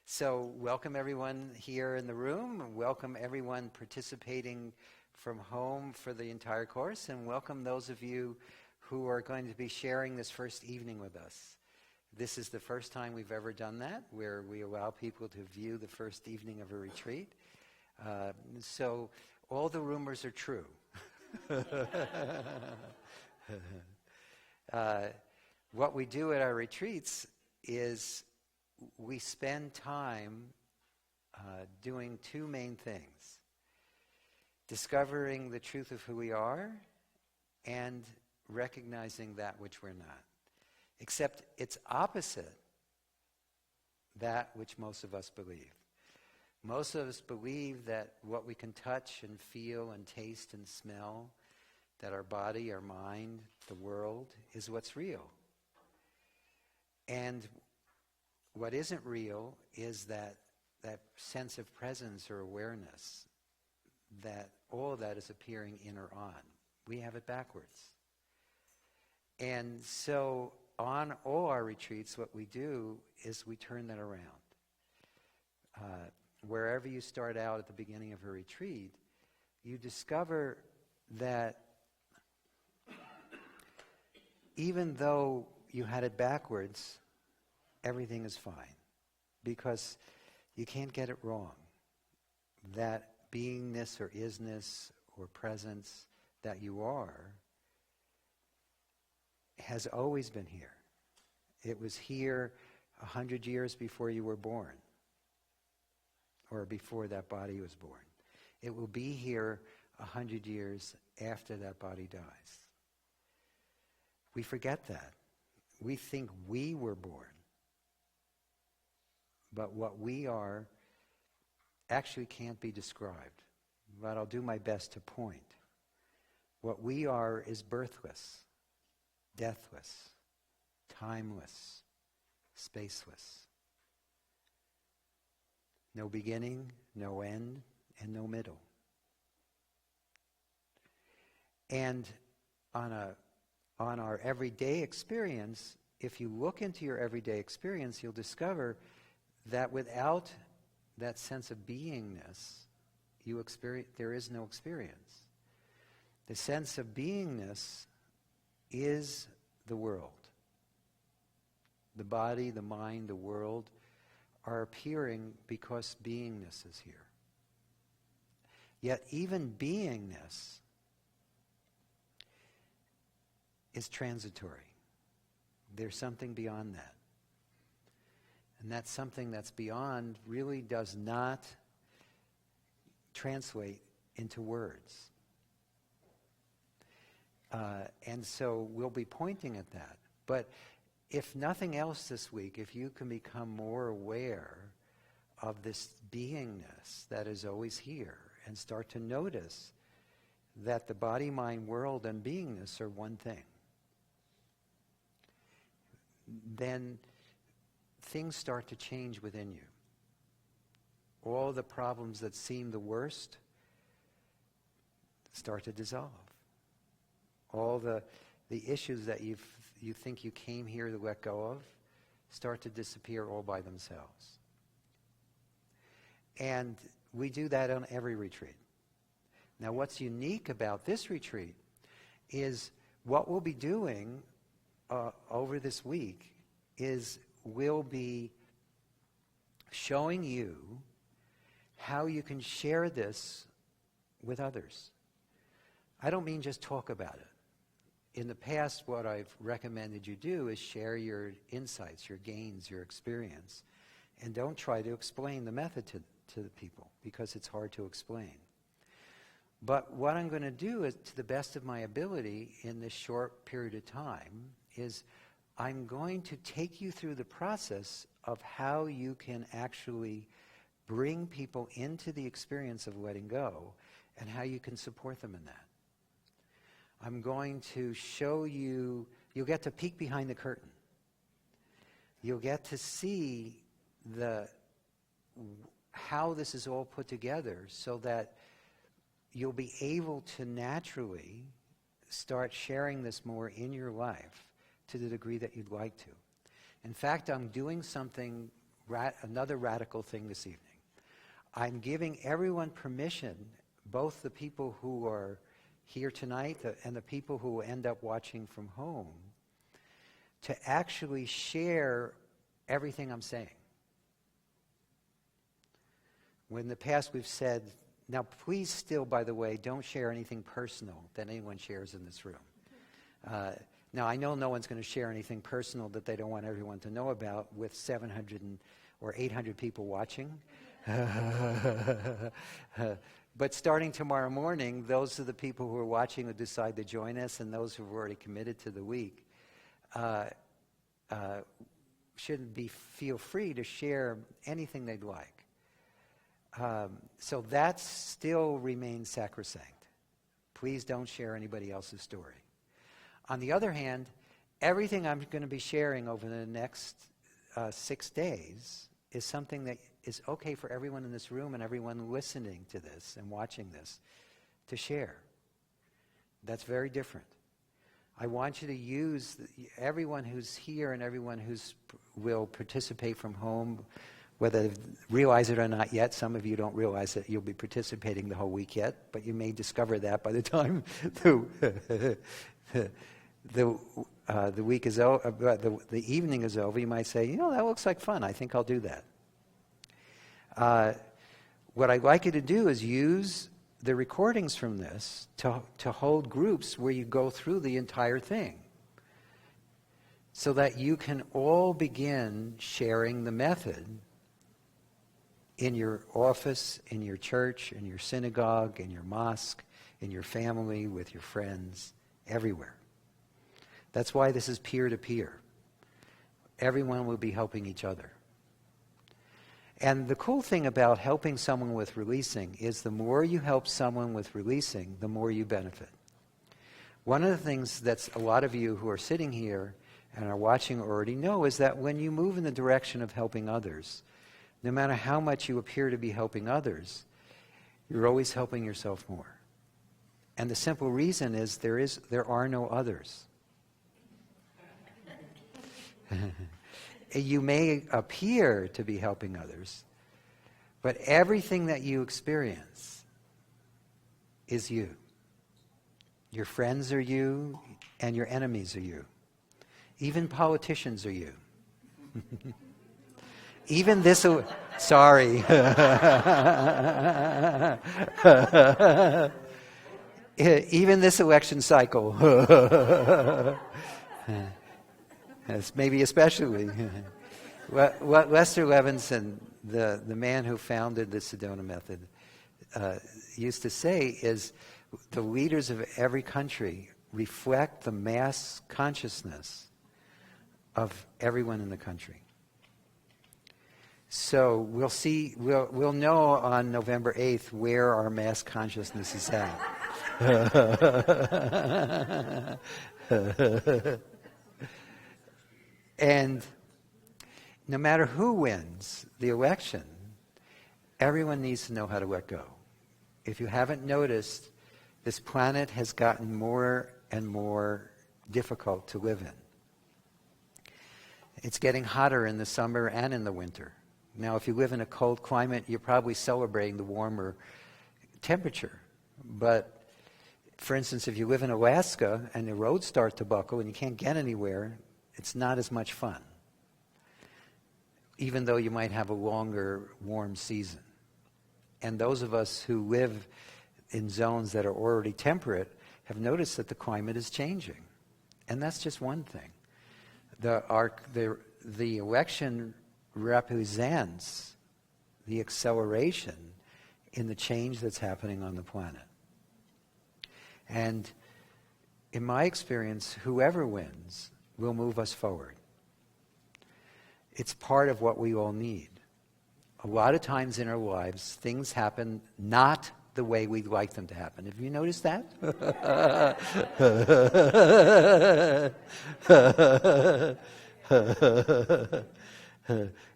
So welcome everyone here in the room, welcome everyone participating from home for the entire course, and welcome those of you who are going to be sharing this first evening with us. This is the first time we've ever done that, where we allow people to view the first evening of a retreat. So all the rumors are true. What we do at our retreats is we spend time doing two main things: discovering the truth of who we are and recognizing that which we're not. Except it's opposite that which most of us believe. Most of us believe that what we can touch and feel and taste and smell, that our body, our mind, the world, is what's real. And what isn't real is that sense of presence or awareness, that all of that is appearing in or on. We have it backwards. And so on all our retreats, what we do is we turn that around. Wherever you start out at the beginning of a retreat, you discover that even though you had it backwards, everything is fine, because you can't get it wrong. That beingness or isness or presence that you are has always been here. It was here 100 years before you were born, or before that body was born. It will be here 100 years after that body dies. We forget that. We think we were born. But what we are actually can't be described. But I'll do my best to point. What we are is birthless, deathless, timeless, spaceless. No beginning, no end, and no middle. And on our everyday experience, if you look into your everyday experience, you'll discover that without that sense of beingness, there is no experience. The sense of beingness is the world. The body, the mind, the world are appearing because beingness is here. Yet even beingness is transitory. There's something beyond that. And that something that's beyond really does not translate into words. And so we'll be pointing at that. But if nothing else this week, if you can become more aware of this beingness that is always here and start to notice that the body, mind, world, and beingness are one thing, then things start to change within you. All the problems that seem the worst start to dissolve. All the issues that you think you came here to let go of start to disappear all by themselves. And we do that on every retreat. Now, what's unique about this retreat is what we'll be doing over this week is we'll be showing you how you can share this with others. I don't mean just talk about it. In the past, what I've recommended you do is share your insights, your gains, your experience, and don't try to explain the method to the people, because it's hard to explain. But what I'm going to do is, to the best of my ability in this short period of time, is I'm going to take you through the process of how you can actually bring people into the experience of letting go and how you can support them in that. I'm going to show you, you'll get to peek behind the curtain. You'll get to see how this is all put together so that you'll be able to naturally start sharing this more in your life to the degree that you'd like to. In fact, I'm doing something another radical thing this evening. I'm giving everyone permission, both the people who are here tonight and the people who will end up watching from home, to actually share everything I'm saying. When in the past we've said, now please still, by the way, don't share anything personal that anyone shares in this room. Now, I know no one's going to share anything personal that they don't want everyone to know about with 700 or 800 people watching. But starting tomorrow morning, those are the people who are watching who decide to join us, and those who have already committed to the week should feel free to share anything they'd like. So that still remains sacrosanct. Please don't share anybody else's story. On the other hand, everything I'm going to be sharing over the next 6 days is something that is okay for everyone in this room and everyone listening to this and watching this to share. That's very different. I want you to use everyone who's here and everyone will participate from home, whether they realize it or not yet. Some of you don't realize that you'll be participating the whole week yet, but you may discover that by the time the week is over, the evening is over. You might say, that looks like fun. I think I'll do that. What I'd like you to do is use the recordings from this to hold groups where you go through the entire thing, so that you can all begin sharing the method in your office, in your church, in your synagogue, in your mosque, in your family, with your friends, everywhere. That's why this is peer-to-peer. Everyone will be helping each other. And the cool thing about helping someone with releasing is the more you help someone with releasing, the more you benefit. One of the things that a lot of you who are sitting here and are watching already know is that when you move in the direction of helping others, no matter how much you appear to be helping others, you're always helping yourself more. And the simple reason is there are no others. You may appear to be helping others, but everything that you experience is you. Your friends are you, and your enemies are you. Even politicians are you. Even this... Sorry. Even this election cycle. Maybe especially. What Lester Levinson, the man who founded the Sedona method, used to say is the leaders of every country reflect the mass consciousness of everyone in the country. So we'll know on November 8th where our mass consciousness is at. And no matter who wins the election, everyone needs to know how to let go. If you haven't noticed, this planet has gotten more and more difficult to live in. It's getting hotter in the summer and in the winter. Now, if you live in a cold climate, you're probably celebrating the warmer temperature. But, for instance, if you live in Alaska and the roads start to buckle and you can't get anywhere, it's not as much fun, even though you might have a longer warm season. And those of us who live in zones that are already temperate have noticed that the climate is changing. And that's just one thing. The election represents the acceleration in the change that's happening on the planet. And in my experience, whoever wins will move us forward. It's part of what we all need. A lot of times in our lives, things happen not the way we'd like them to happen. Have you noticed that?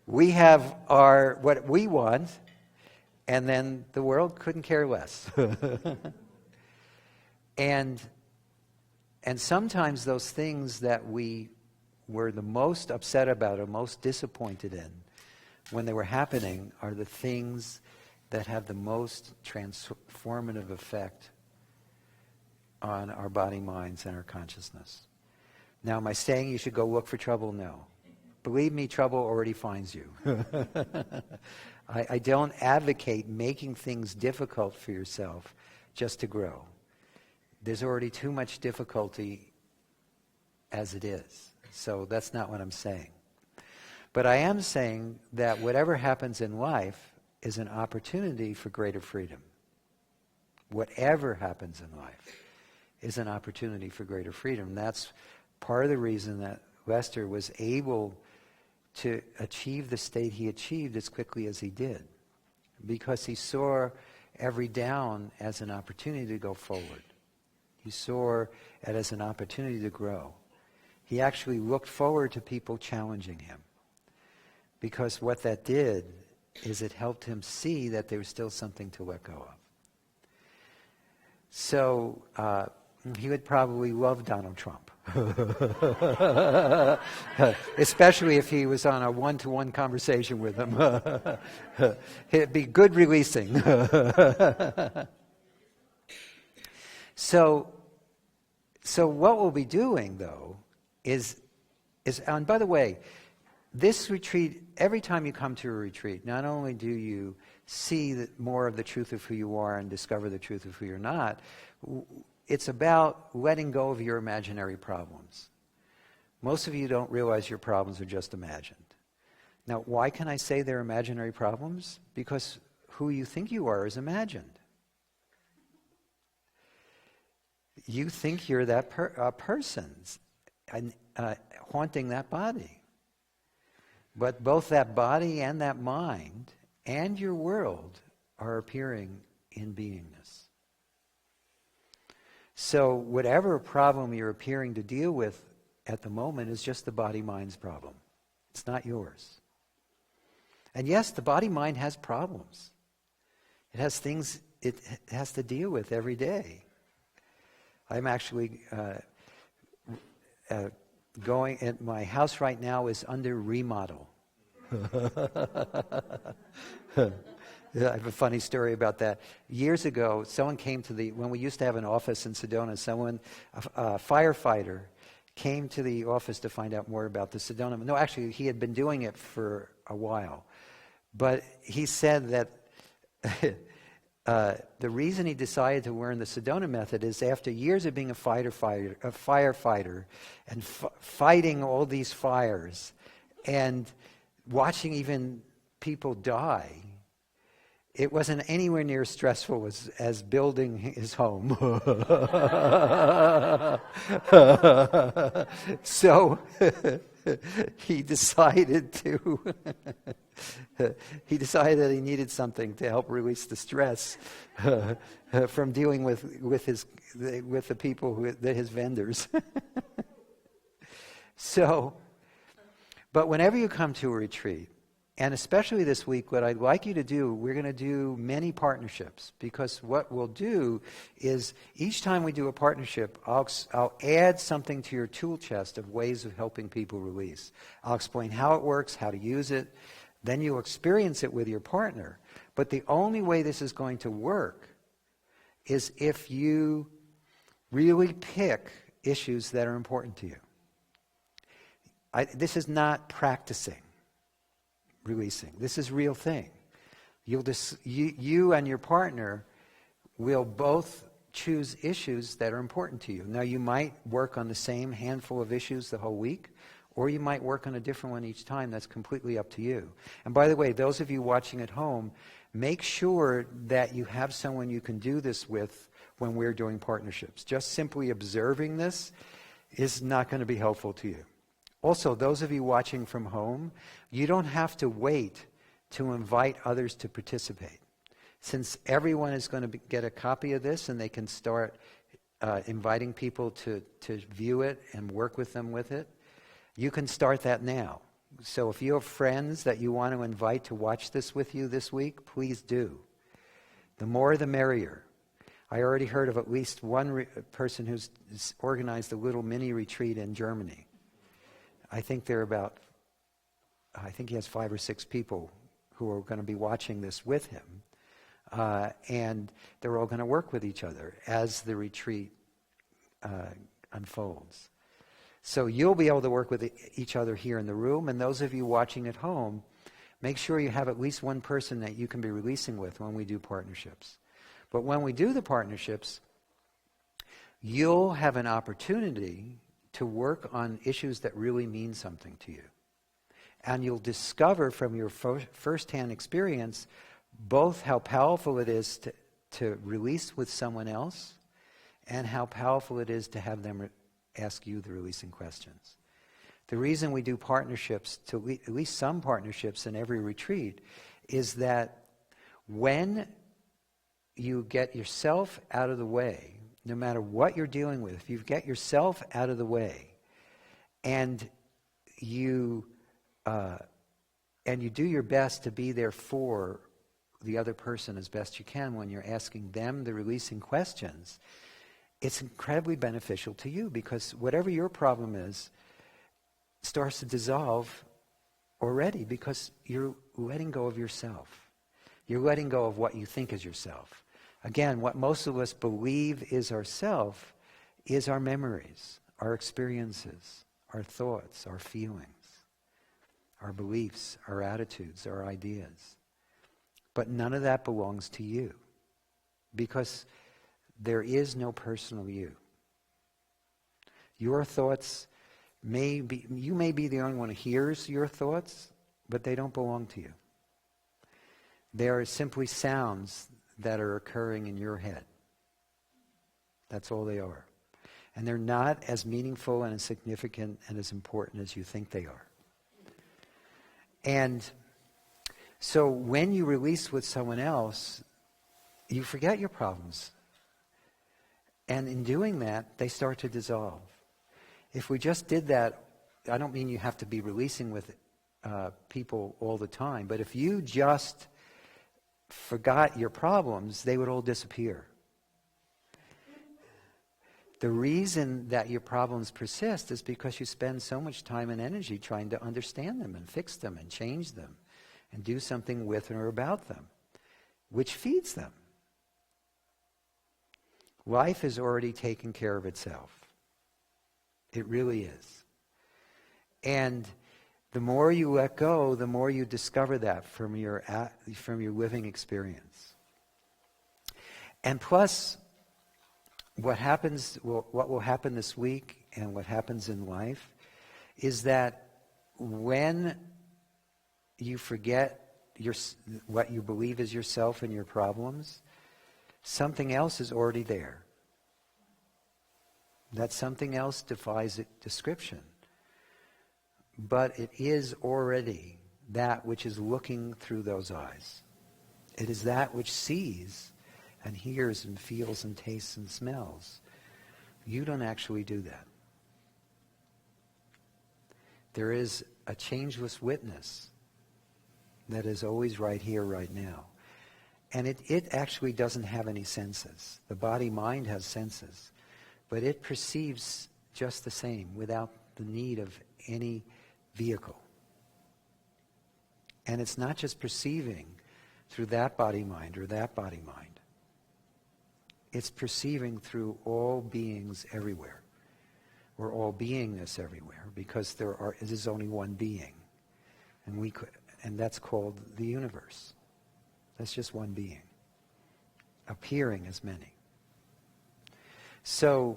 We have what we want, and then the world couldn't care less. And sometimes those things that we were the most upset about or most disappointed in when they were happening, are the things that have the most transformative effect on our body, minds, and our consciousness. Now, am I saying you should go look for trouble? No. Believe me, trouble already finds you. I don't advocate making things difficult for yourself just to grow. There's already too much difficulty as it is. So that's not what I'm saying. But I am saying that whatever happens in life is an opportunity for greater freedom. Whatever happens in life is an opportunity for greater freedom. That's part of the reason that Lester was able to achieve the state he achieved as quickly as he did, because he saw every down as an opportunity to go forward. He saw it as an opportunity to grow. He actually looked forward to people challenging him, because what that did is it helped him see that there was still something to let go of. So he would probably love Donald Trump. Especially if he was on a one-to-one conversation with him. It'd be good releasing. So what we'll be doing, though, is, and by the way, this retreat, every time you come to a retreat, not only do you see more of the truth of who you are and discover the truth of who you're not, it's about letting go of your imaginary problems. Most of you don't realize your problems are just imagined. Now, why can I say they're imaginary problems? Because who you think you are is imagined. You think you're that person haunting that body. But both that body and that mind and your world are appearing in beingness. So whatever problem you're appearing to deal with at the moment is just the body-mind's problem. It's not yours. And yes, the body-mind has problems. It has things it has to deal with every day. I'm actually my house right now is under remodel. I have a funny story about that. Years ago, someone came to when we used to have an office in Sedona, a firefighter came to the office to find out more about the Sedona. No, actually, he had been doing it for a while. But he said that the reason he decided to learn the Sedona method is after years of being a firefighter and fighting all these fires and watching even people die, it wasn't anywhere near as stressful as building his home. So he decided that he needed something to help release the stress from dealing with the people his vendors. So, but whenever you come to a retreat, and especially this week, what I'd like you to do, we're going to do many partnerships, because what we'll do is each time we do a partnership, I'll add something to your tool chest of ways of helping people release. I'll explain how it works, how to use it. Then you'll experience it with your partner. But the only way this is going to work is if you really pick issues that are important to you. This is not practicing releasing. This is real thing. You and your partner will both choose issues that are important to you. Now, you might work on the same handful of issues the whole week, or you might work on a different one each time. That's completely up to you. And by the way, those of you watching at home, make sure that you have someone you can do this with when we're doing partnerships. Just simply observing this is not going to be helpful to you. Also, those of you watching from home, you don't have to wait to invite others to participate. Since everyone is going to get a copy of this and they can start inviting people to view it and work with them with it, you can start that now. So if you have friends that you want to invite to watch this with you this week, please do. The more the merrier. I already heard of at least one person who's organized a little mini retreat in Germany. I think he has 5 or 6 people who are going to be watching this with him. And they're all going to work with each other as the retreat unfolds. So you'll be able to work with each other here in the room, and those of you watching at home, make sure you have at least one person that you can be releasing with when we do partnerships. But when we do the partnerships, you'll have an opportunity to work on issues that really mean something to you. And you'll discover from your first-hand experience both how powerful it is to release with someone else and how powerful it is to have them ask you the releasing questions. The reason we do partnerships, at least some partnerships in every retreat, is that when you get yourself out of the way, no matter what you're dealing with, if you get yourself out of the way and you do your best to be there for the other person as best you can when you're asking them the releasing questions, it's incredibly beneficial to you, because whatever your problem is starts to dissolve already, because you're letting go of yourself. You're letting go of what you think is yourself. Again, what most of us believe is ourself is our memories, our experiences, our thoughts, our feelings, our beliefs, our attitudes, our ideas. But none of that belongs to you, because there is no personal you. Your thoughts you may be the only one who hears your thoughts, but they don't belong to you. They are simply sounds that are occurring in your head. That's all they are. And they're not as meaningful and as significant and as important as you think they are. And so when you release with someone else, you forget your problems. And in doing that, they start to dissolve. If we just did that, I don't mean you have to be releasing with people all the time, but if you just forgot your problems, they would all disappear. The reason that your problems persist is because you spend so much time and energy trying to understand them and fix them and change them and do something with or about them, which feeds them. Life is already taking care of itself. It really is. And the more you let go, the more you discover that from your living experience. And plus, what will happen this week and what happens in life is that when you forget what you believe is yourself and your problems, something else is already there. That something else defies description. But it is already that which is looking through those eyes. It is that which sees and hears and feels and tastes and smells. You don't actually do that. There is a changeless witness that is always right here, right now. And it actually doesn't have any senses. The body-mind has senses. But it perceives just the same without the need of any vehicle. And it's not just perceiving through that body-mind or that body-mind. It's perceiving through all beings everywhere, or all beingness everywhere, because there is only one being. And that's called the universe. That's just one being, appearing as many. So,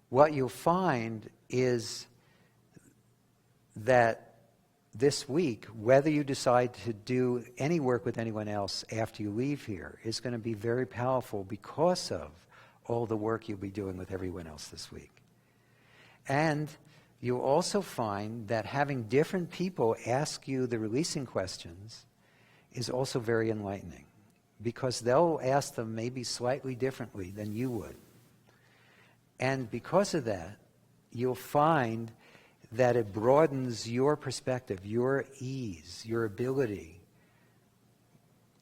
what you'll find is that this week, whether you decide to do any work with anyone else after you leave here, is going to be very powerful because of all the work you'll be doing with everyone else this week. And you'll also find that having different people ask you the releasing questions is also very enlightening, because they'll ask them maybe slightly differently than you would. And because of that, you'll find that it broadens your perspective, your ease, your ability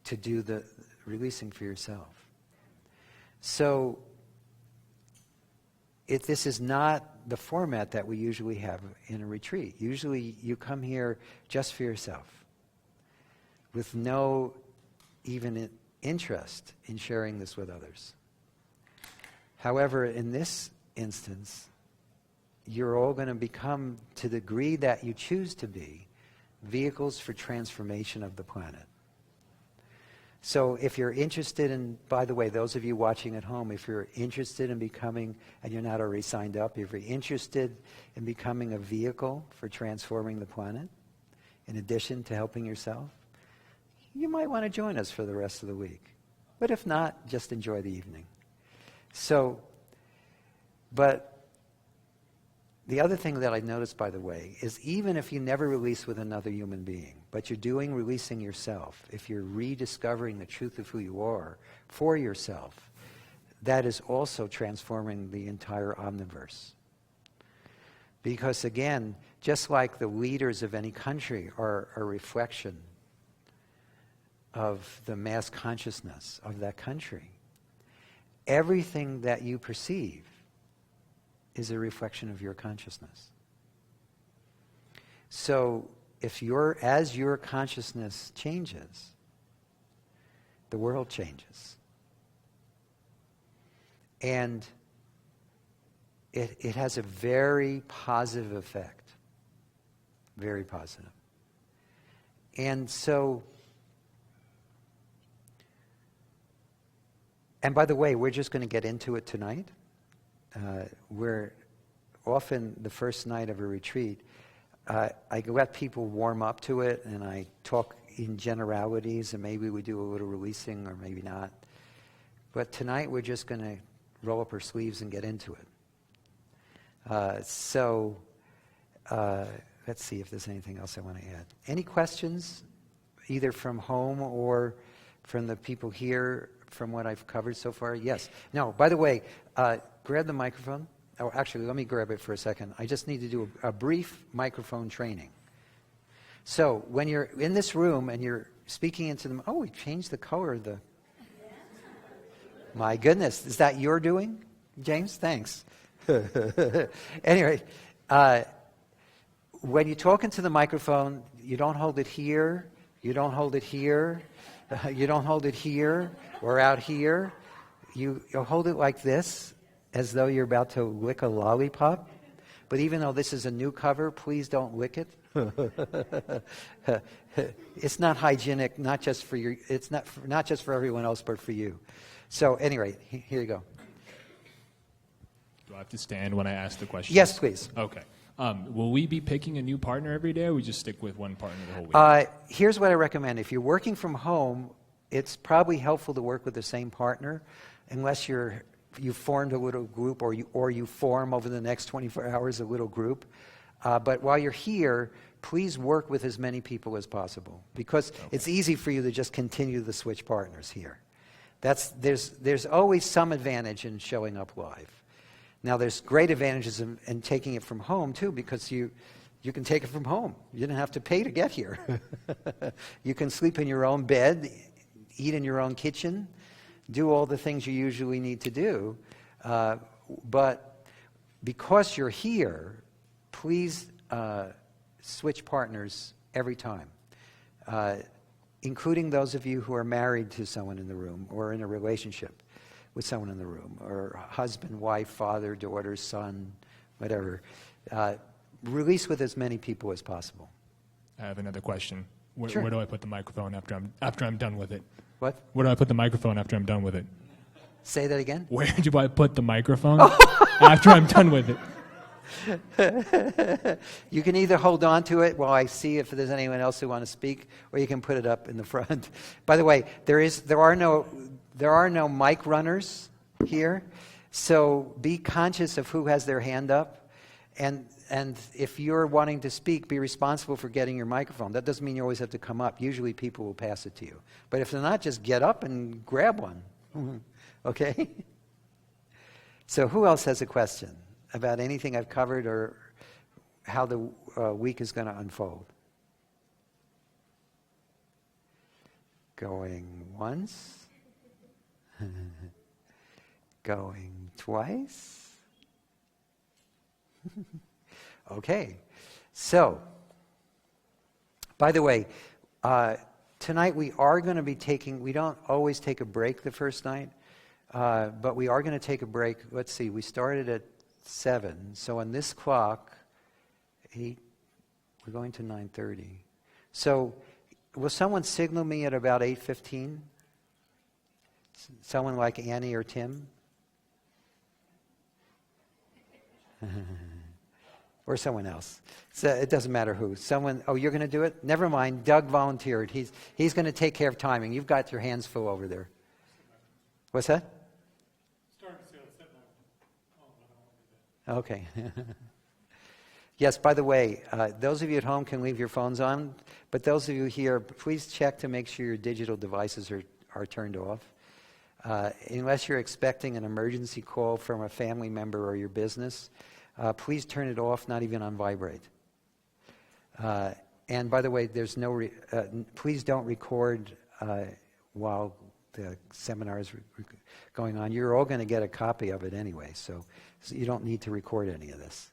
to do the releasing for yourself. So, this is not the format that we usually have in a retreat. Usually you come here just for yourself. with no even interest in sharing this with others. However, in this instance, you're all going to become, to the degree that you choose to be, vehicles for transformation of the planet. So if you're interested in, by the way, those of you watching at home, if you're interested in becoming, and you're not already signed up, if you're interested in becoming a vehicle for transforming the planet, in addition to helping yourself, you might want to join us for the rest of the week. But if not, just enjoy the evening. So, but the other thing that I noticed, by the way, is even if you never release with another human being, but you're doing releasing yourself, if you're rediscovering the truth of who you are for yourself, that is also transforming the entire omniverse. Because again, just like the leaders of any country are a reflection of the mass consciousness of that country, everything that you perceive is a reflection of your consciousness. So as your consciousness changes, the world changes. And it has a very positive effect. Very positive. And so, and by the way, we're just going to get into it tonight. We're often the first night of a retreat, I let people warm up to it, and I talk in generalities, and maybe we do a little releasing, or maybe not. But tonight we're just going to roll up our sleeves and get into it. Let's see if there's anything else I want to add. Any questions, either from home or from the people here, from what I've covered so far? Yes. No, by the way, grab the microphone. Oh, actually, let me grab it for a second. I just need to do a brief microphone training. So when you're in this room and you're speaking into them, oh, we changed the color of the... My goodness, is that your doing, James? Thanks. Anyway, when you talk into the microphone, you don't hold it here, you don't hold it here, you don't hold it here or out here. You hold it like this, as though you're about to lick a lollipop. But even though this is a new cover, please don't lick it. It's not hygienic, not just for your. It's not just for everyone else, but for you. So anyway, here you go. Do I have to stand when I ask the question? Yes, please. Okay. Will we be picking a new partner every day, or we just stick with one partner the whole week? Here's what I recommend. If you're working from home, it's probably helpful to work with the same partner, unless you formed a little group, or you form over the next 24 hours a little group. But while you're here, please work with as many people as possible, because it's easy for you to just continue to switch partners here. There's always some advantage in showing up live. Now, there's great advantages in taking it from home, too, because you can take it from home. You didn't have to pay to get here. You can sleep in your own bed, eat in your own kitchen, do all the things you usually need to do. But because you're here, please switch partners every time, including those of you who are married to someone in the room or in a relationship with someone in the room, or husband, wife, father, daughter, son, whatever. Release with as many people as possible. I have another question. Sure. Where do I put the microphone after I'm done with it? What? Where do I put the microphone after I'm done with it? Say that again? Where do I put the microphone after I'm done with it? You can either hold on to it while I see if there's anyone else who want to speak, or you can put it up in the front. By the way, there are no mic runners here, so be conscious of who has their hand up, and if you're wanting to speak, be responsible for getting your microphone. That doesn't mean you always have to come up. Usually people will pass it to you. But if they're not, just get up and grab one. Okay? So who else has a question about anything I've covered, or how the week is going to unfold? Going once. Going twice. Okay. So, by the way, tonight we are going to be we don't always take a break the first night, but we are going to take a break. Let's see, we started at 7, so on this clock, 8, we're going to 9:30. So will someone signal me at about 8:15? Someone like Annie or Tim? Or someone else. So it doesn't matter who. Someone, oh, you're going to do it? Never mind. Doug volunteered. He's going to take care of timing. You've got your hands full over there. What's that? Okay. Yes, by the way, those of you at home can leave your phones on, but those of you here, please check to make sure your digital devices are turned off. Unless you're expecting an emergency call from a family member or your business, please turn it off, not even on vibrate. And by the way, there's no. Please don't record while the seminar is going on. You're all going to get a copy of it anyway, so you don't need to record any of this.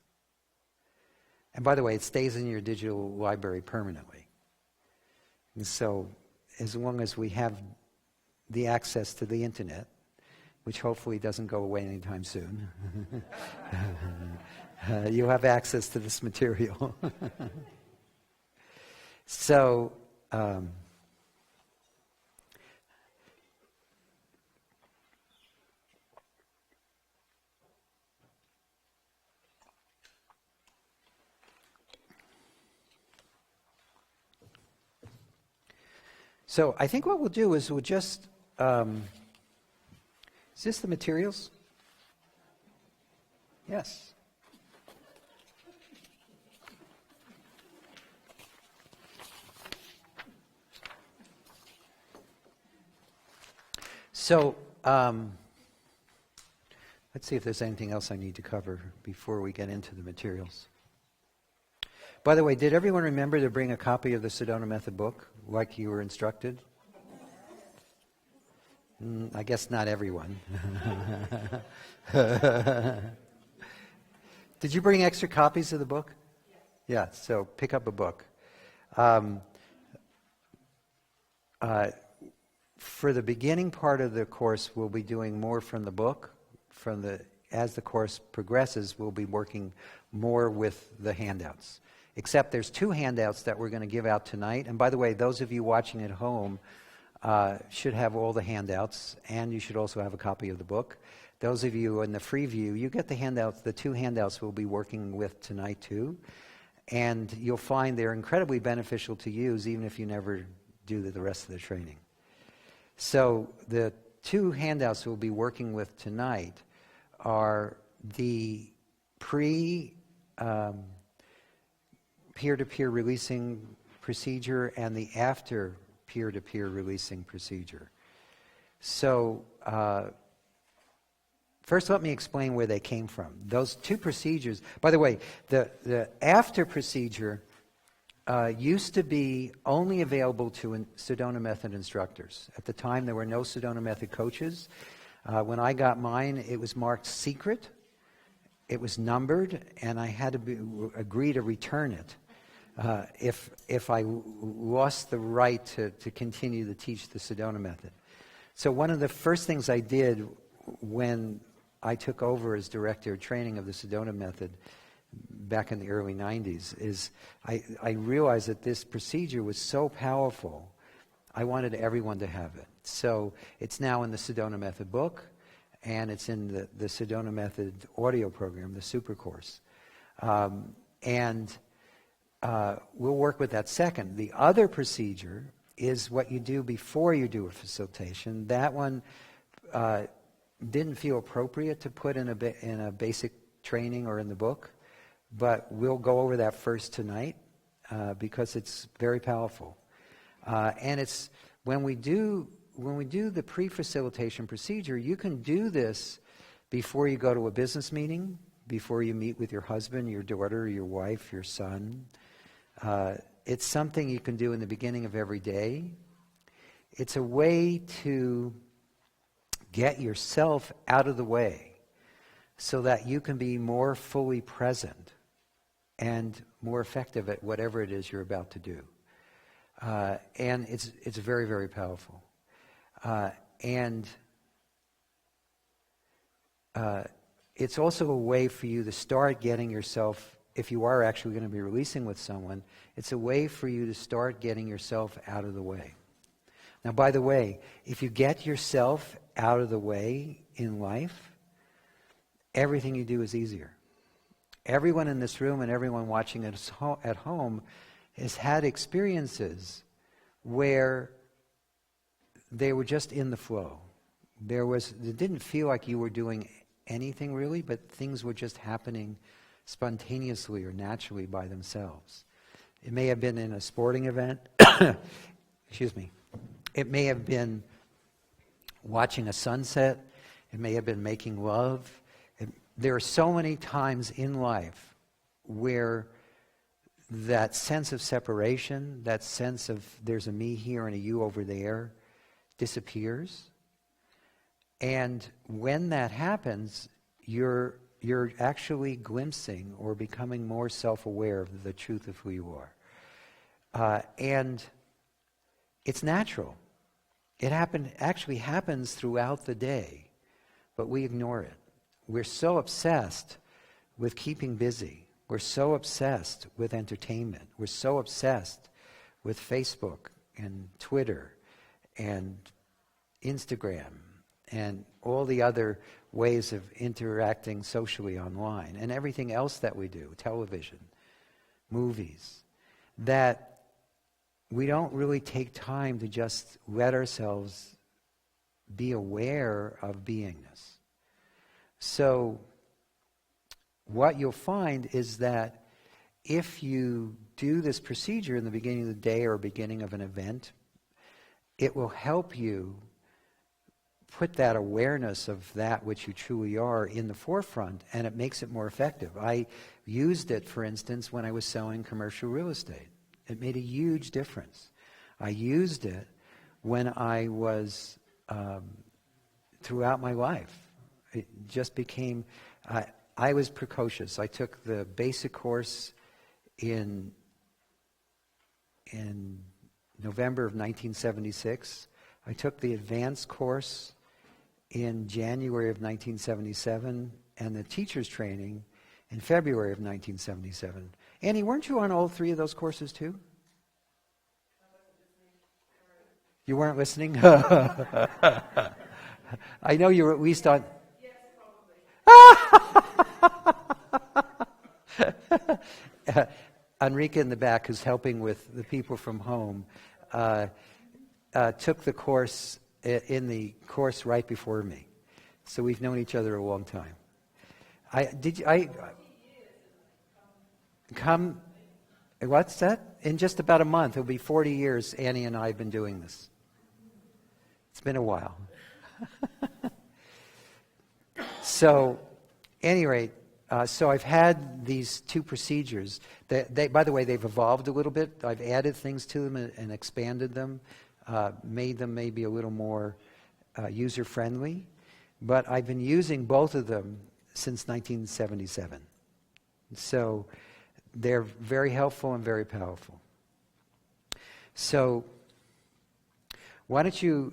And by the way, it stays in your digital library permanently. And so, as long as we have the access to the internet, which hopefully doesn't go away anytime soon, you'll have access to this material. So, so I think what we'll do is we'll just, is this the materials? Yes. So, let's see if there's anything else I need to cover before we get into the materials. By the way, did everyone remember to bring a copy of the Sedona Method book, like you were instructed? I guess not everyone. Did you bring extra copies of the book? Yeah, so pick up a book. For the beginning part of the course, we'll be doing more from the book. As the course progresses, we'll be working more with the handouts. Except there's 2 handouts that we're going to give out tonight. And by the way, those of you watching at home should have all the handouts, and you should also have a copy of the book. Those of you in the free view, you get the handouts. The 2 handouts we'll be working with tonight too. And you'll find they're incredibly beneficial to use even if you never do the rest of the training. So the 2 handouts we'll be working with tonight are the peer-to-peer releasing procedure and the after peer-to-peer releasing procedure. So first let me explain where they came from. Those 2 procedures, by the way, the after procedure used to be only available to Sedona Method instructors. At the time, there were no Sedona Method coaches. When I got mine, it was marked secret, it was numbered, and I had to agree to return it if I lost the right to continue to teach the Sedona Method. So one of the first things I did when I took over as director of training of the Sedona Method back in the early 90s is I realized that this procedure was so powerful, I wanted everyone to have it. So it's now in the Sedona Method book, and it's in the Sedona Method audio program, the super course. And we'll work with that second. The other procedure is what you do before you do a facilitation. That one didn't feel appropriate to put in a basic training or in the book. But we'll go over that first tonight because it's very powerful. And it's when we do the pre-facilitation procedure, you can do this before you go to a business meeting, before you meet with your husband, your daughter, your wife, your son. It's something you can do in the beginning of every day. It's a way to get yourself out of the way so that you can be more fully present and more effective at whatever it is you're about to do. And it's very, very powerful. And it's also a way for you to start getting yourself, if you are actually going to be releasing with someone, it's a way for you to start getting yourself out of the way. Now, by the way, if you get yourself out of the way in life, everything you do is easier. Everyone in this room and everyone watching at home has had experiences where they were just in the flow. It didn't feel like you were doing anything really, but things were just happening spontaneously or naturally by themselves. It may have been in a sporting event. Excuse me. It may have been watching a sunset. It may have been making love. There are so many times in life where that sense of separation, that sense of there's a me here and a you over there, disappears. And when that happens, you're actually glimpsing or becoming more self-aware of the truth of who you are. And it's natural. It actually happens throughout the day, but we ignore it. We're so obsessed with keeping busy. We're so obsessed with entertainment. We're so obsessed with Facebook and Twitter and Instagram and all the other ways of interacting socially online and everything else that we do, television, movies, that we don't really take time to just let ourselves be aware of beingness. So what you'll find is that if you do this procedure in the beginning of the day or beginning of an event, it will help you put that awareness of that which you truly are in the forefront, and it makes it more effective. I used it, for instance, when I was selling commercial real estate. It made a huge difference. I used it when I was, throughout my life. It just became, I was precocious. I took the basic course in November of 1976. I took the advanced course in January of 1977, and the teacher's training in February of 1977. Annie, weren't you on all three of those courses too? You weren't listening? I know you were at least on... Enrica in the back, who's helping with the people from home, took the course in the course right before me. So we've known each other a long time. What's that? In just about a month. It'll be 40 years Annie and I have been doing this. It's been a while. So, at any rate, so I've had these two procedures. By the way, they've evolved a little bit. I've added things to them and expanded them, made them maybe a little more user-friendly. But I've been using both of them since 1977. So they're very helpful and very powerful. So why don't you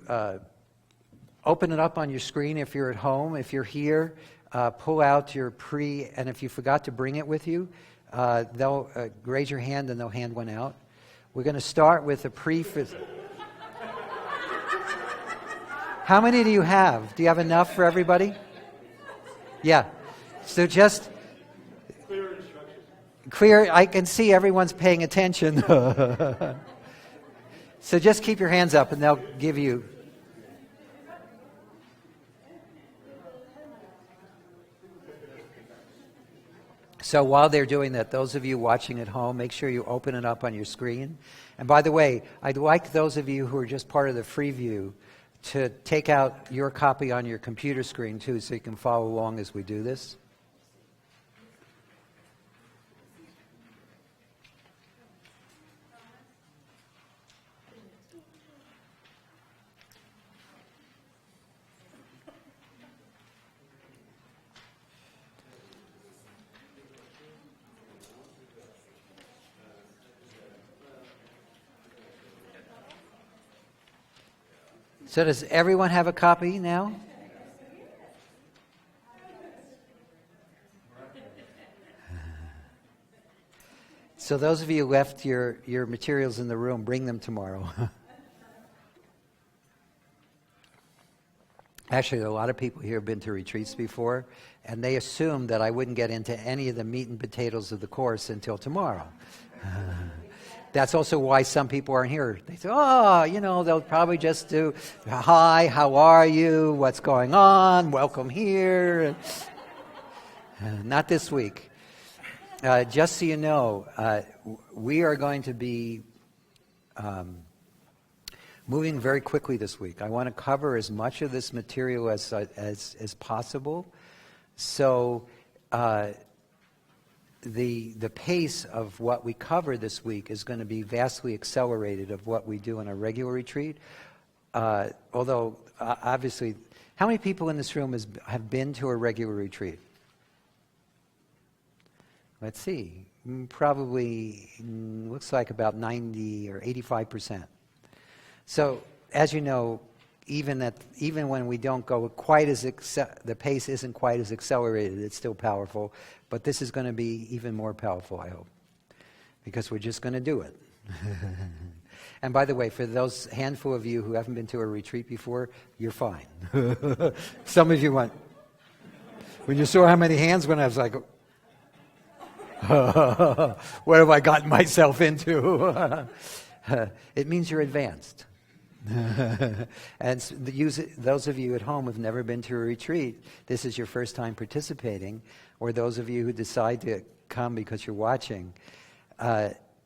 open it up on your screen if you're at home. If you're here, pull out your and if you forgot to bring it with you, they'll raise your hand and they'll hand one out. We're going to start with a How many do you have? Do you have enough for everybody? Yeah. So just... Clear, I can see everyone's paying attention. So just keep your hands up and they'll give you... So while they're doing that, those of you watching at home, make sure you open it up on your screen. And by the way, I'd like those of you who are just part of the free view to take out your copy on your computer screen too, so you can follow along as we do this. So does everyone have a copy now? So those of you who left your materials in the room, bring them tomorrow. Actually, a lot of people here have been to retreats before, and they assumed that I wouldn't get into any of the meat and potatoes of the course until tomorrow. That's also why some people aren't here. They say, they'll probably just do, hi, how are you, what's going on, welcome here. Not this week. Just so you know, we are going to be moving very quickly this week. I want to cover as much of this material as possible. So the pace of what we cover this week is going to be vastly accelerated of what we do in a regular retreat. Although, obviously, how many people in this room have been to a regular retreat? Let's see. Probably looks like about 90 or 85%. So, as you know, even when we don't go quite as the pace isn't quite as accelerated, it's still powerful. But this is going to be even more powerful, I hope, because we're just going to do it. And by the way, for those handful of you who haven't been to a retreat before, you're fine. Some of you went. When you saw how many hands went, I was like, what have I gotten myself into? It means you're advanced. And those of you at home who've never been to a retreat, this is your first time participating, or those of you who decide to come because you're watching,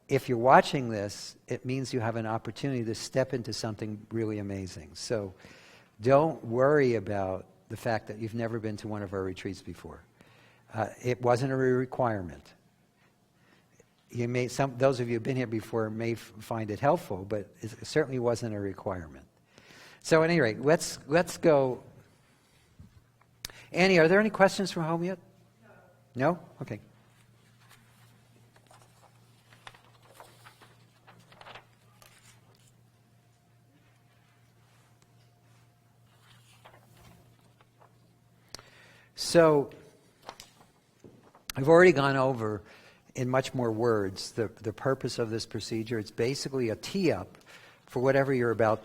if you're watching this, it means you have an opportunity to step into something really amazing. So don't worry about the fact that you've never been to one of our retreats before. It wasn't a requirement. Those of you who've been here before may find it helpful, but it certainly wasn't a requirement. So at any rate, let's go. Annie, are there any questions from home yet? No? Okay. So I've already gone over in much more words the purpose of this procedure. It's basically a tee-up for whatever you're about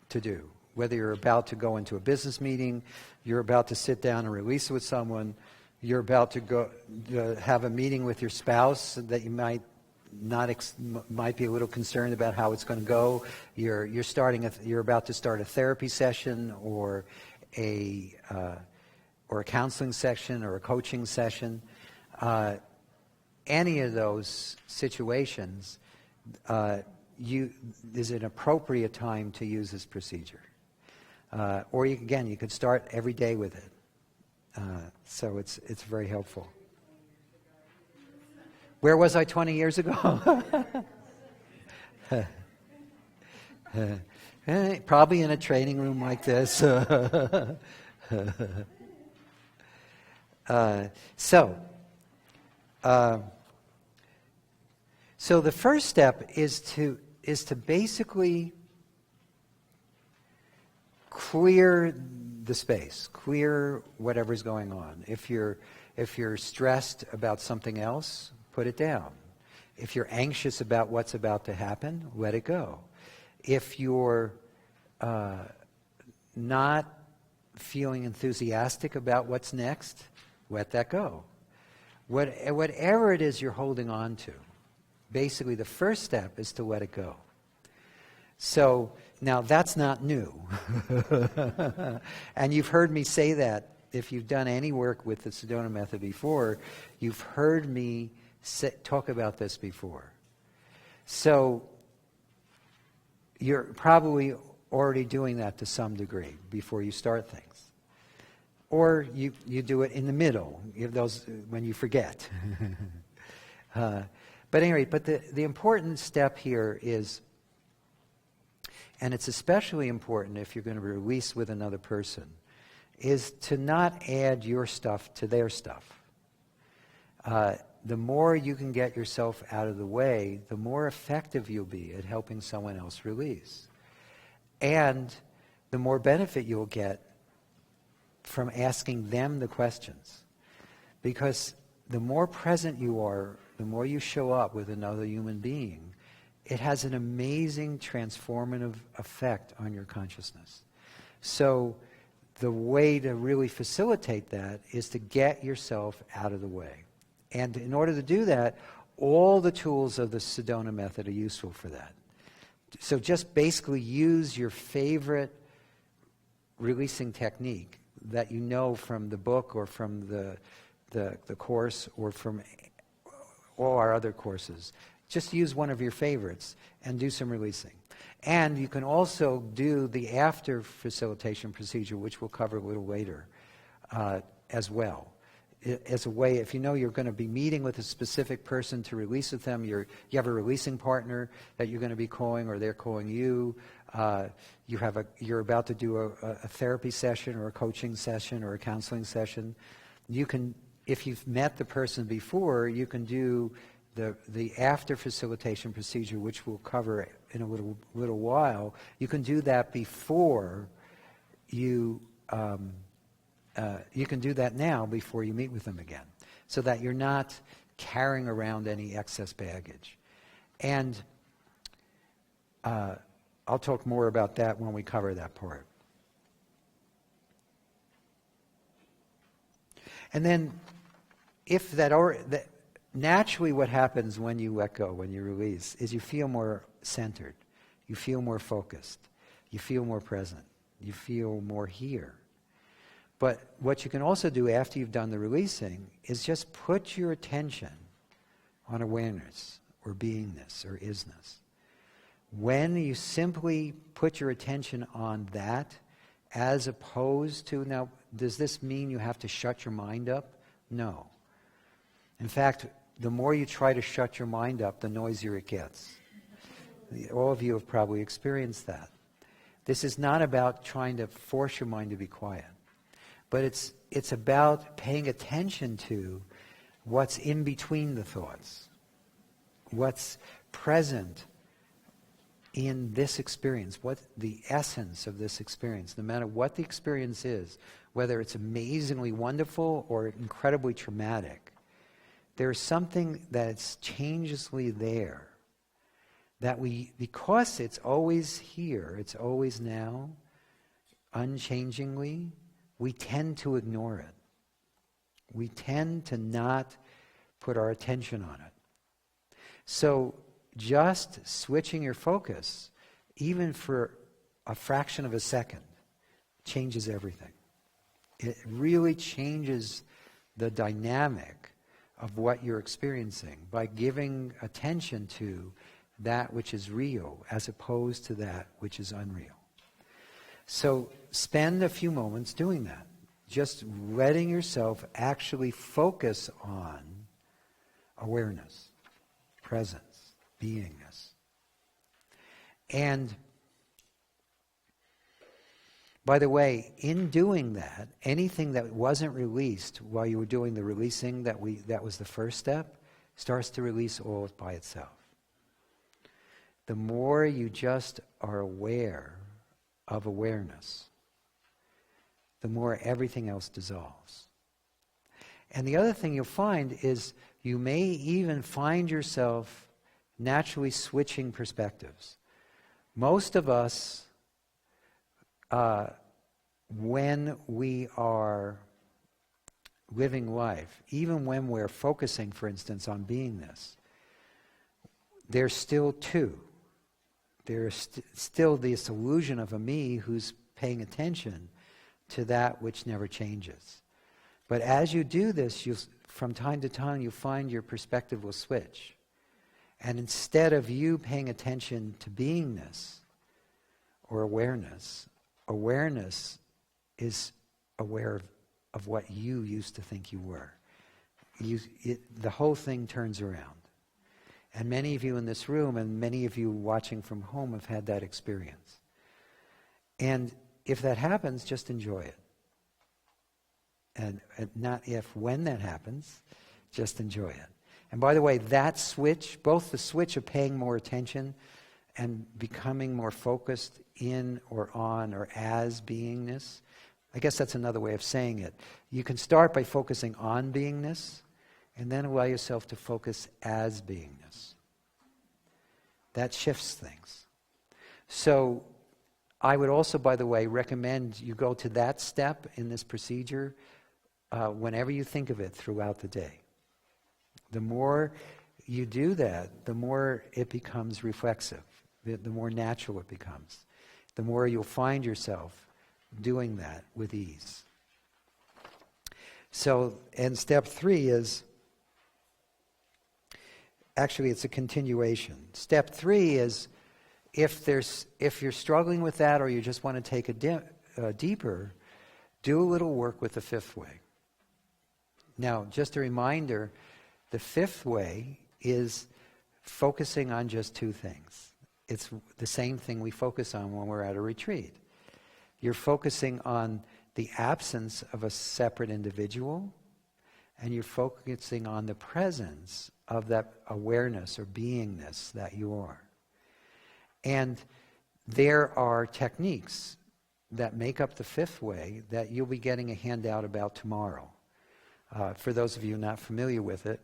to do. Whether you're about to go into a business meeting, you're about to sit down and release with someone, you're about to go have a meeting with your spouse that you might be a little concerned about how it's going to go. You're about to start a therapy session or a counseling session or a coaching session. Any of those situations, is an appropriate time to use this procedure. Or you could start every day with it. So it's very helpful. Where was I 20 years ago? Probably in a training room like this. So the first step is to basically clear the space, clear whatever's going on. If you're stressed about something else, put it down. If you're anxious about what's about to happen, let it go. If you're not feeling enthusiastic about what's next, let that go. Whatever it is you're holding on to, basically the first step is to let it go. So now that's not new. And you've heard me say that. If you've done any work with the Sedona method before, you've heard me talk about this before. So you're probably already doing that to some degree before you start things. Or you do it in the middle, when you forget. But anyway, the important step here is, and it's especially important if you're going to release with another person, is to not add your stuff to their stuff. The more you can get yourself out of the way, the more effective you'll be at helping someone else release. And the more benefit you'll get from asking them the questions. Because the more present you are, the more you show up with another human being, it has an amazing transformative effect on your consciousness. So the way to really facilitate that is to get yourself out of the way. And in order to do that, all the tools of the Sedona method are useful for that. So just basically use your favorite releasing technique that you know from the book or from the course or from all our other courses. Just use one of your favorites and do some releasing. And you can also do the after facilitation procedure, which we'll cover a little later, as well. As a way, if you know you're going to be meeting with a specific person to release with them, you have a releasing partner that you're going to be calling, or they're calling you. You're about to do a therapy session or a coaching session or a counseling session. You can, if you've met the person before, you can do the after facilitation procedure, which we'll cover in a little while. You can do that before you. You can do that now before you meet with them again, so that you're not carrying around any excess baggage. And I'll talk more about that when we cover that part. And then, if that naturally what happens when you let go, when you release, is you feel more centered, you feel more focused, you feel more present, you feel more here. But what you can also do after you've done the releasing is just put your attention on awareness or beingness or isness. When you simply put your attention on that, as opposed to, now, does this mean you have to shut your mind up? No. In fact, the more you try to shut your mind up, the noisier it gets. All of you have probably experienced that. This is not about trying to force your mind to be quiet. But it's about paying attention to what's in between the thoughts, what's present in this experience, what the essence of this experience, no matter what the experience is, whether it's amazingly wonderful or incredibly traumatic. There's something that's changelessly there that because it's always here, it's always now, unchangingly, we tend to ignore it. We tend to not put our attention on it. So just switching your focus, even for a fraction of a second, changes everything. It really changes the dynamic of what you're experiencing by giving attention to that which is real as opposed to that which is unreal. So spend a few moments doing that. Just letting yourself actually focus on awareness, presence, beingness. And by the way, in doing that, anything that wasn't released while you were doing the releasing, that was the first step, starts to release all by itself. The more you just are aware of awareness, the more everything else dissolves. And the other thing you'll find is you may even find yourself naturally switching perspectives. Most of us, when we are living life, even when we're focusing, for instance, on beingness, there's still two. There's still this illusion of a me who's paying attention to that which never changes. But as you do this, from time to time, you find your perspective will switch. And instead of you paying attention to beingness or awareness, awareness is aware of what you used to think you were. The whole thing turns around. And many of you in this room and many of you watching from home have had that experience. And if that happens, just enjoy it. And not if, when that happens, just enjoy it. And by the way, that switch, both the switch of paying more attention and becoming more focused in or on or as beingness. I guess that's another way of saying it. You can start by focusing on beingness, and then allow yourself to focus as beingness. That shifts things. So I would also, by the way, recommend you go to that step in this procedure whenever you think of it throughout the day. The more you do that, the more it becomes reflexive, the more natural it becomes. The more you'll find yourself doing that with ease. So, and step 3 is, actually it's a continuation. Step 3 is, if you're struggling with that or you just want to take it deeper, do a little work with the 5th way. Now, just a reminder, the 5th way is focusing on just 2 things. It's the same thing we focus on when we're at a retreat. You're focusing on the absence of a separate individual, and you're focusing on the presence of that awareness or beingness that you are. And there are techniques that make up the 5th way that you'll be getting a handout about tomorrow. For those of you not familiar with it,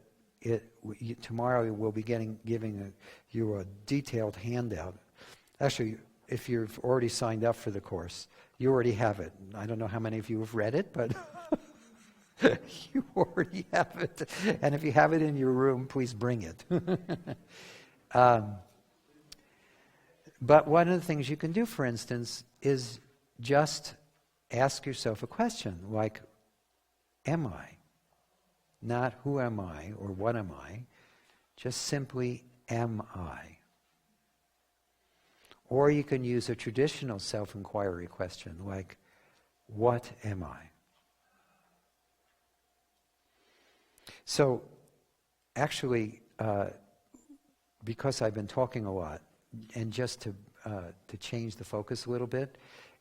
tomorrow we'll be giving you a detailed handout. Actually, if you've already signed up for the course, you already have it. I don't know how many of you have read it, but you already have it. And if you have it in your room, please bring it. But one of the things you can do, for instance, is just ask yourself a question like, am I? Not who am I or what am I, just simply, am I? Or you can use a traditional self-inquiry question like, what am I? So, actually, because I've been talking a lot, and just to change the focus a little bit,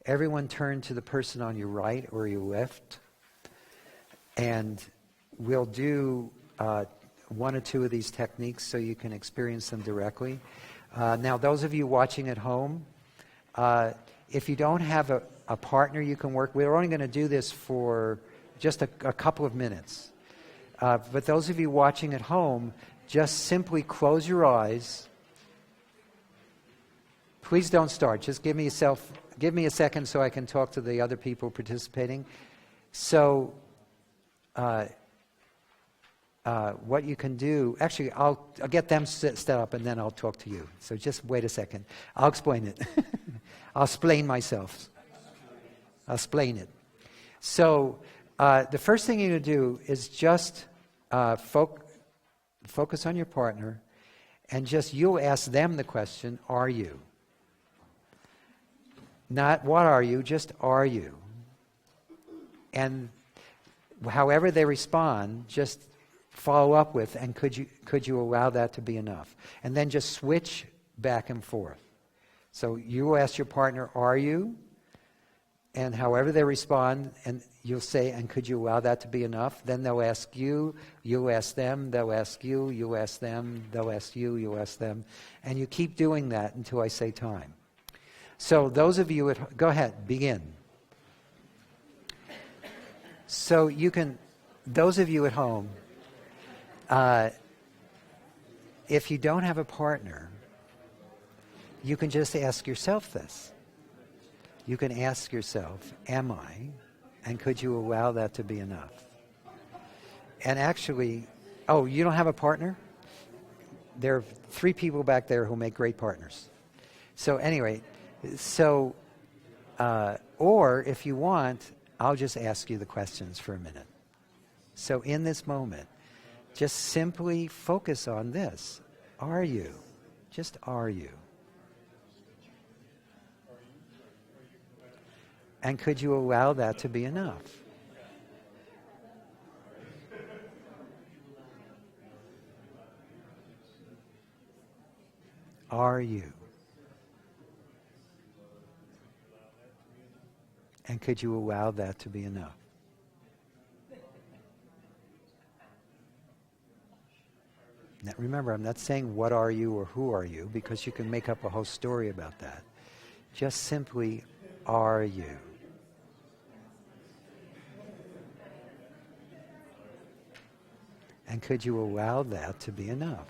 everyone turn to the person on your right or your left, and we'll do 1 or 2 of these techniques so you can experience them directly. Now, those of you watching at home, if you don't have a partner you can work with, we're only going to do this for just a couple of minutes. But those of you watching at home, just simply close your eyes. Please don't start. Just give me a second so I can talk to the other people participating. So, what you can do, actually, I'll get them set up and then I'll talk to you. So just wait a second. I'll explain it. I'll explain myself. I'll explain it. So the first thing you do is just focus on your partner, and just you'll ask them the question, are you? Not what are you, just are you? And however they respond, just follow up with, and could you allow that to be enough? And then just switch back and forth. So you ask your partner, are you? And however they respond, and you'll say, and could you allow that to be enough? Then they'll ask you, you'll ask them, they'll ask you, you'll ask them, they'll ask you, you'll ask them. And you keep doing that until I say time. So those of you go ahead, begin. So you can, those of you at home, if you don't have a partner, you can just ask yourself this. You can ask yourself, am I? And could you allow that to be enough? And actually, oh, you don't have a partner? There are 3 people back there who make great partners. So anyway, or if you want, I'll just ask you the questions for a minute. So in this moment, just simply focus on this. Are you? Just are you? And could you allow that to be enough? Are you? And could you allow that to be enough? Now, remember, I'm not saying what are you or who are you, because you can make up a whole story about that. Just simply, are you? And could you allow that to be enough?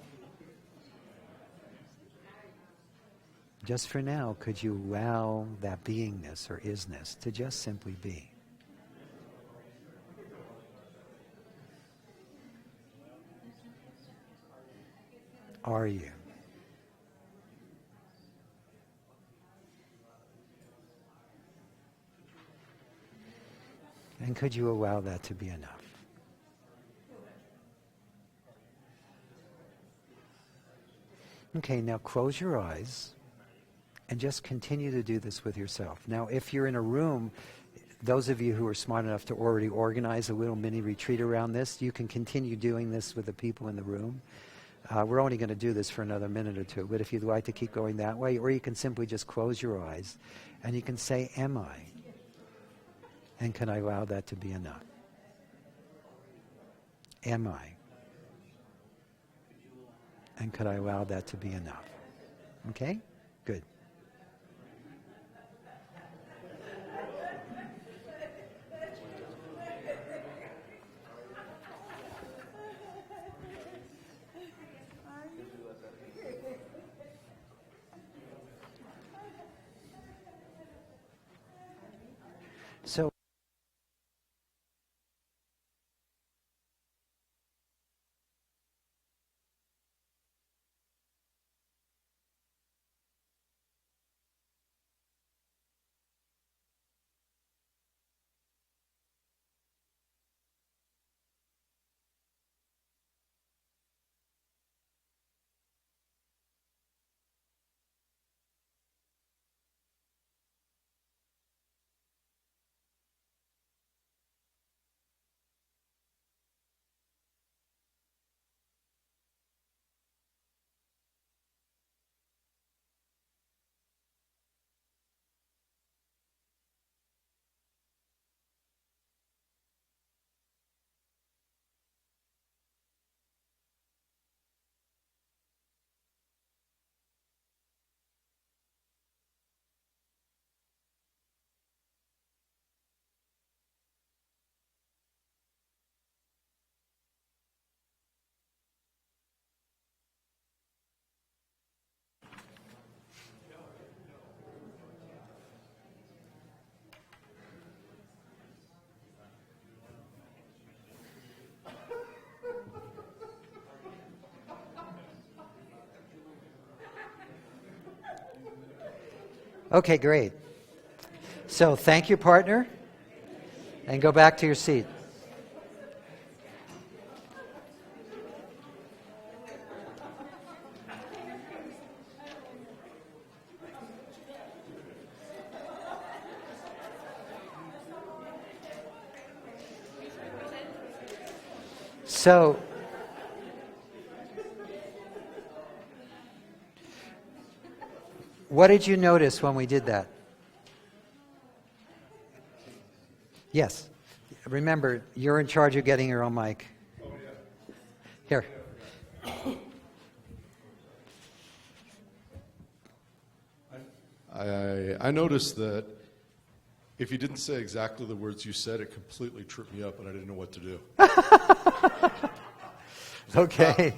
Just for now, could you allow that beingness or isness to just simply be? Are you? And could you allow that to be enough? Okay, now close your eyes and just continue to do this with yourself. Now, if you're in a room, those of you who are smart enough to already organize a little mini retreat around this, you can continue doing this with the people in the room. We're only going to do this for another minute or two, but if you'd like to keep going that way, or you can simply just close your eyes and you can say, am I? And can I allow that to be enough? Am I? And could I allow that to be enough? Okay? Good. So okay, great. So thank your partner and go back to your seat. So what did you notice when we did that? Yes. Remember, you're in charge of getting your own mic. Oh, yeah. Here. I noticed that if you didn't say exactly the words you said, it completely tripped me up and I didn't know what to do. Okay.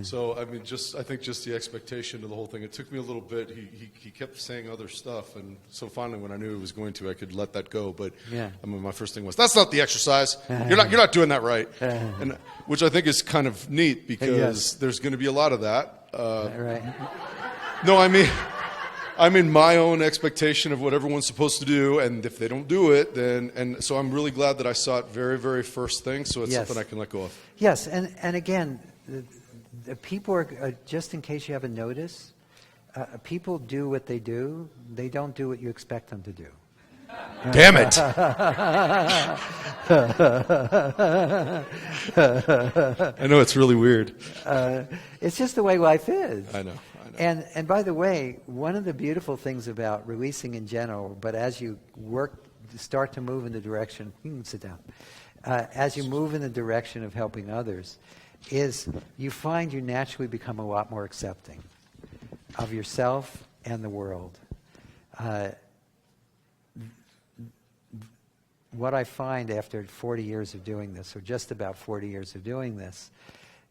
So, I mean, I think just the expectation of the whole thing. It took me a little bit. He kept saying other stuff, and so finally, when I knew he was going to, I could let that go. But yeah. I mean, my first thing was, "That's not the exercise. You're not doing that right," and which I think is kind of neat because there's going to be a lot of that. Right. No, I mean my own expectation of what everyone's supposed to do, and if they don't do it, then and so I'm really glad that I saw it very, very first thing, so it's something I can let go of. Yes, and again, the people are just in case you haven't noticed, people do what they do. They don't do what you expect them to do. Damn it! I know it's really weird. It's just the way life is. I know. And by the way, one of the beautiful things about releasing in general, but as you start to move in the direction, you can sit down. As you move in the direction of helping others, is you find you naturally become a lot more accepting of yourself and the world. What I find after 40 years of doing this, or just about 40 years of doing this,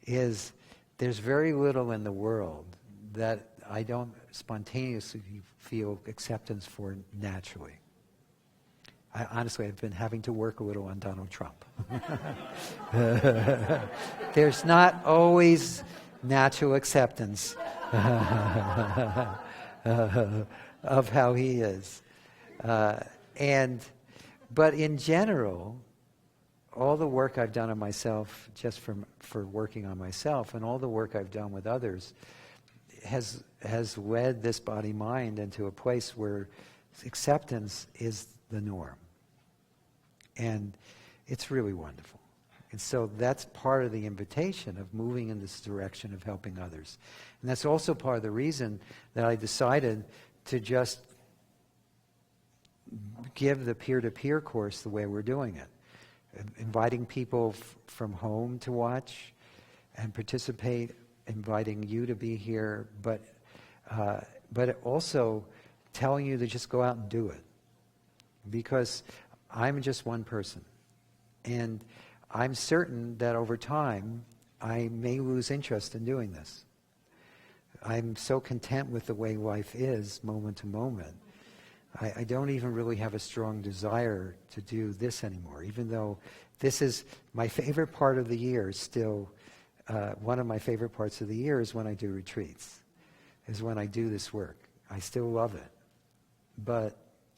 is there's very little in the world that I don't spontaneously feel acceptance for naturally. Honestly, I've been having to work a little on Donald Trump. There's not always natural acceptance of how he is. But in general, all the work I've done on myself, just for working on myself, and all the work I've done with others, has led this body-mind into a place where acceptance is the norm. And it's really wonderful. And so that's part of the invitation of moving in this direction of helping others. And that's also part of the reason that I decided to just give the peer-to-peer course the way we're doing it. Inviting people from home to watch and participate, inviting you to be here, but also telling you to just go out and do it. Because I'm just one person. And I'm certain that over time, I may lose interest in doing this. I'm so content with the way life is, moment to moment. I don't even really have a strong desire to do this anymore, even though this is my favorite part of the year. Still, one of my favorite parts of the year is when I do retreats, is when I do this work. I still love it. But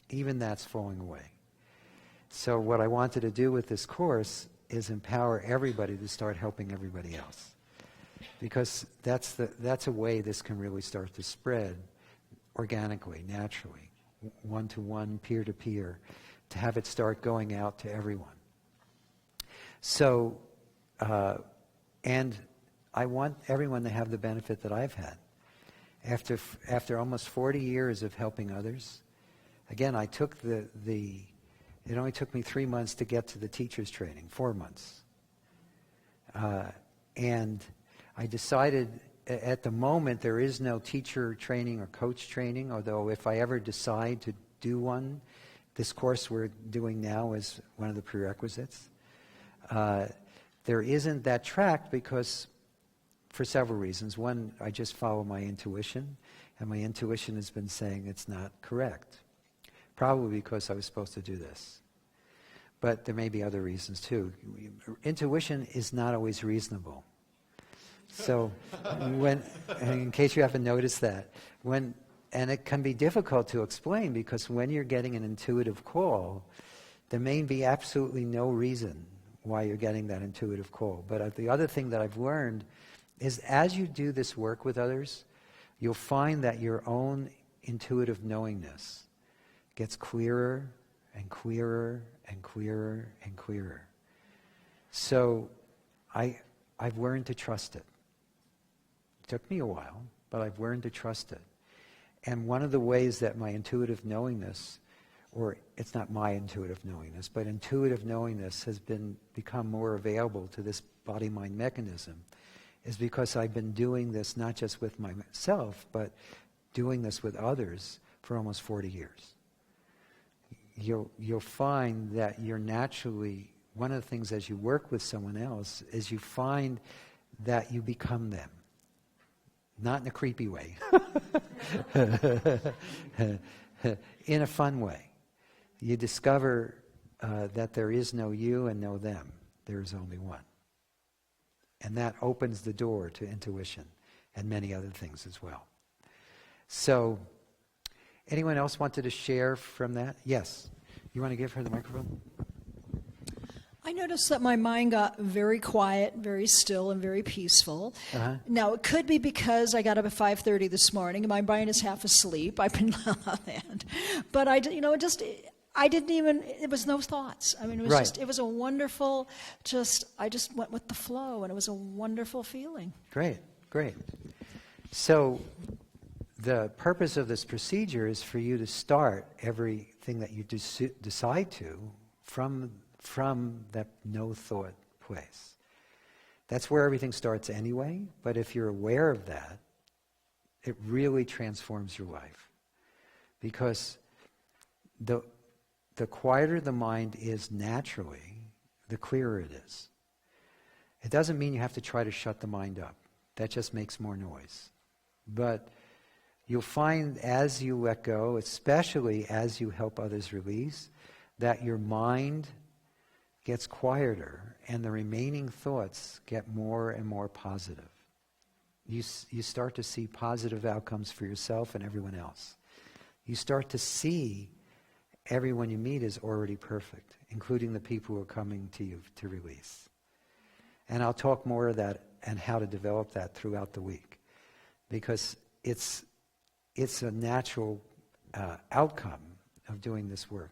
even that's falling away. So what I wanted to do with this course is empower everybody to start helping everybody else. Because that's a way this can really start to spread organically, naturally, one-to-one, peer-to-peer, to have it start going out to everyone. So, and I want everyone to have the benefit that I've had. After almost 40 years of helping others, again, I took it only took me 3 months to get to the teacher's training, 4 months. And I decided, at the moment, there is no teacher training or coach training, although if I ever decide to do one, this course we're doing now is one of the prerequisites. There isn't that track because, for several reasons. One, I just follow my intuition, and my intuition has been saying it's not correct. Probably because I was supposed to do this. But there may be other reasons too. Intuition is not always reasonable. So, in case you haven't noticed that, and it can be difficult to explain because when you're getting an intuitive call, there may be absolutely no reason why you're getting that intuitive call. But the other thing that I've learned is as you do this work with others, you'll find that your own intuitive knowingness gets clearer and clearer and clearer and clearer. So I've learned to trust it. It took me a while, but I've learned to trust it. And one of the ways that my intuitive knowingness, or it's not my intuitive knowingness, but intuitive knowingness has become more available to this body-mind mechanism, is because I've been doing this not just with myself, but doing this with others for almost 40 years. You'll find that you're naturally, one of the things as you work with someone else is you find that you become them. Not in a creepy way. In a fun way. You discover that there is no you and no them. There is only one. And that opens the door to intuition and many other things as well. So, anyone else wanted to share from that? Yes. You want to give her the microphone? I noticed that my mind got very quiet, very still, and very peaceful. Uh-huh. Now, it could be because I got up at 5:30 this morning, and my brain is half asleep. I've been that. But I didn't even, it was no thoughts. I mean, it was right. it was a wonderful, I just went with the flow, and it was a wonderful feeling. Great, great. So, the purpose of this procedure is for you to start everything that you decide to from that no thought place. That's where everything starts anyway, but if you're aware of that, it really transforms your life. Because the quieter the mind is naturally, the clearer it is. It doesn't mean you have to try to shut the mind up. That just makes more noise. But you'll find as you let go, especially as you help others release, that your mind gets quieter and the remaining thoughts get more and more positive. You start to see positive outcomes for yourself and everyone else. You start to see everyone you meet is already perfect, including the people who are coming to you to release. And I'll talk more of that and how to develop that throughout the week, because it's a natural outcome of doing this work,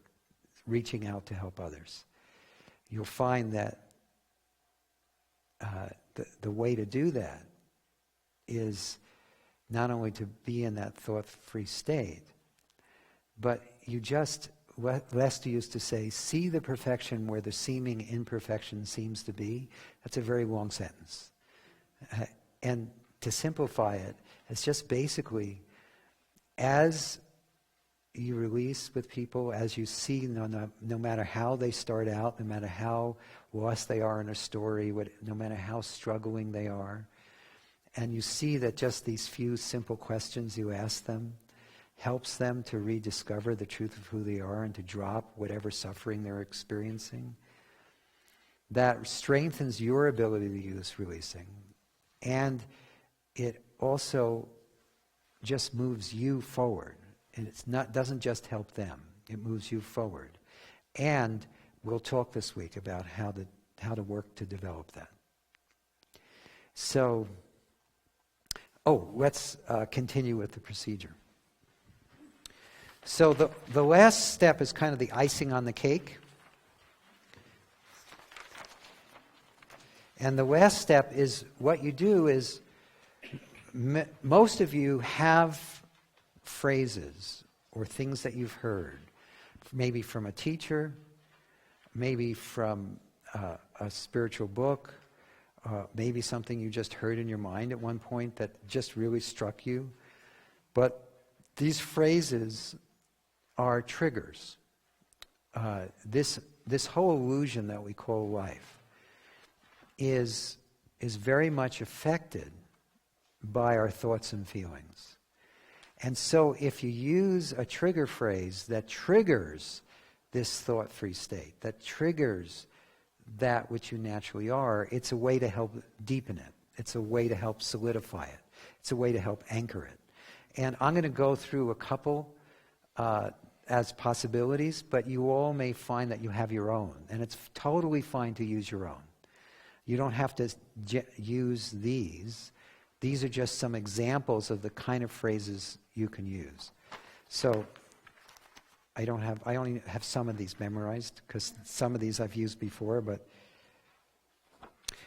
reaching out to help others. You'll find that the way to do that is not only to be in that thought-free state, but you just, Lester used to say, see the perfection where the seeming imperfection seems to be. That's a very long sentence. And to simplify it, it's just basically, as you release with people, as you see, no matter how they start out, no matter how lost they are in a story, no matter how struggling they are, and you see that just these few simple questions you ask them helps them to rediscover the truth of who they are and to drop whatever suffering they're experiencing, that strengthens your ability to use releasing. And it also just moves you forward. And doesn't just help them, it moves you forward. And we'll talk this week about how to work to develop that. So, let's continue with the procedure. So the last step is kind of the icing on the cake. And the last step is, what you do is, most of you have phrases or things that you've heard, maybe from a teacher, maybe from a spiritual book, maybe something you just heard in your mind at one point that just really struck you. But these phrases are triggers. This whole illusion that we call life is very much affected by our thoughts and feelings. And so if you use a trigger phrase that triggers this thought-free state, that triggers that which you naturally are, it's a way to help deepen it. It's a way to help solidify it. It's a way to help anchor it. And I'm going to go through a couple as possibilities, but you all may find that you have your own. And it's totally fine to use your own. You don't have to use these. These are just some examples of the kind of phrases you can use. So I only have some of these memorized, because some of these I've used before, but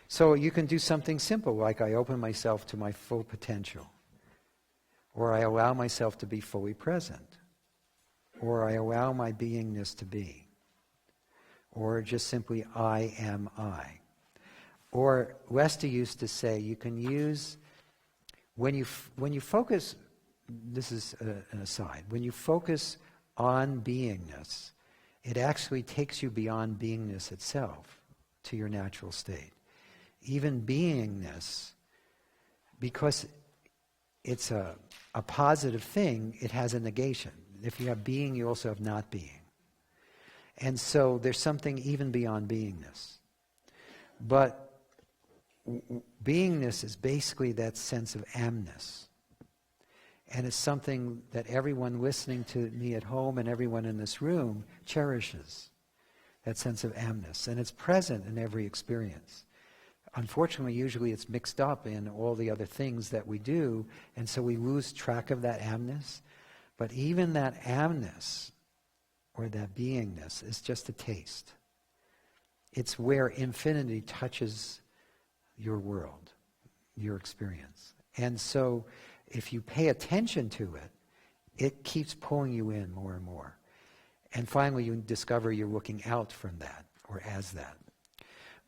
so you can do something simple, like I open myself to my full potential, or I allow myself to be fully present, or I allow my beingness to be, or just simply I am I. Or Lester used to say, you can use, when you focus, this is an aside, when you focus on beingness, it actually takes you beyond beingness itself to your natural state. Even beingness, because it's a positive thing, it has a negation. If you have being, you also have not being. And so there's something even beyond beingness. But beingness is basically that sense of amness. And it's something that everyone listening to me at home and everyone in this room cherishes, that sense of amness. And it's present in every experience. Unfortunately, usually it's mixed up in all the other things that we do, and so we lose track of that amness. But even that amness, or that beingness, is just a taste. It's where infinity touches your world, your experience. And so if you pay attention to it, it keeps pulling you in more and more. And finally you discover you're looking out from that, or as that.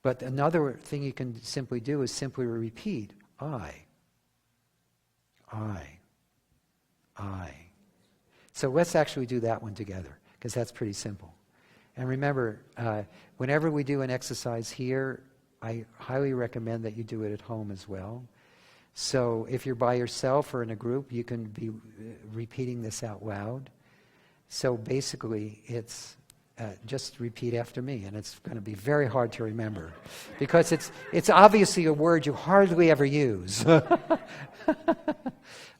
But another thing you can simply do is simply repeat, I. So let's actually do that one together, because that's pretty simple. And remember, whenever we do an exercise here, I highly recommend that you do it at home as well. So if you're by yourself or in a group, you can be repeating this out loud. So basically, it's just repeat after me, and it's going to be very hard to remember, because it's obviously a word you hardly ever use.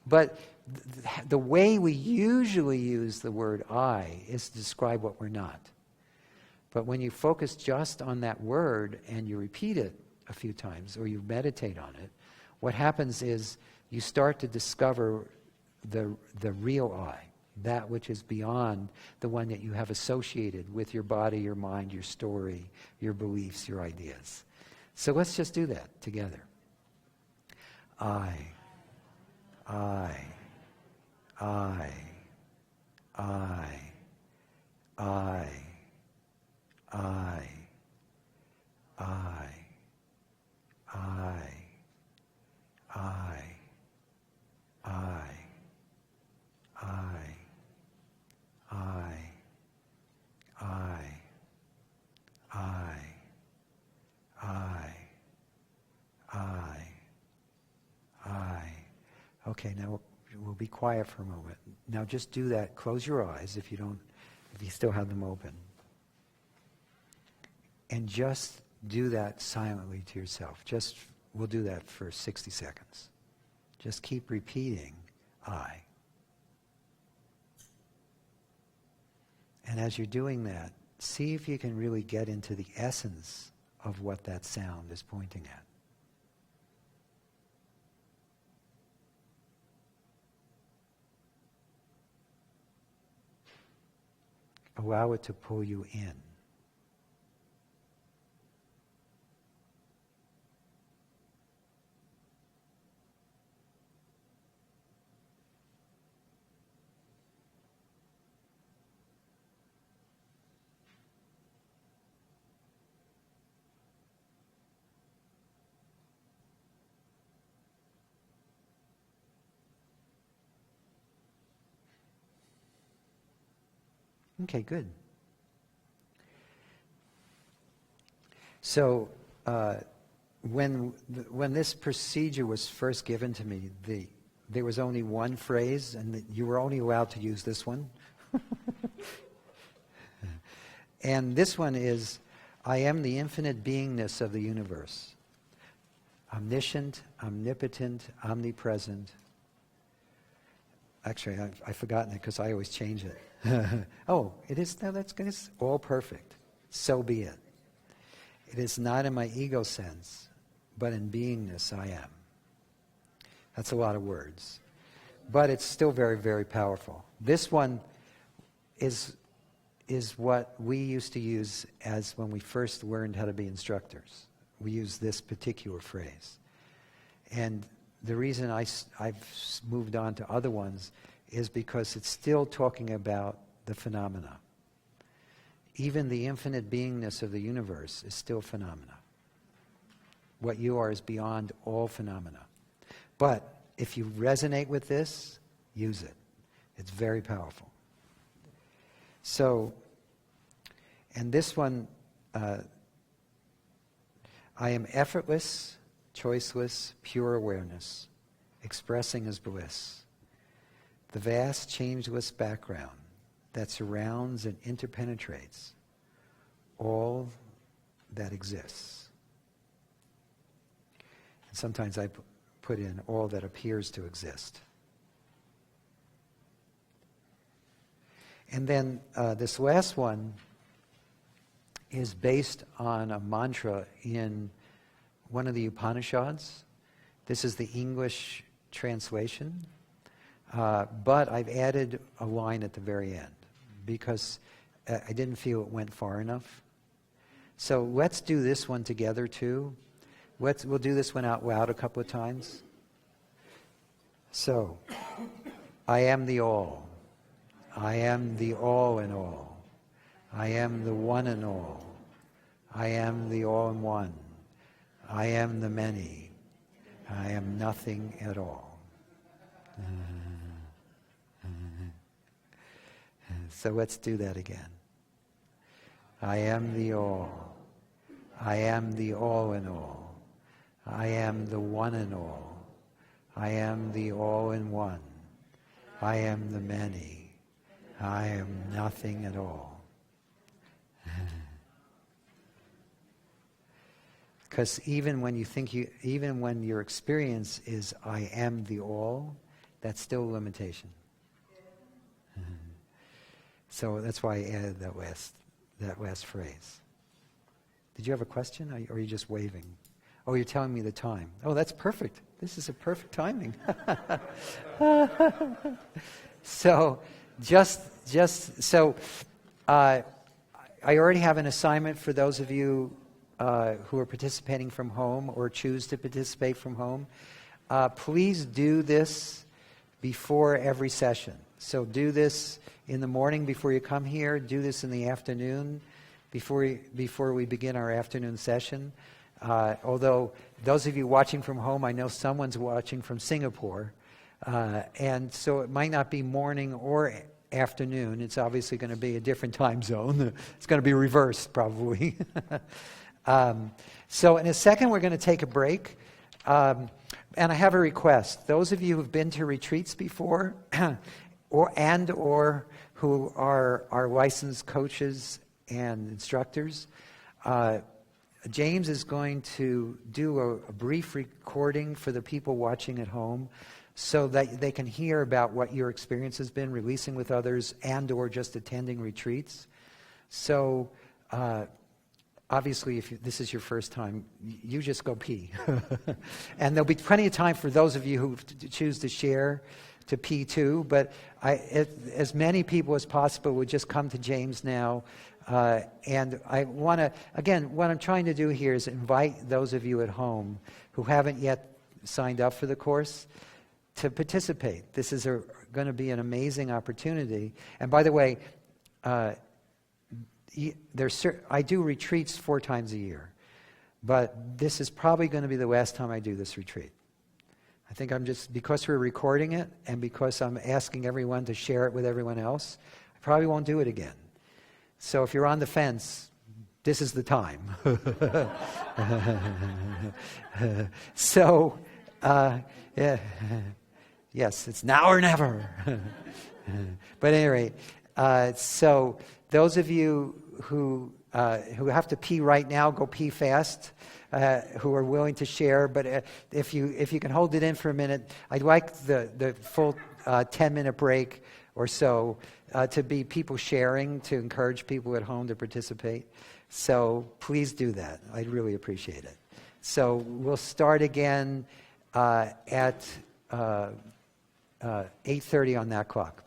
But the way we usually use the word I is to describe what we're not. But when you focus just on that word and you repeat it a few times, or you meditate on it, what happens is you start to discover the real I, that which is beyond the one that you have associated with your body, your mind, your story, your beliefs, your ideas. So let's just do that together. I. Okay, now we'll be quiet for a moment. Now just do that. Close your eyes if you still have them open. And just do that silently to yourself. We'll do that for 60 seconds. Just keep repeating, I. And as you're doing that, see if you can really get into the essence of what that sound is pointing at. Allow it to pull you in. Okay, good. So when this procedure was first given to me, there was only one phrase, and you were only allowed to use this one. And this one is, I am the infinite beingness of the universe. Omniscient, omnipotent, omnipresent. Actually, I've forgotten it because I always change it. Oh, it is, now that's good. It's all perfect. So be it. It is not in my ego sense, but in beingness I am. That's a lot of words. But it's still very, very powerful. This one is what we used to use as when we first learned how to be instructors. We use this particular phrase. And the reason I've moved on to other ones is because it's still talking about the phenomena. Even the infinite beingness of the universe is still phenomena. What you are is beyond all phenomena. But if you resonate with this, use it. It's very powerful. So, and this one, I am effortless, choiceless, pure awareness, expressing as bliss. The vast, changeless background that surrounds and interpenetrates all that exists. And sometimes I put in all that appears to exist. And then this last one is based on a mantra in one of the Upanishads. This is the English translation. But I've added a line at the very end because I didn't feel it went far enough. So let's do this one together too. We'll do this one out loud a couple of times. So, I am the all. I am the all in all. I am the one in all. I am the all in one. I am the many. I am nothing at all. So let's do that again. I am the all. I am the all in all. I am the one in all. I am the all in one. I am the many. I am nothing at all. Because even when even when your experience is I am the all, that's still a limitation. So that's why I added that last phrase. Did you have a question, or are you just waving? Oh, you're telling me the time. Oh, that's perfect. This is a perfect timing. So, I already have an assignment for those of you who are participating from home or choose to participate from home. Please do this before every session. So do this in the morning before you come here. Do this in the afternoon before we begin our afternoon session. Although those of you watching from home, I know someone's watching from Singapore. And so it might not be morning or afternoon. It's obviously going to be a different time zone. It's going to be reversed probably. So in a second we're going to take a break. And I have a request. Those of you who've been to retreats before or who are licensed coaches and instructors, James is going to do a brief recording for the people watching at home so that they can hear about what your experience has been releasing with others and or just attending retreats. So obviously, if this is your first time, you just go pee. And there'll be plenty of time for those of you who choose to share to pee too, but as many people as possible would just come to James now. And I want to, again, what I'm trying to do here is invite those of you at home who haven't yet signed up for the course to participate. This is going to be an amazing opportunity. And by the way, I do retreats 4 times a year, but this is probably going to be the last time I do this retreat. I think because we're recording it and because I'm asking everyone to share it with everyone else, I probably won't do it again. So if you're on the fence, this is the time. So, yeah. Yes, it's now or never. But at any rate, so those of you who have to pee right now, go pee fast. Who are willing to share, but if you can hold it in for a minute, I'd like the full 10-minute break or so to be people sharing, to encourage people at home to participate. So please do that. I'd really appreciate it. So we'll start again at 8:30 on that clock.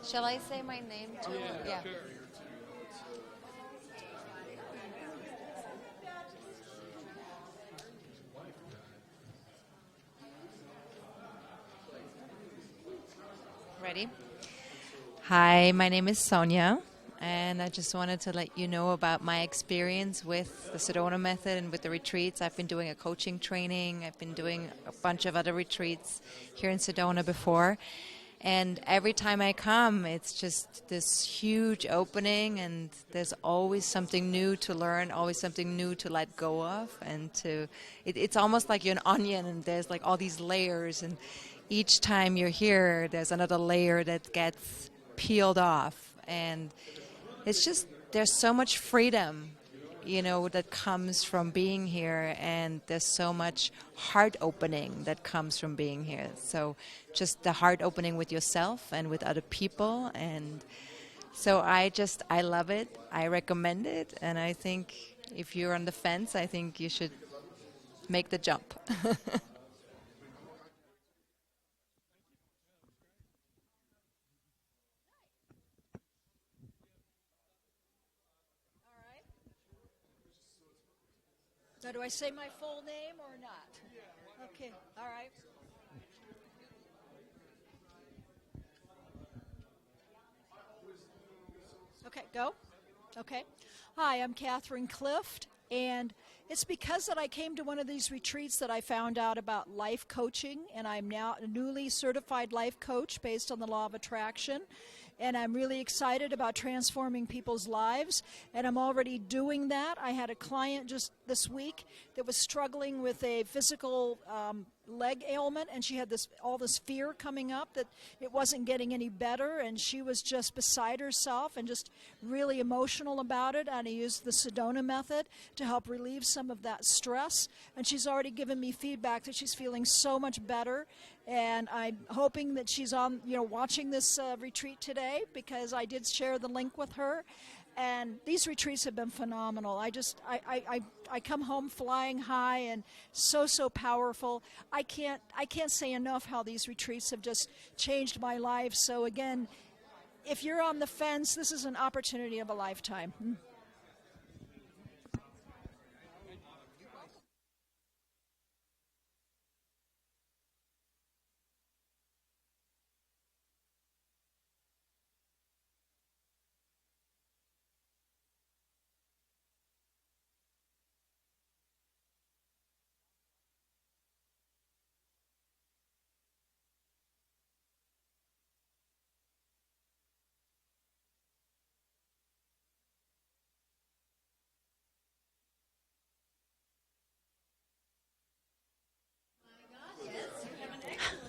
Shall I say my name too? Yeah. Ready? Hi, my name is Sonia, and I just wanted to let you know about my experience with the Sedona method and with the retreats. I've been doing a coaching training. I've been doing a bunch of other retreats here in Sedona before. And every time I come, it's just this huge opening, and there's always something new to learn, always something new to let go of, and it's almost like you're an onion, and there's like all these layers, and each time you're here, there's another layer that gets peeled off, and it's just, there's so much freedom, that comes from being here, and there's so much heart opening that comes from being here. So just the heart opening with yourself and with other people, and so I love it. I recommend it, and I think if you're on the fence, I think you should make the jump. Now, do I say my full name or not? Okay, all right. Okay, go. Okay. Hi, I'm Catherine Clift, and it's because that I came to one of these retreats that I found out about life coaching, and I'm now a newly certified life coach based on the law of attraction. And I'm really excited about transforming people's lives, and I'm already doing that. I had a client just this week that was struggling with a physical leg ailment, and she had all this fear coming up that it wasn't getting any better, and she was just beside herself and just really emotional about it. And I used the Sedona method to help relieve some of that stress, and she's already given me feedback that she's feeling so much better. And I'm hoping that she's on, watching this retreat today, because I did share the link with her. And these retreats have been phenomenal. I come home flying high, and so powerful. I can't say enough how these retreats have just changed my life. So again, if you're on the fence, this is an opportunity of a lifetime.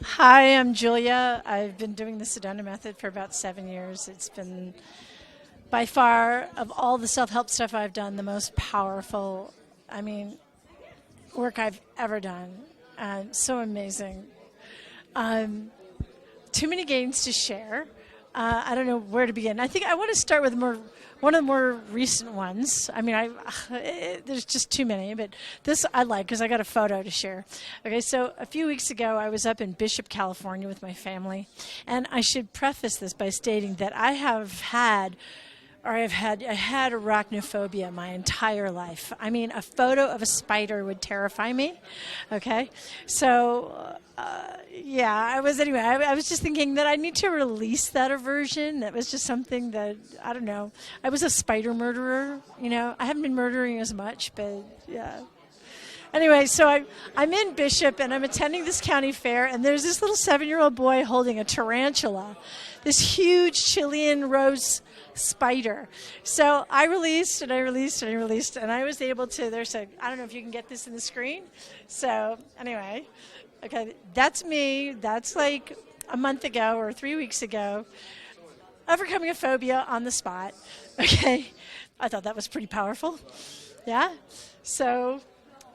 Hi, I'm Julia. I've been doing the Sedona method for about 7 years. It's been, by far, of all the self-help stuff I've done, the most powerful, work I've ever done. So amazing. Too many gains to share. I don't know where to begin. I think I want to start with one of the more recent ones. There's just too many, but this I like because I got a photo to share. Okay, so a few weeks ago, I was up in Bishop, California with my family, and I should preface this by stating that I had arachnophobia my entire life. A photo of a spider would terrify me. Okay, so I was just thinking that I need to release that aversion. That was just something that, I don't know. I was a spider murderer, I haven't been murdering as much, but yeah. Anyway, so I'm in Bishop, and I'm attending this county fair, and there's this little 7-year-old boy holding a tarantula, this huge Chilean rose spider. So I released, and I released, and I released, and I was able to, I don't know if you can get this in the screen. So anyway, okay, that's me. That's like a month ago or 3 weeks ago, overcoming a phobia on the spot. Okay, I thought that was pretty powerful. Yeah, so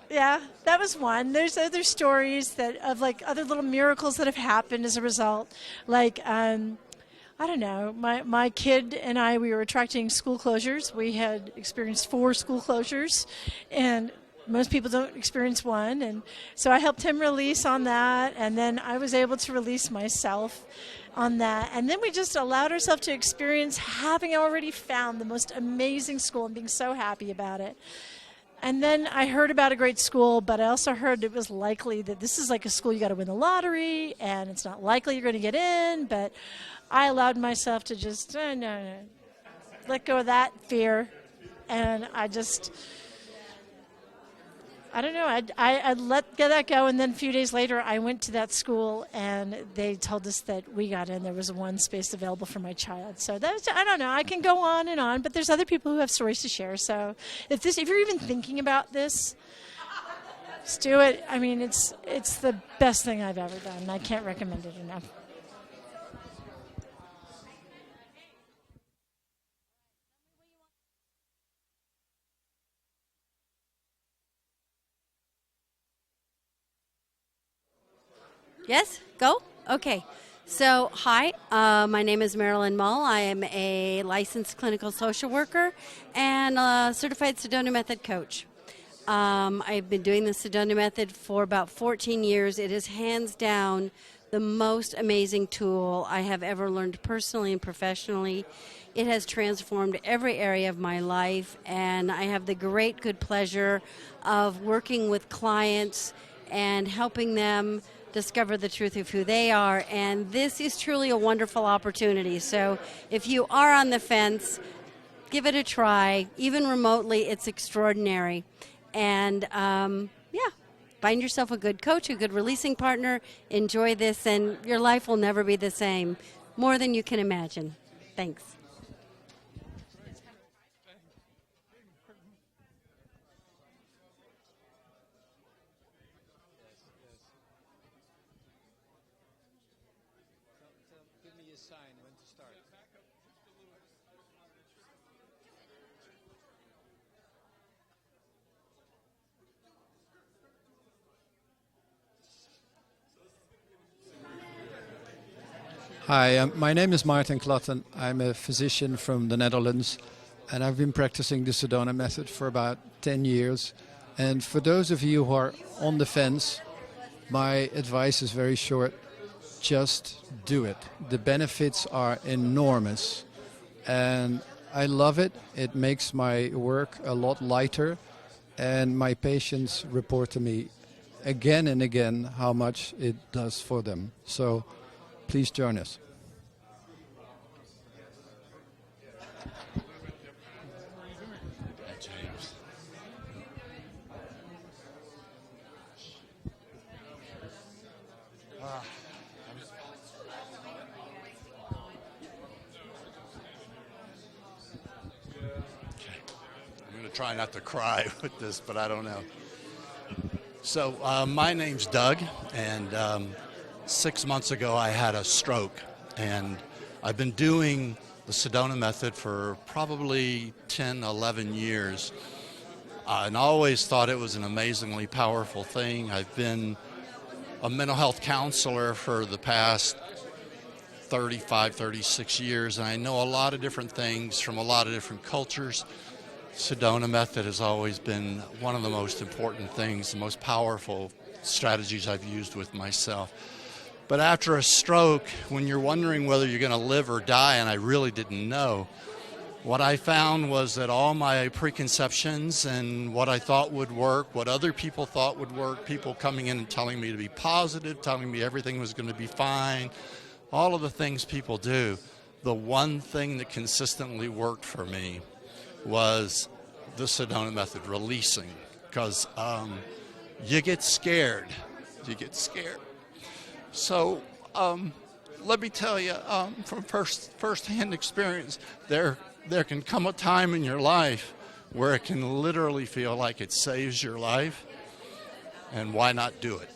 yeah, that was one. There's other stories of like other little miracles that have happened as a result. Like, I don't know, my kid and I, we were attracting school closures. We had experienced 4 school closures, and most people don't experience one. And so I helped him release on that, and then I was able to release myself on that. And then we just allowed ourselves to experience having already found the most amazing school and being so happy about it. And then I heard about a great school, but I also heard it was likely that this is like a school you got to win the lottery, and it's not likely you're going to get in. But I allowed myself to just let go of that fear, and I I don't know. I'd let that go, and then a few days later, I went to that school, and they told us that we got in. There was one space available for my child. So I don't know. I can go on and on, but there's other people who have stories to share. So if you're even thinking about this, just do it. I mean, it's the best thing I've ever done. I can't recommend it enough. Yes? Go? Okay. So, hi, my name is Marilyn Mull. I am a licensed clinical social worker and a certified Sedona Method coach. I've been doing the Sedona Method for about 14 years. It is hands down the most amazing tool I have ever learned personally and professionally. It has transformed every area of my life, and I have the great good pleasure of working with clients and helping them discover the truth of who they are, and this is truly a wonderful opportunity. So if you are on the fence, give it a try. Even remotely, it's extraordinary. And find yourself a good coach, a good releasing partner, enjoy this, and your life will never be the same, more than you can imagine. Thanks. Hi, my name is Martin Klotten. I'm a physician from the Netherlands, and I've been practicing the Sedona method for about 10 years. And for those of you who are on the fence, my advice is very short. Just do it. The benefits are enormous, and I love it. It makes my work a lot lighter, and my patients report to me again and again how much it does for them. So please join us. I'm going to try not to cry with this, but I don't know. So my name's Doug, and 6 months ago I had a stroke, and I've been doing the Sedona method for probably 10, 11 years, and I always thought it was an amazingly powerful thing. I've been a mental health counselor for the past 35, 36 years, and I know a lot of different things from a lot of different cultures. Sedona method has always been one of the most important things, the most powerful strategies I've used with myself. But after a stroke, when you're wondering whether you're going to live or die, and I really didn't know, what I found was that all my preconceptions and what I thought would work, what other people thought would work, people coming in and telling me to be positive, telling me everything was going to be fine, all of the things people do, the one thing that consistently worked for me was the Sedona method, releasing, because you get scared. So let me tell you from first-hand experience, there can come a time in your life where it can literally feel like it saves your life, and why not do it?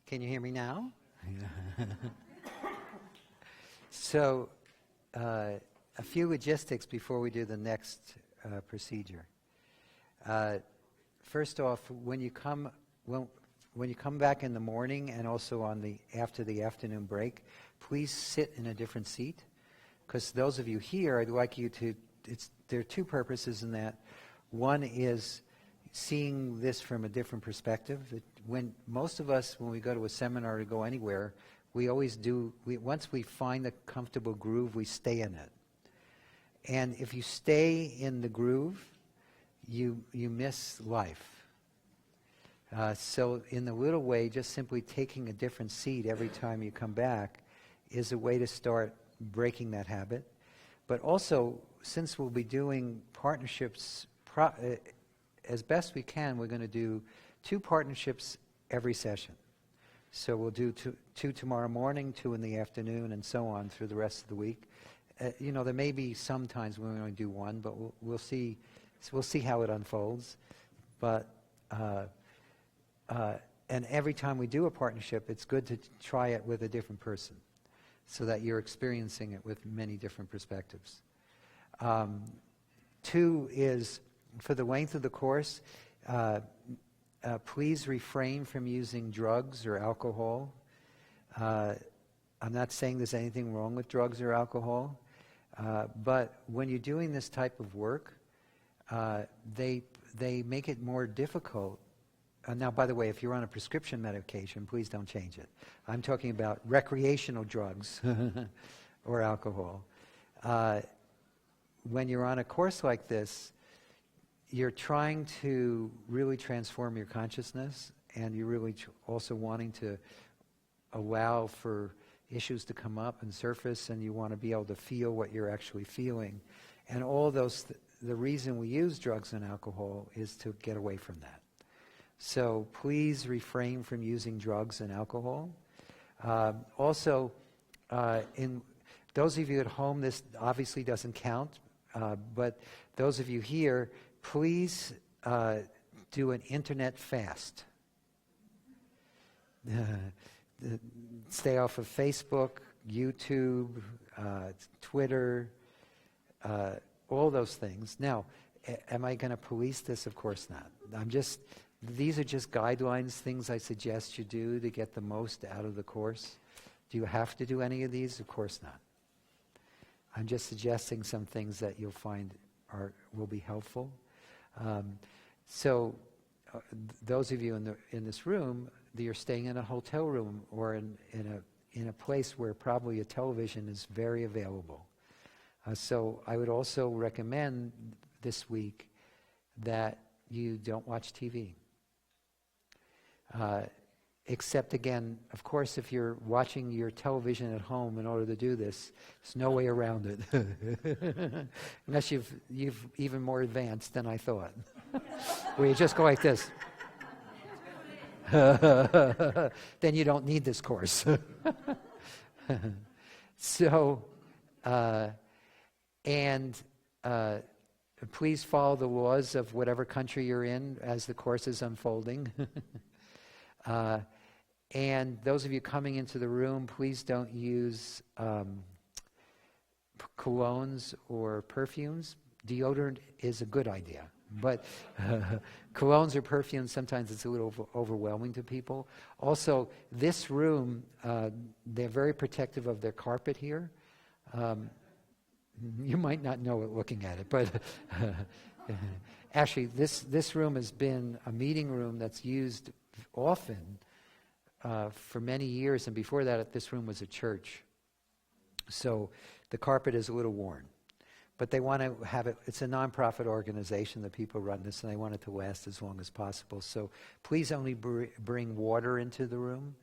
Can you hear me now? So, a few logistics before we do the next procedure. First off, when you come back in the morning and also after the afternoon break, please sit in a different seat. Because those of you here, I'd like you to. There are two purposes in that. One is seeing this from a different perspective. When most of us, when we go to a seminar or go anywhere, we always do. Once we find a comfortable groove, we stay in it. And if you stay in the groove, you miss life. So in the little way, just simply taking a different seat every time you come back is a way to start breaking that habit. But also, since we'll be doing partnerships as best we can, we're going to do 2 partnerships every session. So we'll do two tomorrow morning, 2 in the afternoon, and so on through the rest of the week. There may be some times when we only do 1, but we'll see. So we'll see how it unfolds. But and every time we do a partnership, it's good to try it with a different person, so that you're experiencing it with many different perspectives. 2 is, for the length of the course, please refrain from using drugs or alcohol. I'm not saying there's anything wrong with drugs or alcohol, but when you're doing this type of work, they make it more difficult. Now, by the way, if you're on a prescription medication, please don't change it. I'm talking about recreational drugs or alcohol. When you're on a course like this, you're trying to really transform your consciousness, and you're really also wanting to allow for issues to come up and surface, and you want to be able to feel what you're actually feeling. And all those, the reason we use drugs and alcohol is to get away from that. So please refrain from using drugs and alcohol. Also, in those of you at home, this obviously doesn't count, but those of you here, please do an internet fast. Stay off of Facebook, YouTube, Twitter, all those things. Now, am I going to police this? Of course not. These are just guidelines, things I suggest you do to get the most out of the course. Do you have to do any of these? Of course not. I'm just suggesting some things that you'll find will be helpful. Those of you in this room, you're staying in a hotel room or in a place where probably a television is very available. So I would also recommend this week that you don't watch TV. Except, again, of course, if you're watching your television at home in order to do this, there's no way around it. Unless you've even more advanced than I thought. Where you just go like this. Then you don't need this course. So, please follow the laws of whatever country you're in as the course is unfolding. And those of you coming into the room, please don't use colognes or perfumes. Deodorant is a good idea, but colognes or perfumes, sometimes it's a little overwhelming to people. Also, this room, they're very protective of their carpet here. You might not know it looking at it, but actually this room has been a meeting room that's used often for many years, and before that this room was a church. So the carpet is a little worn. But they want to have it, it's a nonprofit organization, the people run this, and they want it to last as long as possible. So please only bring water into the room.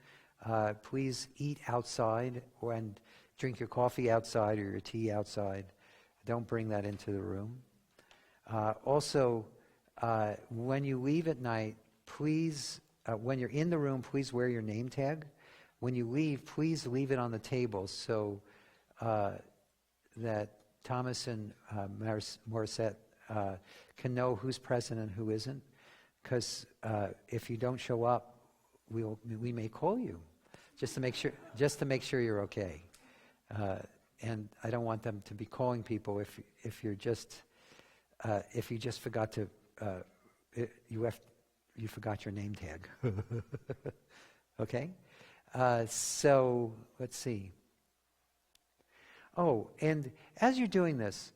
Please eat outside and drink your coffee outside or your tea outside. Don't bring that into the room. Also, when you leave at night, please, when you're in the room, please wear your name tag. When you leave, please leave it on the table so that Thomas and Morissette can know who's present and who isn't. Because if you don't show up, we may call you just to make sure you're okay. And I don't want them to be calling people if you just forgot to you forgot your name tag. Okay? So let's see. Oh, and as you're doing this,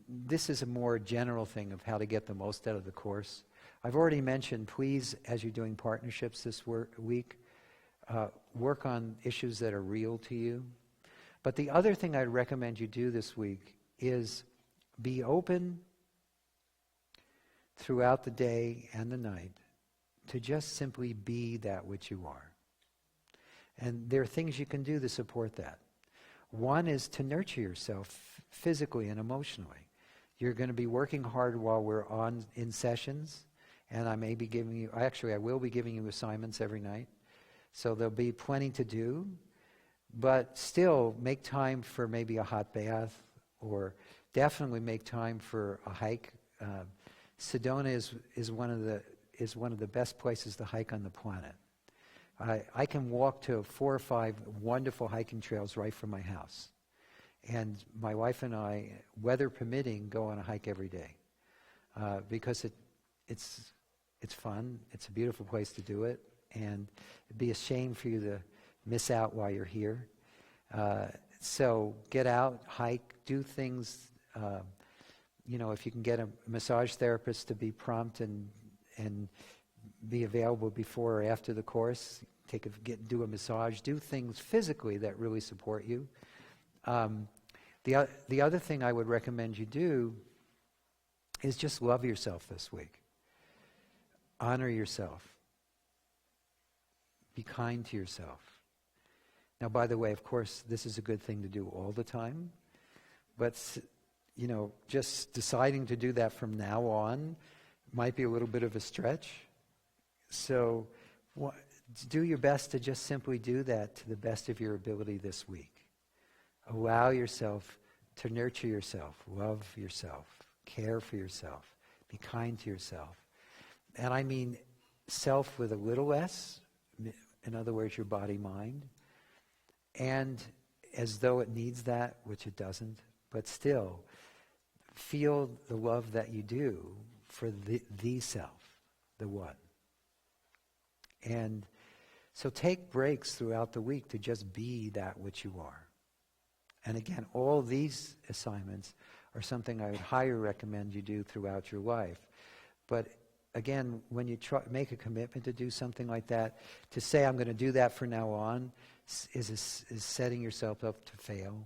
this is a more general thing of how to get the most out of the course. I've already mentioned, please, as you're doing partnerships this week, work on issues that are real to you. But the other thing I'd recommend you do this week is be open throughout the day and the night to just simply be that which you are. And there are things you can do to support that. One is to nurture yourself physically and emotionally. You're going to be working hard while we're in sessions, and I will be giving you assignments every night. So there'll be plenty to do, but still make time for maybe a hot bath, or definitely make time for a hike. Sedona is one of the best places to hike on the planet. I can walk to 4 or 5 wonderful hiking trails right from my house. And my wife and I, weather permitting, go on a hike every day. Because it's fun, it's a beautiful place to do it, and it'd be a shame for you to miss out while you're here. So get out, hike, do things, if you can get a massage therapist to be prompt and be available before or after the course, do a massage, do things physically that really support you. The other thing I would recommend you do is just love yourself this week. Honor yourself. Be kind to yourself. Now, by the way, of course, this is a good thing to do all the time, but just deciding to do that from now on might be a little bit of a stretch. So do your best to just simply do that to the best of your ability this week. Allow yourself to nurture yourself, love yourself, care for yourself, be kind to yourself. And I mean self with a little s, in other words, your body, mind, and as though it needs that, which it doesn't, but still feel the love that you do for the self, the one. And so take breaks throughout the week to just be that which you are. And again, all these assignments are something I would highly recommend you do throughout your life. But again, when you make a commitment to do something like that, to say I'm going to do that from now on is setting yourself up to fail.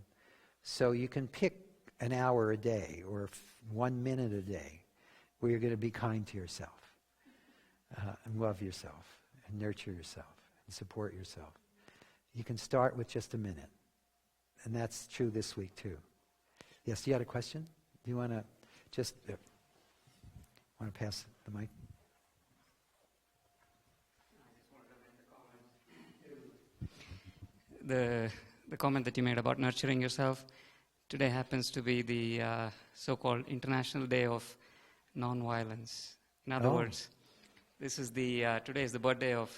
So you can pick an hour a day or 1 minute a day where you're going to be kind to yourself and love yourself and nurture yourself and support yourself. You can start with just a minute. And that's true this week too. Yes, you had a question? Do you want to just want to pass the mic? The comment that you made about nurturing yourself. Today happens to be the so-called International Day of Nonviolence. In other words, this is today is the birthday of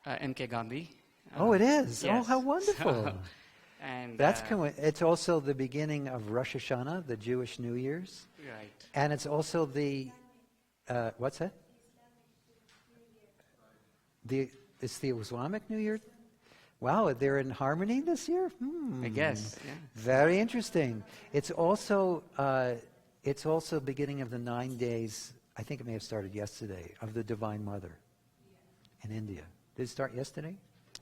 M.K. Gandhi. It is. Yes. Oh, how wonderful! And that's it's also the beginning of Rosh Hashanah, the Jewish New Year's. Right. And it's also the what's that? It's the Islamic New Year. Wow, they're in harmony this year? I guess, yeah. Very interesting. It's also beginning of the 9 days, I think it may have started yesterday, of the Divine Mother in India. Did it start yesterday?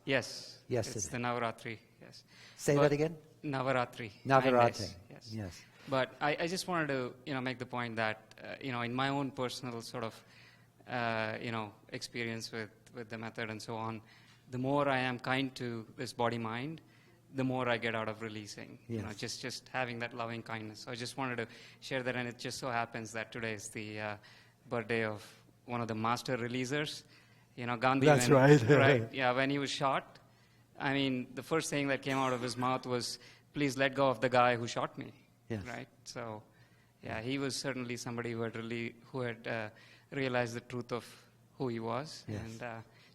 Yes. Yesterday. It's the Navaratri, yes. Say that again? Navaratri. Navaratri. Yes. But I just wanted to, make the point that, in my own personal sort of, experience with the method and so on, the more I am kind to this body-mind, the more I get out of releasing. Yes. Just having that loving kindness. So I just wanted to share that, and it just so happens that today is the birthday of one of the master releasers. Gandhi. That's right. Right. Yeah, when he was shot, the first thing that came out of his mouth was, "Please let go of the guy who shot me." Yes. Right. So, yeah, he was certainly somebody who had realized the truth of who he was, yes. and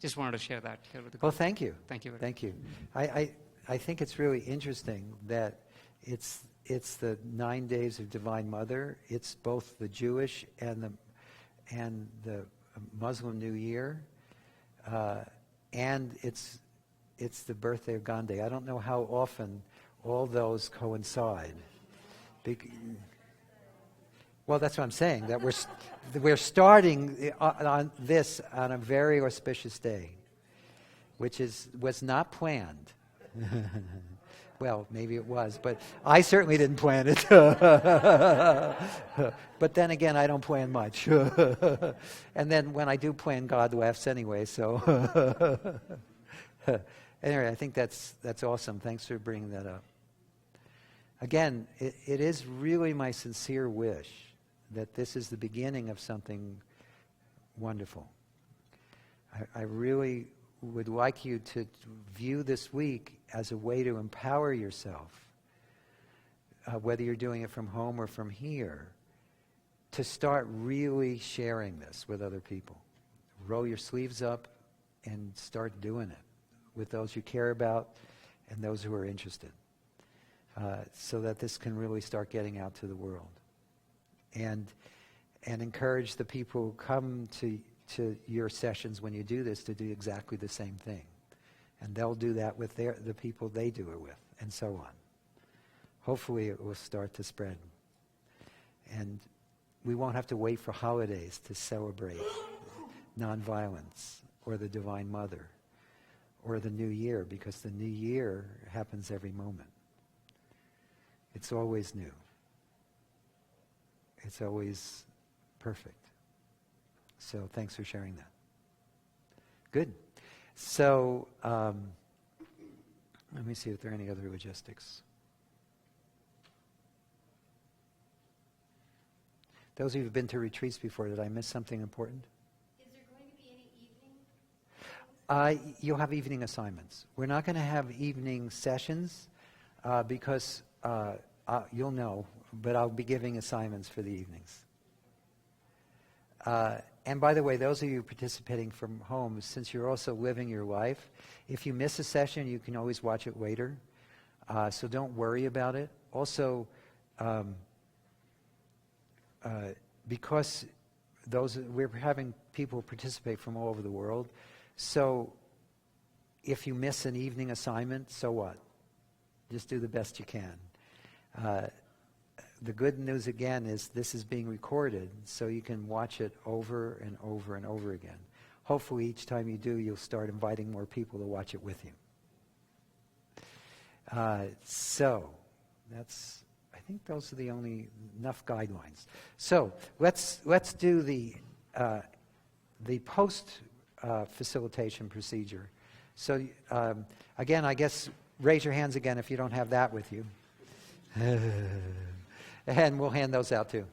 just wanted to share that here with the Well, group. thank you. Thank you very Thank you. I think it's really interesting that it's the 9 days of Divine Mother. It's both the Jewish and the Muslim New Year, and it's the birthday of Gandhi. I don't know how often all those coincide. Well, that's what I'm saying. That we're starting on this on a very auspicious day, which was not planned. Well, maybe it was, but I certainly didn't plan it. But then again, I don't plan much. And then when I do plan, God laughs anyway. So anyway, I think that's awesome. Thanks for bringing that up. Again, it is really my sincere wish that this is the beginning of something wonderful. I really would like you to view this week as a way to empower yourself, whether you're doing it from home or from here, to start really sharing this with other people. Roll your sleeves up and start doing it with those you care about and those who are interested, so that this can really start getting out to the world. And encourage the people who come to your sessions when you do this to do exactly the same thing. And they'll do that with the people they do it with, and so on. Hopefully it will start to spread. And we won't have to wait for holidays to celebrate nonviolence or the Divine Mother or the New Year, because the New Year happens every moment. It's always new. It's always perfect. So thanks for sharing that. Good. So let me see if there are any other logistics. Those of you who've been to retreats before, did I miss something important? Is there going to be any evening? You'll have evening assignments. We're not going to have evening sessions because you'll know, but I'll be giving assignments for the evenings. And by the way, those of you participating from home, since you're also living your life, if you miss a session, you can always watch it later. So don't worry about it. Also, because we're having people participate from all over the world, so if you miss an evening assignment, so what? Just do the best you can. The good news again is this is being recorded, so you can watch it over and over and over again. Hopefully each time you do, you'll start inviting more people to watch it with you. So I think those are the only enough guidelines. So let's do the post facilitation procedure. So again, I guess raise your hands again if you don't have that with you. And we'll hand those out too.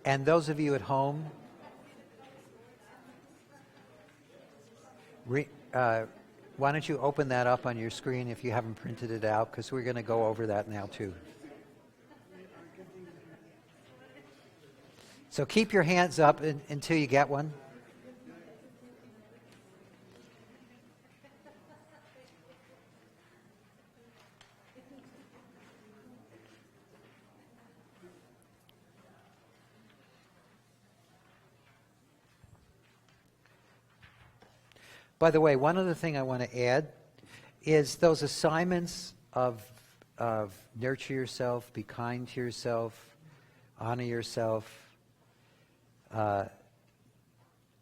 And those of you at home, why don't you open that up on your screen if you haven't printed it out, because we're going to go over that now too. So keep your hands up until you get one. By the way, one other thing I want to add is those assignments of nurture yourself, be kind to yourself, honor yourself.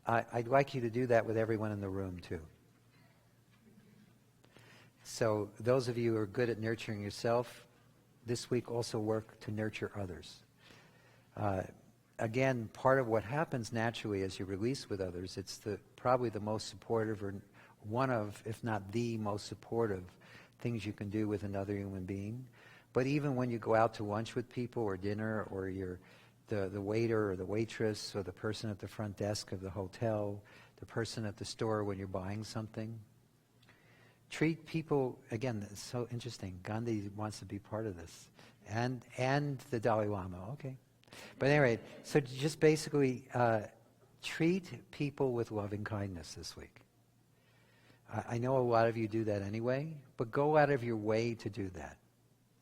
I'd like you to do that with everyone in the room too. So those of you who are good at nurturing yourself, this week also work to nurture others. Again, part of what happens naturally as you release with others, it's probably the most supportive, or one of, if not the most supportive things you can do with another human being. But even when you go out to lunch with people or dinner, or you're the waiter or the waitress or the person at the front desk of the hotel, the person at the store when you're buying something. Treat people, again, it's so interesting. Gandhi wants to be part of this. And the Dalai Lama, okay. But anyway, so just basically treat people with loving kindness this week. I know a lot of you do that anyway, but go out of your way to do that.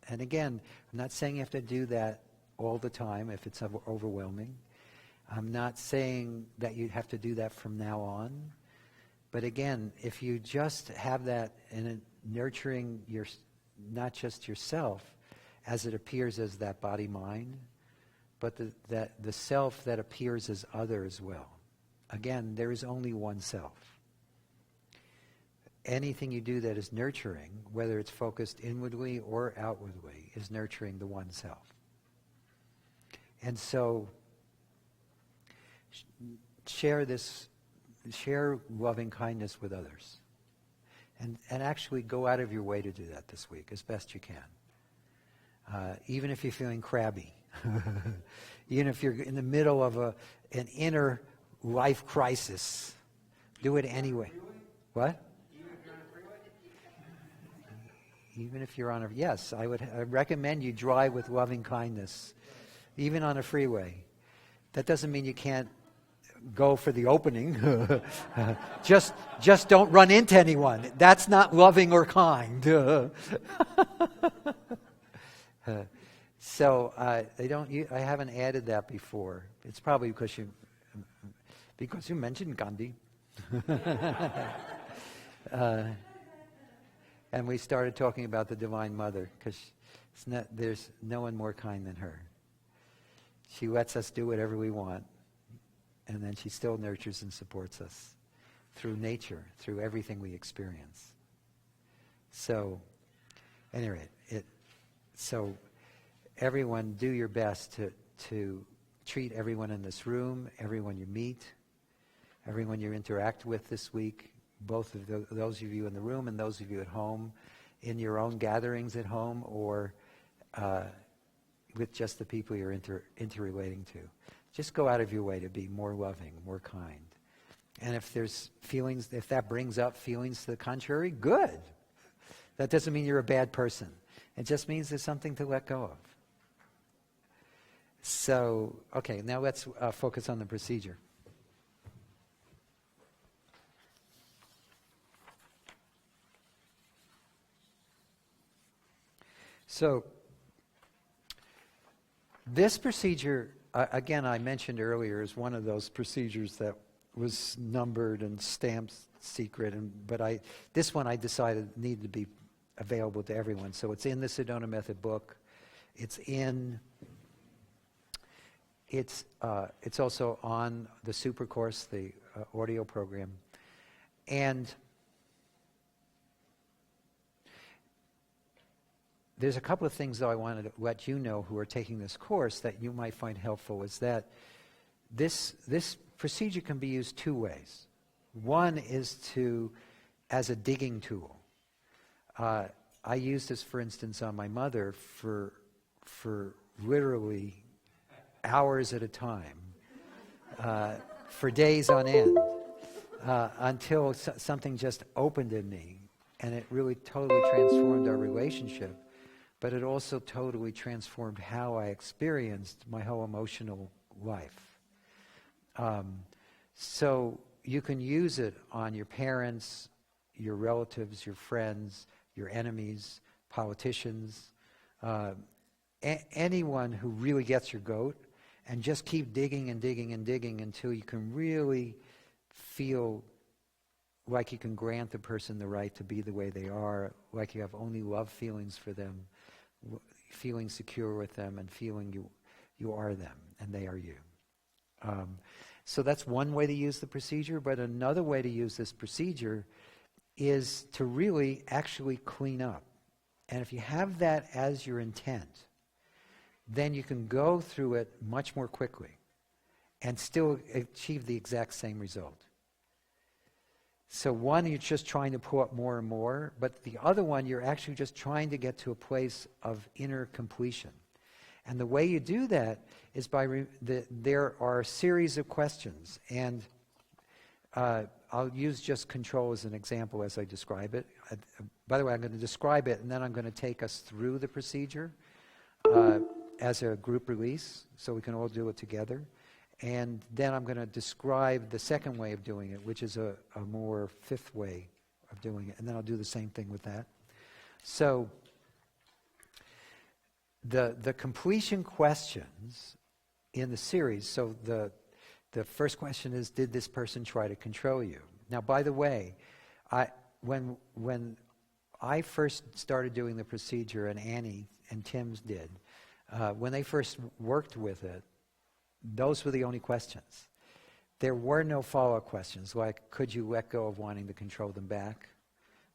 And again, I'm not saying you have to do that all the time if it's overwhelming. I'm not saying that you have to do that from now on. But again, if you just have that in nurturing not just yourself as it appears as that body-mind, but the self that appears as other as well. Again, there is only one self. Anything you do that is nurturing, whether it's focused inwardly or outwardly, is nurturing the one self. And so, share loving kindness with others. And actually go out of your way to do that this week as best you can. Even if you're feeling crabby. Even if you're in the middle of an inner life crisis. Do it anyway. What? Even if you're on yes, I recommend you drive with loving kindness, even on a freeway. That doesn't mean you can't go for the opening. Just don't run into anyone. That's not loving or kind. So I haven't added that before. It's probably because you mentioned Gandhi. And we started talking about the Divine Mother, because there's no one more kind than her. She lets us do whatever we want, and then she still nurtures and supports us through nature, through everything we experience. So, anyway, so everyone, do your best to treat everyone in this room, everyone you meet, everyone you interact with this week, both of those of you in the room and those of you at home, in your own gatherings at home, or with just the people you're interrelating to. Just go out of your way to be more loving, more kind. And if there's feelings, if that brings up feelings to the contrary, good. That doesn't mean you're a bad person. It just means there's something to let go of. So, okay, now let's focus on the procedure. So, this procedure, again, I mentioned earlier, is one of those procedures that was numbered and stamped secret. This one I decided needed to be available to everyone. So it's in the Sedona Method book. It's also on the Super Course, the audio program, and there's a couple of things, though, I wanted to let you know who are taking this course that you might find helpful, is that this procedure can be used two ways. One is as a digging tool. I used this, for instance, on my mother for literally hours at a time, for days on end, until something just opened in me, and it really totally transformed our relationship. But it also totally transformed how I experienced my whole emotional life. So you can use it on your parents, your relatives, your friends, your enemies, politicians, anyone who really gets your goat, and just keep digging and digging and digging until you can really feel like you can grant the person the right to be the way they are, like you have only love feelings for them, feeling secure with them, and feeling you are them and they are you. So that's one way to use the procedure, but another way to use this procedure is to really actually clean up. And if you have that as your intent, then you can go through it much more quickly and still achieve the exact same result. So one, you're just trying to pull up more and more, but the other one, you're actually just trying to get to a place of inner completion. And the way you do that is by there are a series of questions, and I'll use just control as an example as I describe it. By the way, I'm going to describe it, and then I'm going to take us through the procedure as a group release, so we can all do it together. And then I'm going to describe the second way of doing it, which is a more fifth way of doing it. And then I'll do the same thing with that. So the completion questions in the series, so the first question is, did this person try to control you? Now, by the way, when I first started doing the procedure, and Annie and Tim's did, when they first worked with it, those were the only questions. There were no follow-up questions like, could you let go of wanting to control them back?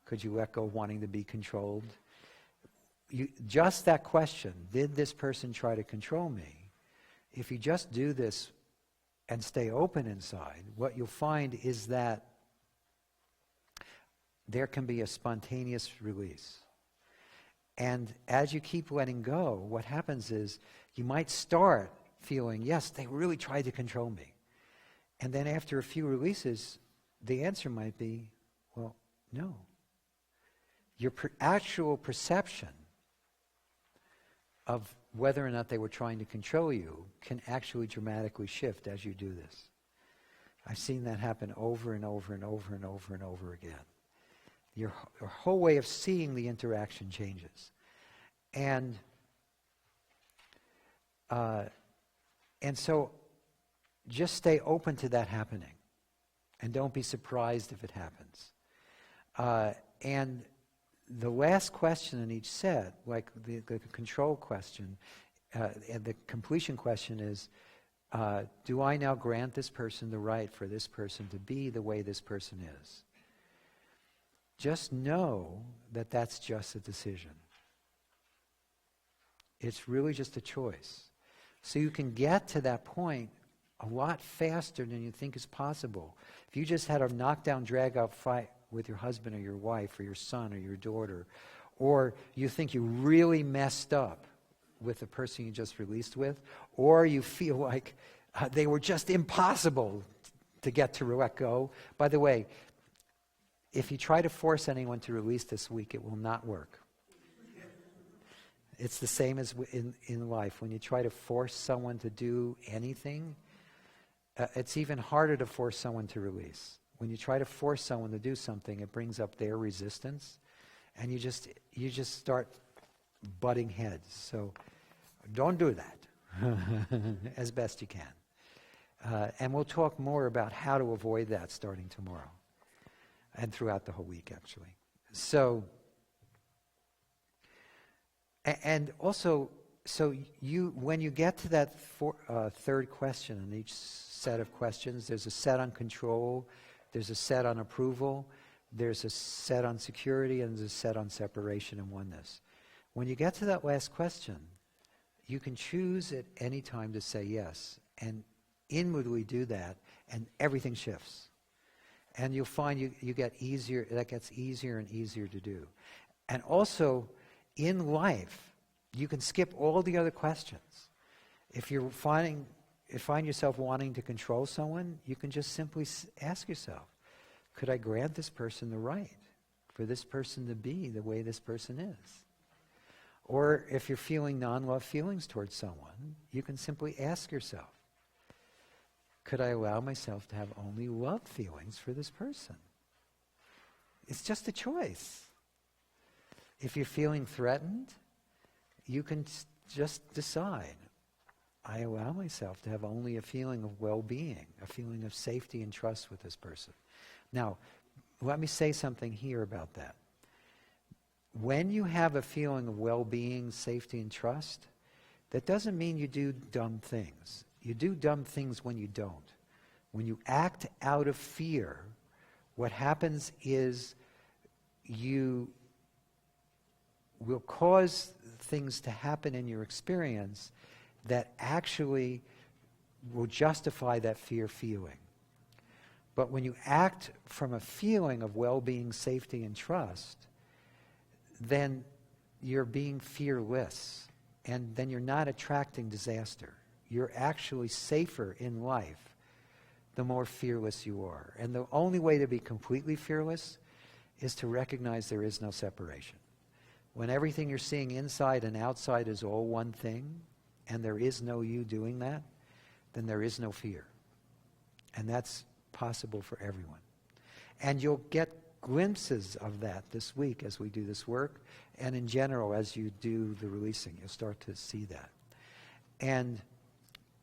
Could you let go of wanting to be controlled? Just that question, did this person try to control me? If you just do this and stay open inside, what you'll find is that there can be a spontaneous release. And as you keep letting go, what happens is you might start feeling, yes, they really tried to control me. And then after a few releases, the answer might be, well, no. Your actual perception of whether or not they were trying to control you can actually dramatically shift as you do this. I've seen that happen over and over and over and over and over again. Your whole way of seeing the interaction changes. And so just stay open to that happening. And don't be surprised if it happens. And the last question in each set, like the control question, and the completion question is, do I now grant this person the right for this person to be the way this person is? Just know that that's just a decision. It's really just a choice. So you can get to that point a lot faster than you think is possible. If you just had a knockdown, drag-out fight with your husband or your wife or your son or your daughter, or you think you really messed up with the person you just released with, or you feel like they were just impossible to get to let go. By the way, if you try to force anyone to release this week, it will not work. It's the same as in life. When you try to force someone to do anything, it's even harder to force someone to release. When you try to force someone to do something, it brings up their resistance, and you just start butting heads. So don't do that as best you can. And we'll talk more about how to avoid that starting tomorrow and throughout the whole week, actually. So, and also, so when you get to that third question in each set of questions, there's a set on control, there's a set on approval, there's a set on security, and there's a set on separation and oneness. When you get to that last question, you can choose at any time to say yes, and inwardly do that, and everything shifts. And you'll find you get easier, that gets easier and easier to do. And also, in life, you can skip all the other questions. If you find yourself wanting to control someone, you can just simply ask yourself, could I grant this person the right for this person to be the way this person is? Or if you're feeling non-love feelings towards someone, you can simply ask yourself, could I allow myself to have only love feelings for this person? It's just a choice. If you're feeling threatened, you can just decide, I allow myself to have only a feeling of well-being, a feeling of safety and trust with this person. Now, let me say something here about that. When you have a feeling of well-being, safety, and trust, that doesn't mean you do dumb things. You do dumb things when you don't. When you act out of fear, what happens is you will cause things to happen in your experience that actually will justify that fear feeling. But when you act from a feeling of well-being, safety, and trust, then you're being fearless, and then you're not attracting disaster. You're actually safer in life the more fearless you are. And the only way to be completely fearless is to recognize there is no separation. When everything you're seeing inside and outside is all one thing, and there is no you doing that, then there is no fear. And that's possible for everyone. And you'll get glimpses of that this week as we do this work, and in general as you do the releasing, you'll start to see that. And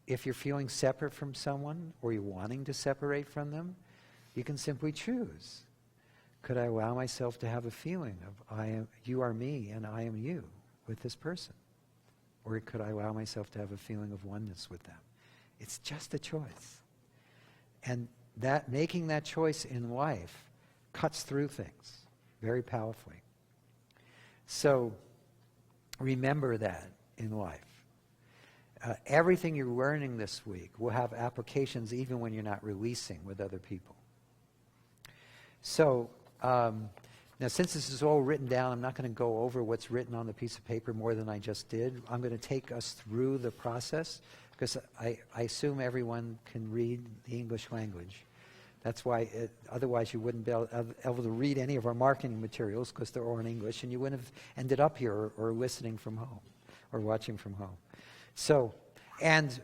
if you're feeling separate from someone, or you're wanting to separate from them, you can simply choose. Could I allow myself to have a feeling of you are me and I am you with this person? Or could I allow myself to have a feeling of oneness with them? It's just a choice. And that making that choice in life cuts through things very powerfully. So remember that in life. Everything you're learning this week will have applications even when you're not releasing with other people. So now since this is all written down, I'm not going to go over what's written on the piece of paper more than I just did. I'm going to take us through the process because I assume everyone can read the English language. That's why, otherwise you wouldn't be able to read any of our marketing materials because they're all in English, and you wouldn't have ended up here or listening from home or watching from home. So, and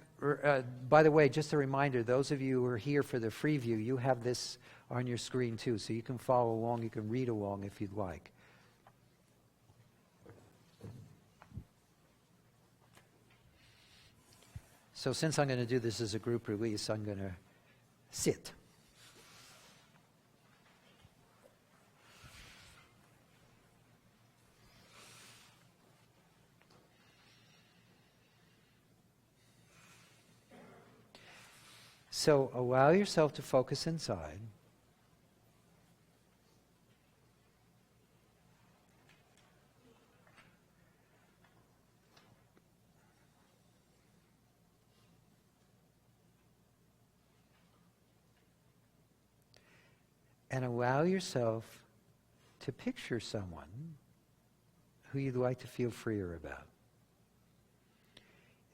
by the way, just a reminder, those of you who are here for the free view, you have this on your screen too, so you can follow along, you can read along if you'd like. So since I'm going to do this as a group release, I'm going to sit. So allow yourself to focus inside. And allow yourself to picture someone who you'd like to feel freer about.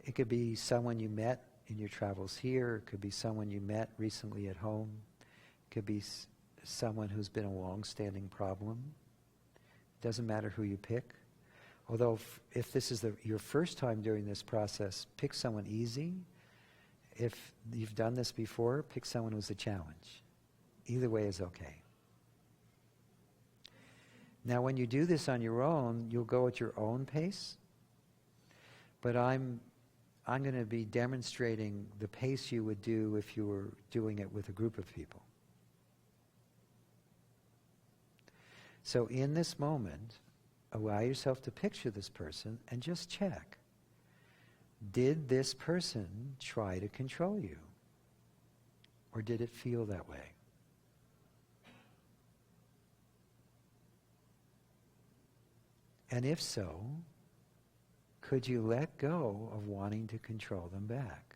It could be someone you met in your travels here. It could be someone you met recently at home. It could be someone who's been a long-standing problem. It doesn't matter who you pick. Although if this is your first time doing this process, pick someone easy. If you've done this before, pick someone who's a challenge. Either way is okay. Now when you do this on your own, you'll go at your own pace. But I'm going to be demonstrating the pace you would do if you were doing it with a group of people. So in this moment, allow yourself to picture this person and just check. Did this person try to control you? Or did it feel that way? And if so, could you let go of wanting to control them back?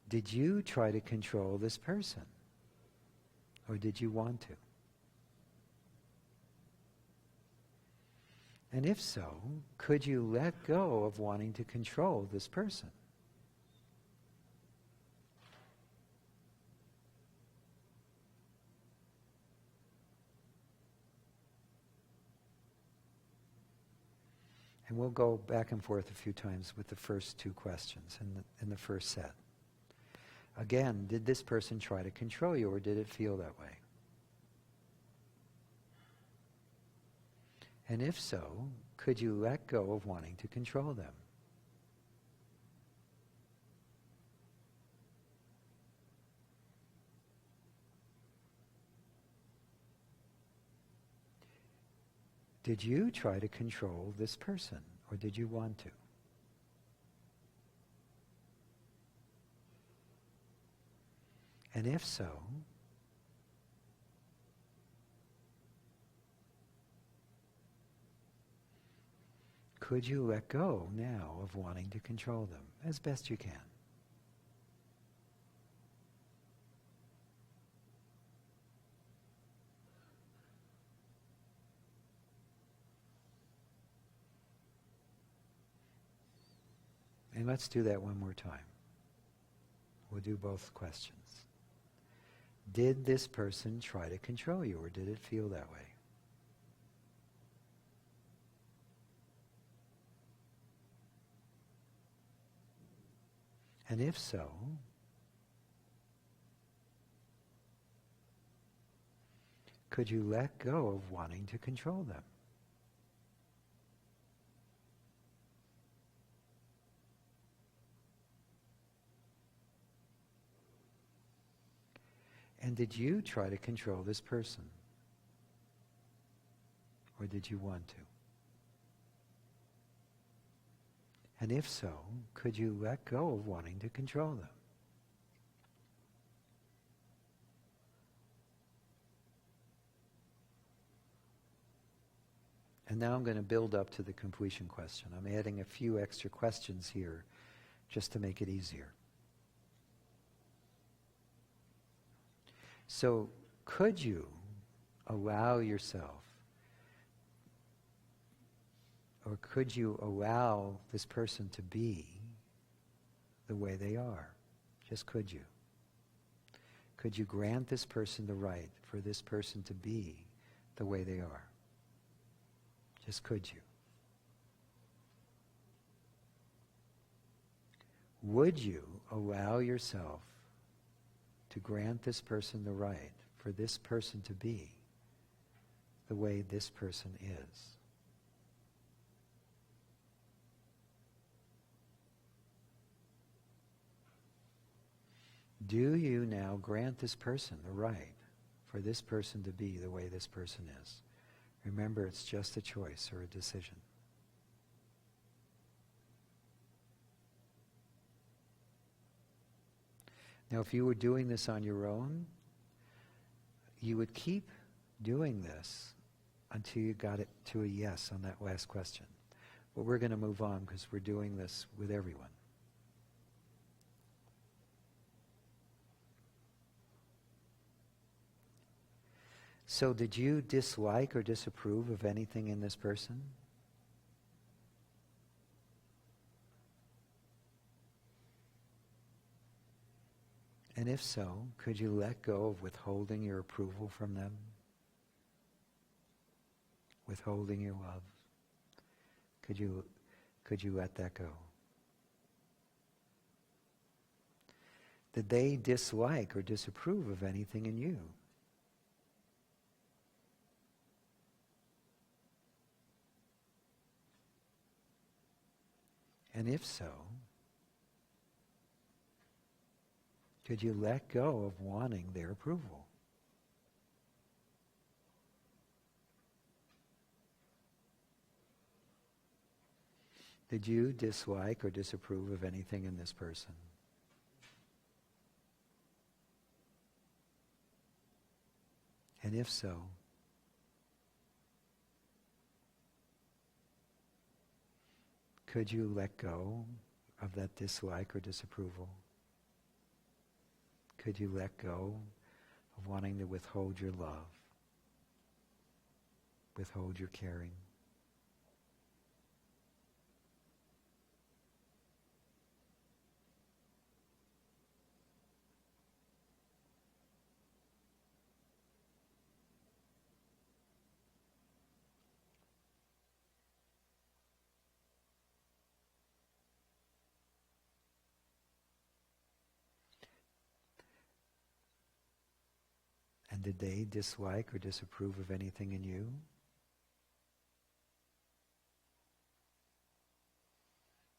Did you try to control this person? Or did you want to? And if so, could you let go of wanting to control this person? And we'll go back and forth a few times with the first two questions in the first set. Again, did this person try to control you, or did it feel that way? And if so, could you let go of wanting to control them? Did you try to control this person, or did you want to? And if so, could you let go now of wanting to control them as best you can? let's do that one more time. We'll do both questions. Did this person try to control you, or did it feel that way? And if so, could you let go of wanting to control them? And did you try to control this person? Or did you want to? And if so, could you let go of wanting to control them? And now I'm going to build up to the completion question. I'm adding a few extra questions here just to make it easier. So, could you allow yourself, or could you allow this person to be the way they are? Just could you? Could you grant this person the right for this person to be the way they are? Just could you? Would you allow yourself to grant this person the right for this person to be the way this person is? Do you now grant this person the right for this person to be the way this person is? Remember, it's just a choice or a decision. Now, if you were doing this on your own, you would keep doing this until you got it to a yes on that last question. But we're going to move on because we're doing this with everyone. So did you dislike or disapprove of anything in this person? And if so, could you let go of withholding your approval from them? Withholding your love? Could you let that go? Did they dislike or disapprove of anything in you? And if so, could you let go of wanting their approval? Did you dislike or disapprove of anything in this person? And if so, could you let go of that dislike or disapproval? Could you let go of wanting to withhold your love, withhold your caring? And did they dislike or disapprove of anything in you?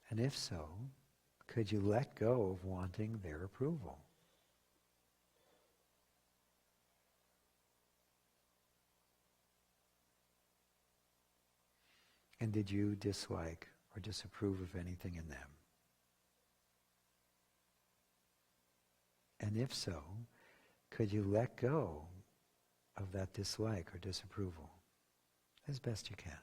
And if so, could you let go of wanting their approval? And did you dislike or disapprove of anything in them? And if so, could you let go of that dislike or disapproval as best you can?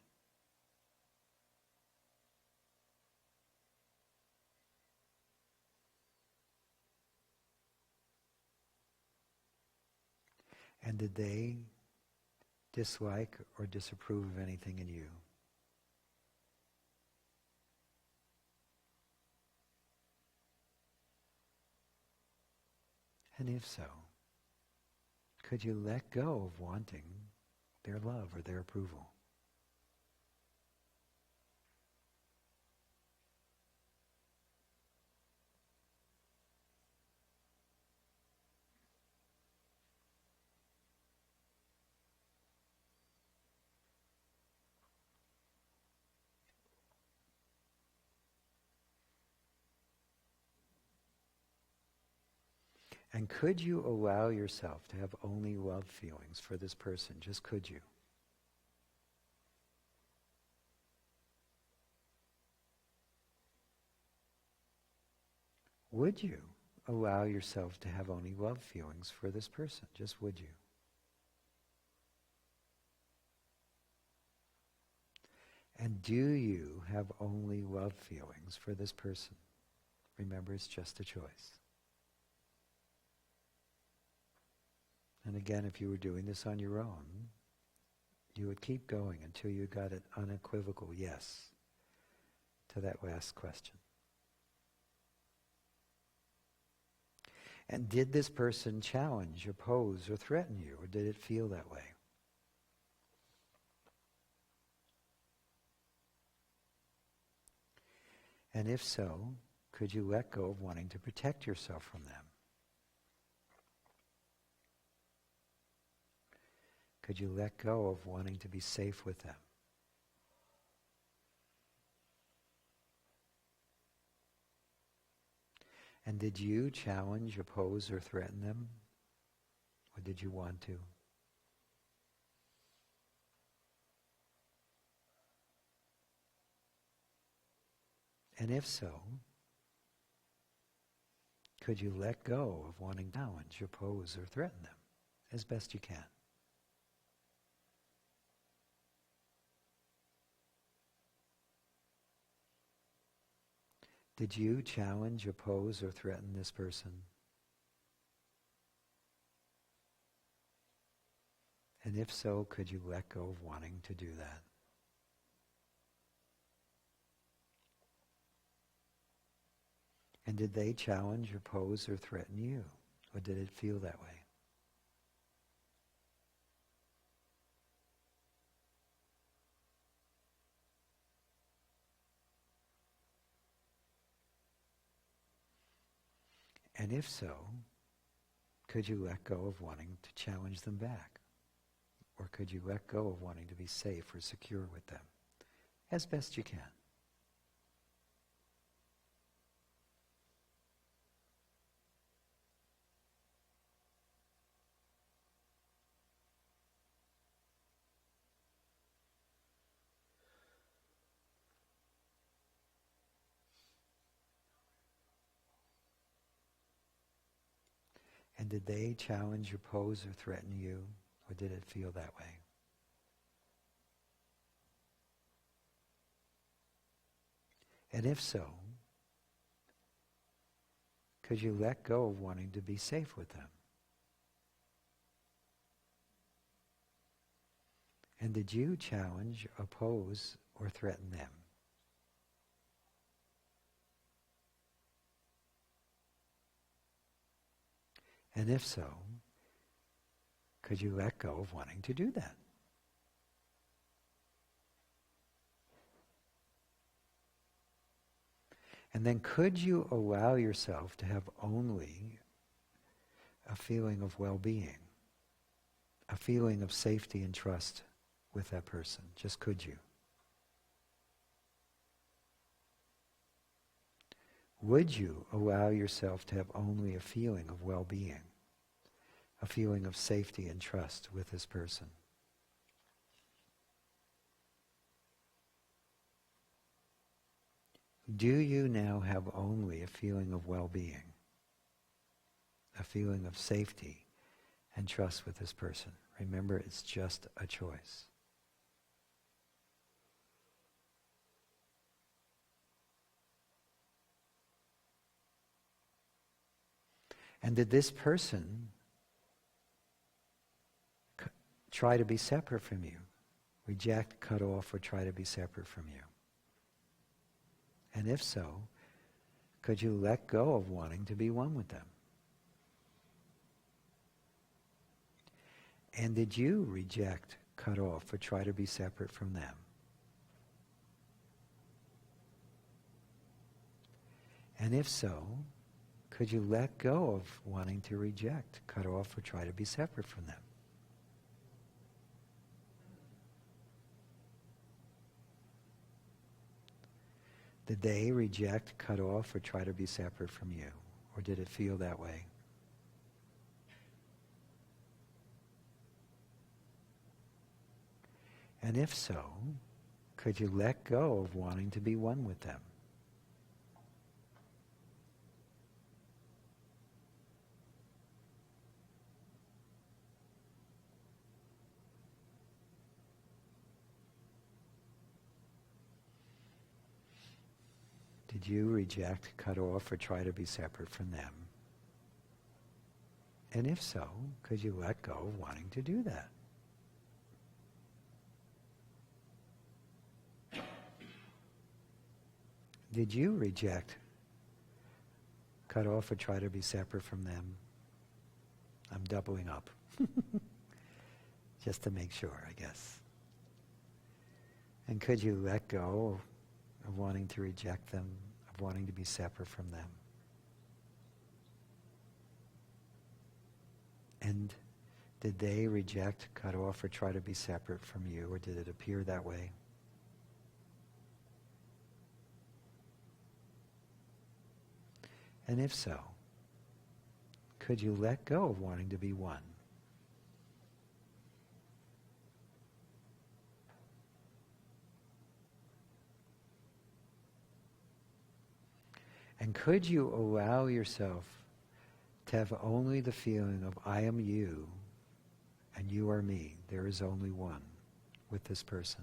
And did they dislike or disapprove of anything in you? And if so, could you let go of wanting their love or their approval? And could you allow yourself to have only love feelings for this person? Just could you? Would you allow yourself to have only love feelings for this person? Just would you? And do you have only love feelings for this person? Remember, it's just a choice. And again, if you were doing this on your own, you would keep going until you got an unequivocal yes to that last question. And did this person challenge, oppose, or threaten you, or did it feel that way? And if so, could you let go of wanting to protect yourself from them? Could you let go of wanting to be safe with them? And did you challenge, oppose, or threaten them? Or did you want to? And if so, could you let go of wanting to challenge, oppose, or threaten them as best you can? Did you challenge, oppose, or threaten this person? And if so, could you let go of wanting to do that? And did they challenge, oppose, or threaten you? Or did it feel that way? And if so, could you let go of wanting to challenge them back? Or could you let go of wanting to be safe or secure with them? As best you can. And did they challenge, oppose, or threaten you? Or did it feel that way? And if so, could you let go of wanting to be safe with them? And did you challenge, oppose, or threaten them? And if so, could you let go of wanting to do that? And then could you allow yourself to have only a feeling of well-being, a feeling of safety and trust with that person? Just could you? Would you allow yourself to have only a feeling of well-being, a feeling of safety and trust with this person? Do you now have only a feeling of well-being, a feeling of safety and trust with this person? Remember, it's just a choice. And did this person try to be separate from you, reject, cut off, or try to be separate from you? And if so, could you let go of wanting to be one with them? And did you reject, cut off, or try to be separate from them? And if so, could you let go of wanting to reject, cut off, or try to be separate from them? Did they reject, cut off, or try to be separate from you? Or did it feel that way? And if so, could you let go of wanting to be one with them? Did you reject, cut off, or try to be separate from them? And if so, could you let go of wanting to do that? Did you reject, cut off, or try to be separate from them? I'm doubling up. Just to make sure, I guess. And could you let go of wanting to reject them, of wanting to be separate from them? And did they reject, cut off, or try to be separate from you, or did it appear that way? And if so, could you let go of wanting to be one? And could you allow yourself to have only the feeling of I am you and you are me. There is only one with this person.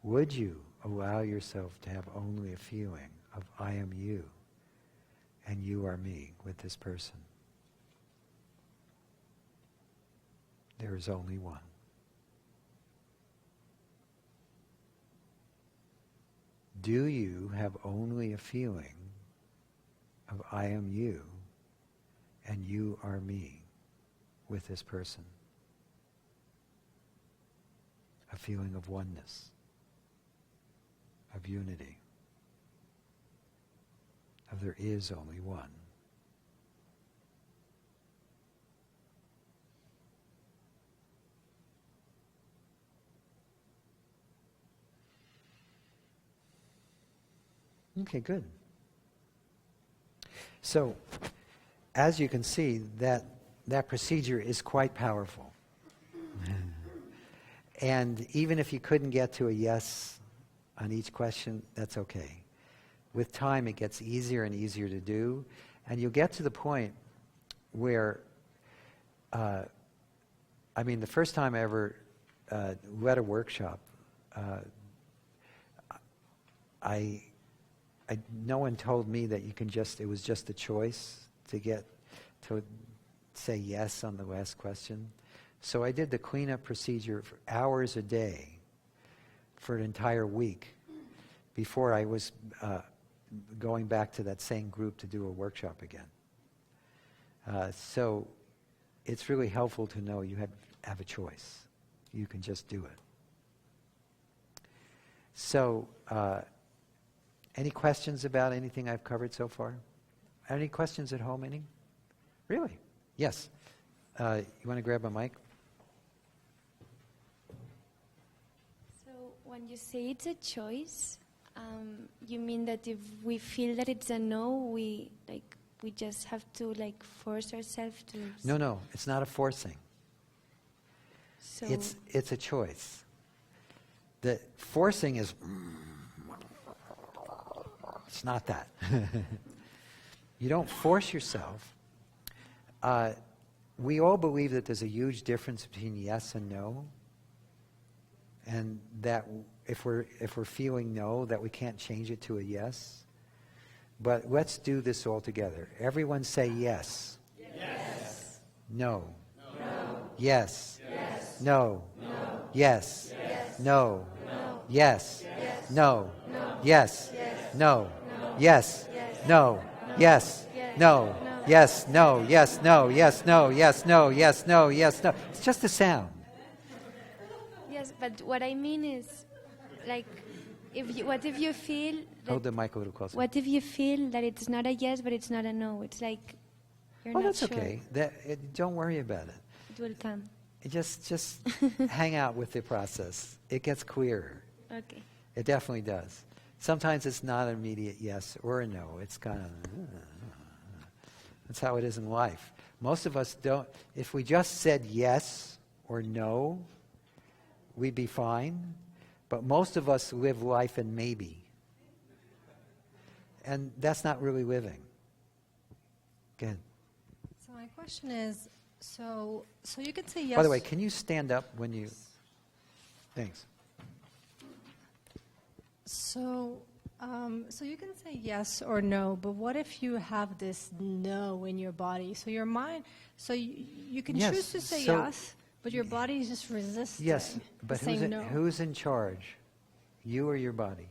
Would you allow yourself to have only a feeling of I am you and you are me with this person? There is only one. Do you have only a feeling of I am you and you are me with this person? A feeling of oneness, of unity, of there is only one. Okay, good. So, as you can see, that procedure is quite powerful. And even if you couldn't get to a yes on each question, that's okay. With time, it gets easier and easier to do, and you'll get to the point where, the first time I ever led a workshop, no one told me that you can it was just a choice to say yes on the last question. So I did the cleanup procedure for hours a day for an entire week before I was going back to that same group to do a workshop again. So it's really helpful to know you have a choice. You can just do it. So, any questions about anything I've covered so far? Any questions at home, any? Really? Yes. You want to grab a mic? So when you say it's a choice, you mean that if we feel that it's a no, we just have to force ourselves to... No, it's not a forcing. So It's a choice. The forcing is... It's not that. You don't force yourself. We all believe that there's a huge difference between yes and no, and that if we're feeling no, that we can't change it to a yes. But let's do this all together. Everyone say yes. yes. No. No. Yes. Yes. No. No. Yes. Yes. No. No. Yes. Yes. No. No. Yes. Yes. No. No. Yes. Yes. No. Yes. Yes. No. No. Yes, no, yes, no, yes, no, yes, no, yes, no, yes, no. It's just a sound. Yes, but what I mean is, like, what if you feel Hold the that, mic a little closer. what if you feel that it's not a yes, but it's not a no? It's like you're Oh, not that's sure. okay. Don't worry about it. It will come. Just hang out with the process. It gets clearer. Okay. It definitely does. Sometimes it's not an immediate yes or a no. It's kind of, that's how it is in life. Most of us don't, if we just said yes or no, we'd be fine. But most of us live life in maybe. And that's not really living. Good. So my question is, so you can say yes. By the way, can you stand up when you, thanks. So you can say yes or no, but what if you have this no in your body? So your mind, so you can Yes, choose to say so- yes, but your body is just resisting. Yes, but saying no. who's in charge? You or your body?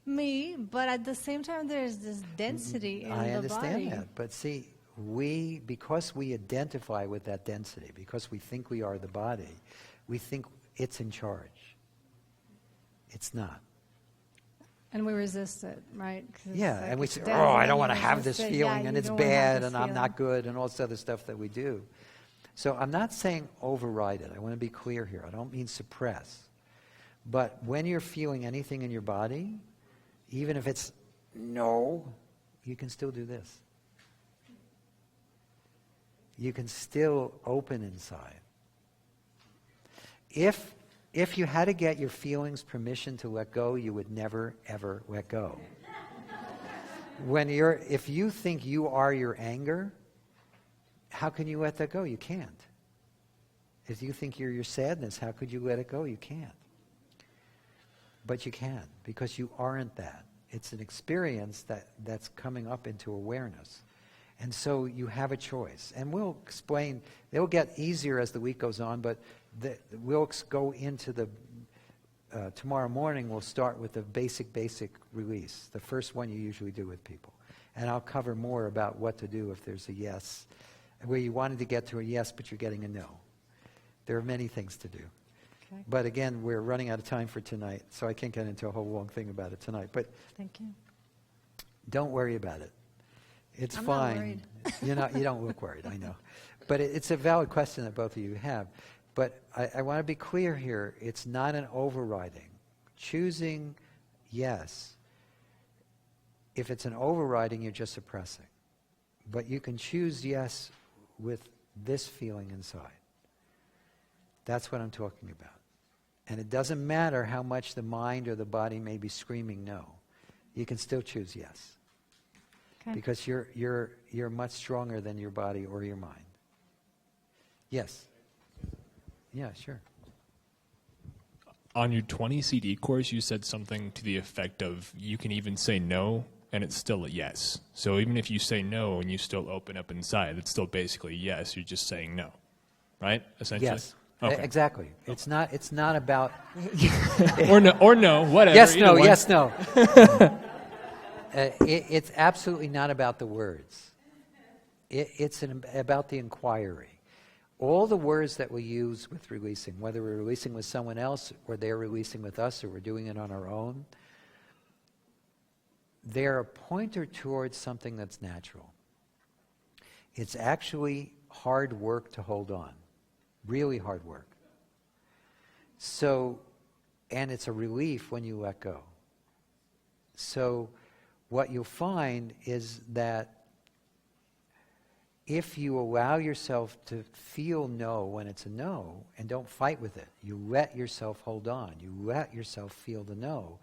Me, but at the same time, there's this density in the body. I understand that, but see, because we identify with that density, because we think we are the body, we think it's in charge. It's not. And we resist it, right? 'Cause Yeah, it's like and we it's say, dense, oh, I and don't you want to have resist this it. feeling, Yeah, and you it's don't wanna have bad, this and I'm not feeling. good, and all this other stuff that we do. So I'm not saying override it. I want to be clear here. I don't mean suppress. But when you're feeling anything in your body, even if it's no, you can still do this. You can still open inside. If you had to get your feelings permission to let go, you would never, ever let go. If you think you are your anger, how can you let that go? You can't. If you think you're your sadness, how could you let it go? You can't. But you can, because you aren't that. It's an experience that's coming up into awareness. And so you have a choice. And we'll explain, it'll get easier as the week goes on, but we'll go into the, tomorrow morning we'll start with the basic release, the first one you usually do with people. And I'll cover more about what to do if there's a yes, where you wanted to get to a yes, but you're getting a no. There are many things to do. Okay. But again, we're running out of time for tonight, so I can't get into a whole long thing about it tonight. But Thank you. don't worry about it. It's I'm not fine. worried. You don't look worried, I know. But it's a valid question that both of you have. But I want to be clear here. It's not an overriding. Choosing yes. If it's an overriding, you're just suppressing. But you can choose yes with this feeling inside. That's what I'm talking about. And it doesn't matter how much the mind or the body may be screaming no. You can still choose yes. Okay. Because you're much stronger than your body or your mind. Yes. Yeah, sure. On your 20 CD course, you said something to the effect of you can even say no and it's still a yes. So even if you say no and you still open up inside, it's still basically yes. You're just saying no, right? Essentially. Yes. Okay. Exactly. It's not about or no, whatever. yes, either no, one. yes, no. It's absolutely not about the words. It's about the inquiry. All the words that we use with releasing, whether we're releasing with someone else or they're releasing with us or we're doing it on our own, they're a pointer towards something that's natural. It's actually hard work to hold on. Really hard work. So, and it's a relief when you let go. So, what you'll find is that if you allow yourself to feel no when it's a no, and don't fight with it, you let yourself hold on, you let yourself feel the no,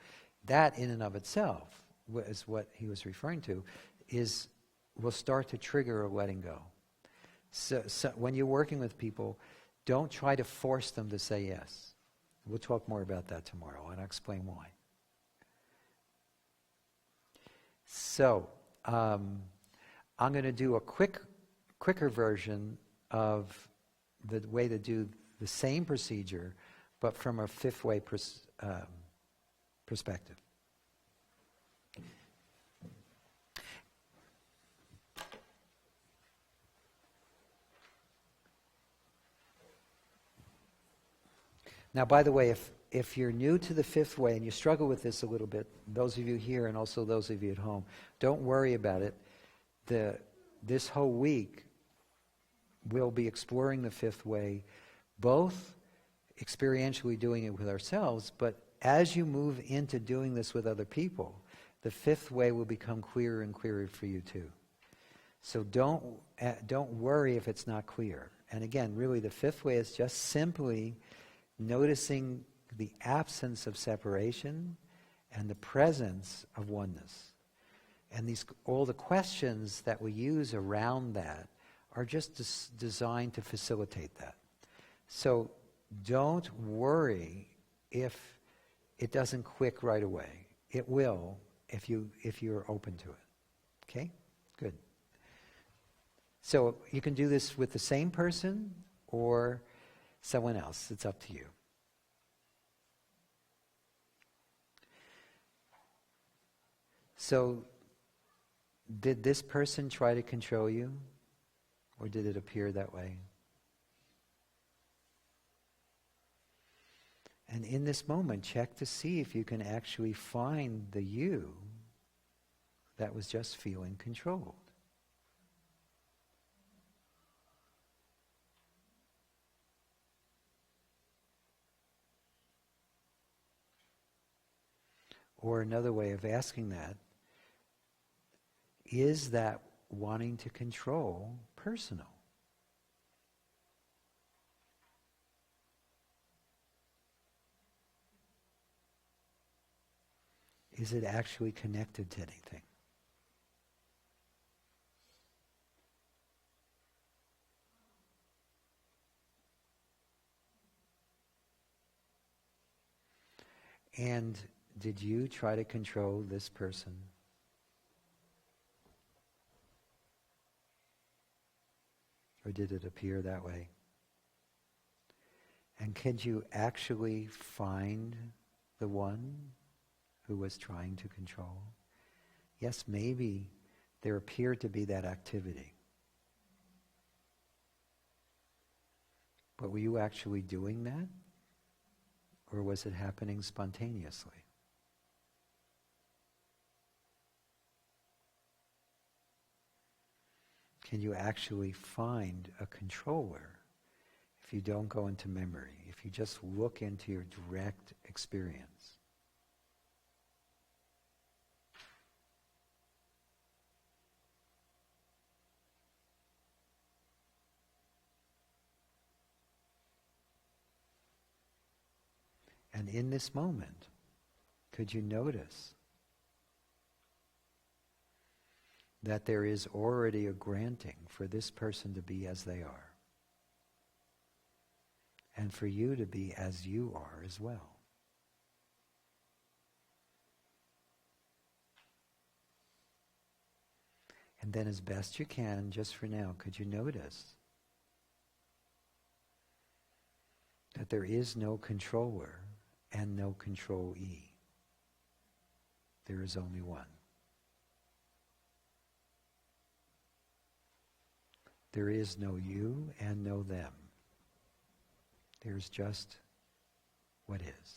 that in and of itself, is what he was referring to, will start to trigger a letting go. So when you're working with people, don't try to force them to say yes. We'll talk more about that tomorrow, and I'll explain why. So, I'm going to do a quicker version of the way to do the same procedure, but from a fifth way perspective. Now, by the way, if you're new to the fifth way and you struggle with this a little bit, those of you here and also those of you at home, don't worry about it. This whole week, we'll be exploring the fifth way, both experientially doing it with ourselves, but as you move into doing this with other people, the fifth way will become clearer and clearer for you too. So don't worry if it's not clear. And again, really the fifth way is just simply noticing the absence of separation and the presence of oneness. And all the questions that we use around that are just designed to facilitate that. So don't worry if it doesn't click right away. It will if you're open to it. Okay? Good. So you can do this with the same person or someone else. It's up to you. So, did this person try to control you? Or did it appear that way? And in this moment, check to see if you can actually find the you that was just feeling controlled. Or another way of asking that, is that wanting to control personal? Is it actually connected to anything? And did you try to control this person? Or did it appear that way? And could you actually find the one who was trying to control? Yes, maybe there appeared to be that activity. But were you actually doing that? Or was it happening spontaneously? Can you actually find a controller if you don't go into memory, if you just look into your direct experience? And in this moment, could you notice that there is already a granting for this person to be as they are, and for you to be as you are as well? And then as best you can, just for now, could you notice that there is no controller and no controllee? There is only one. There is no you and no them. There's just what is.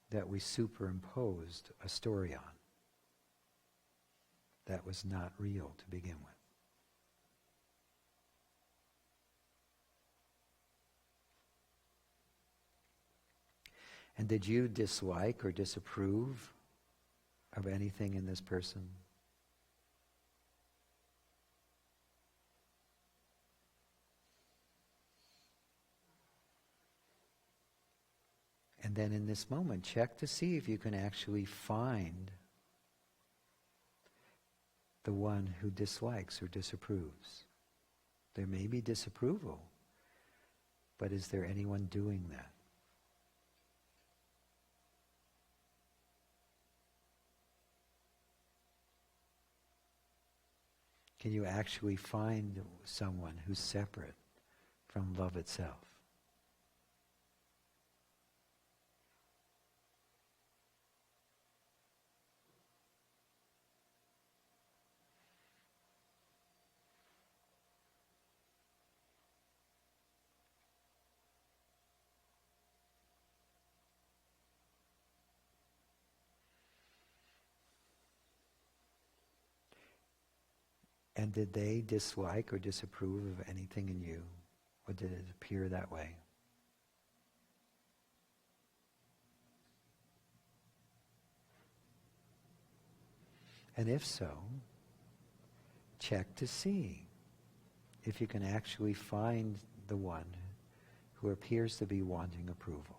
That we superimposed a story on that was not real to begin with. And did you dislike or disapprove of anything in this person? And then in this moment, check to see if you can actually find the one who dislikes or disapproves. There may be disapproval, but is there anyone doing that? Can you actually find someone who's separate from love itself? And did they dislike or disapprove of anything in you? Or did it appear that way? And if so, check to see if you can actually find the one who appears to be wanting approval.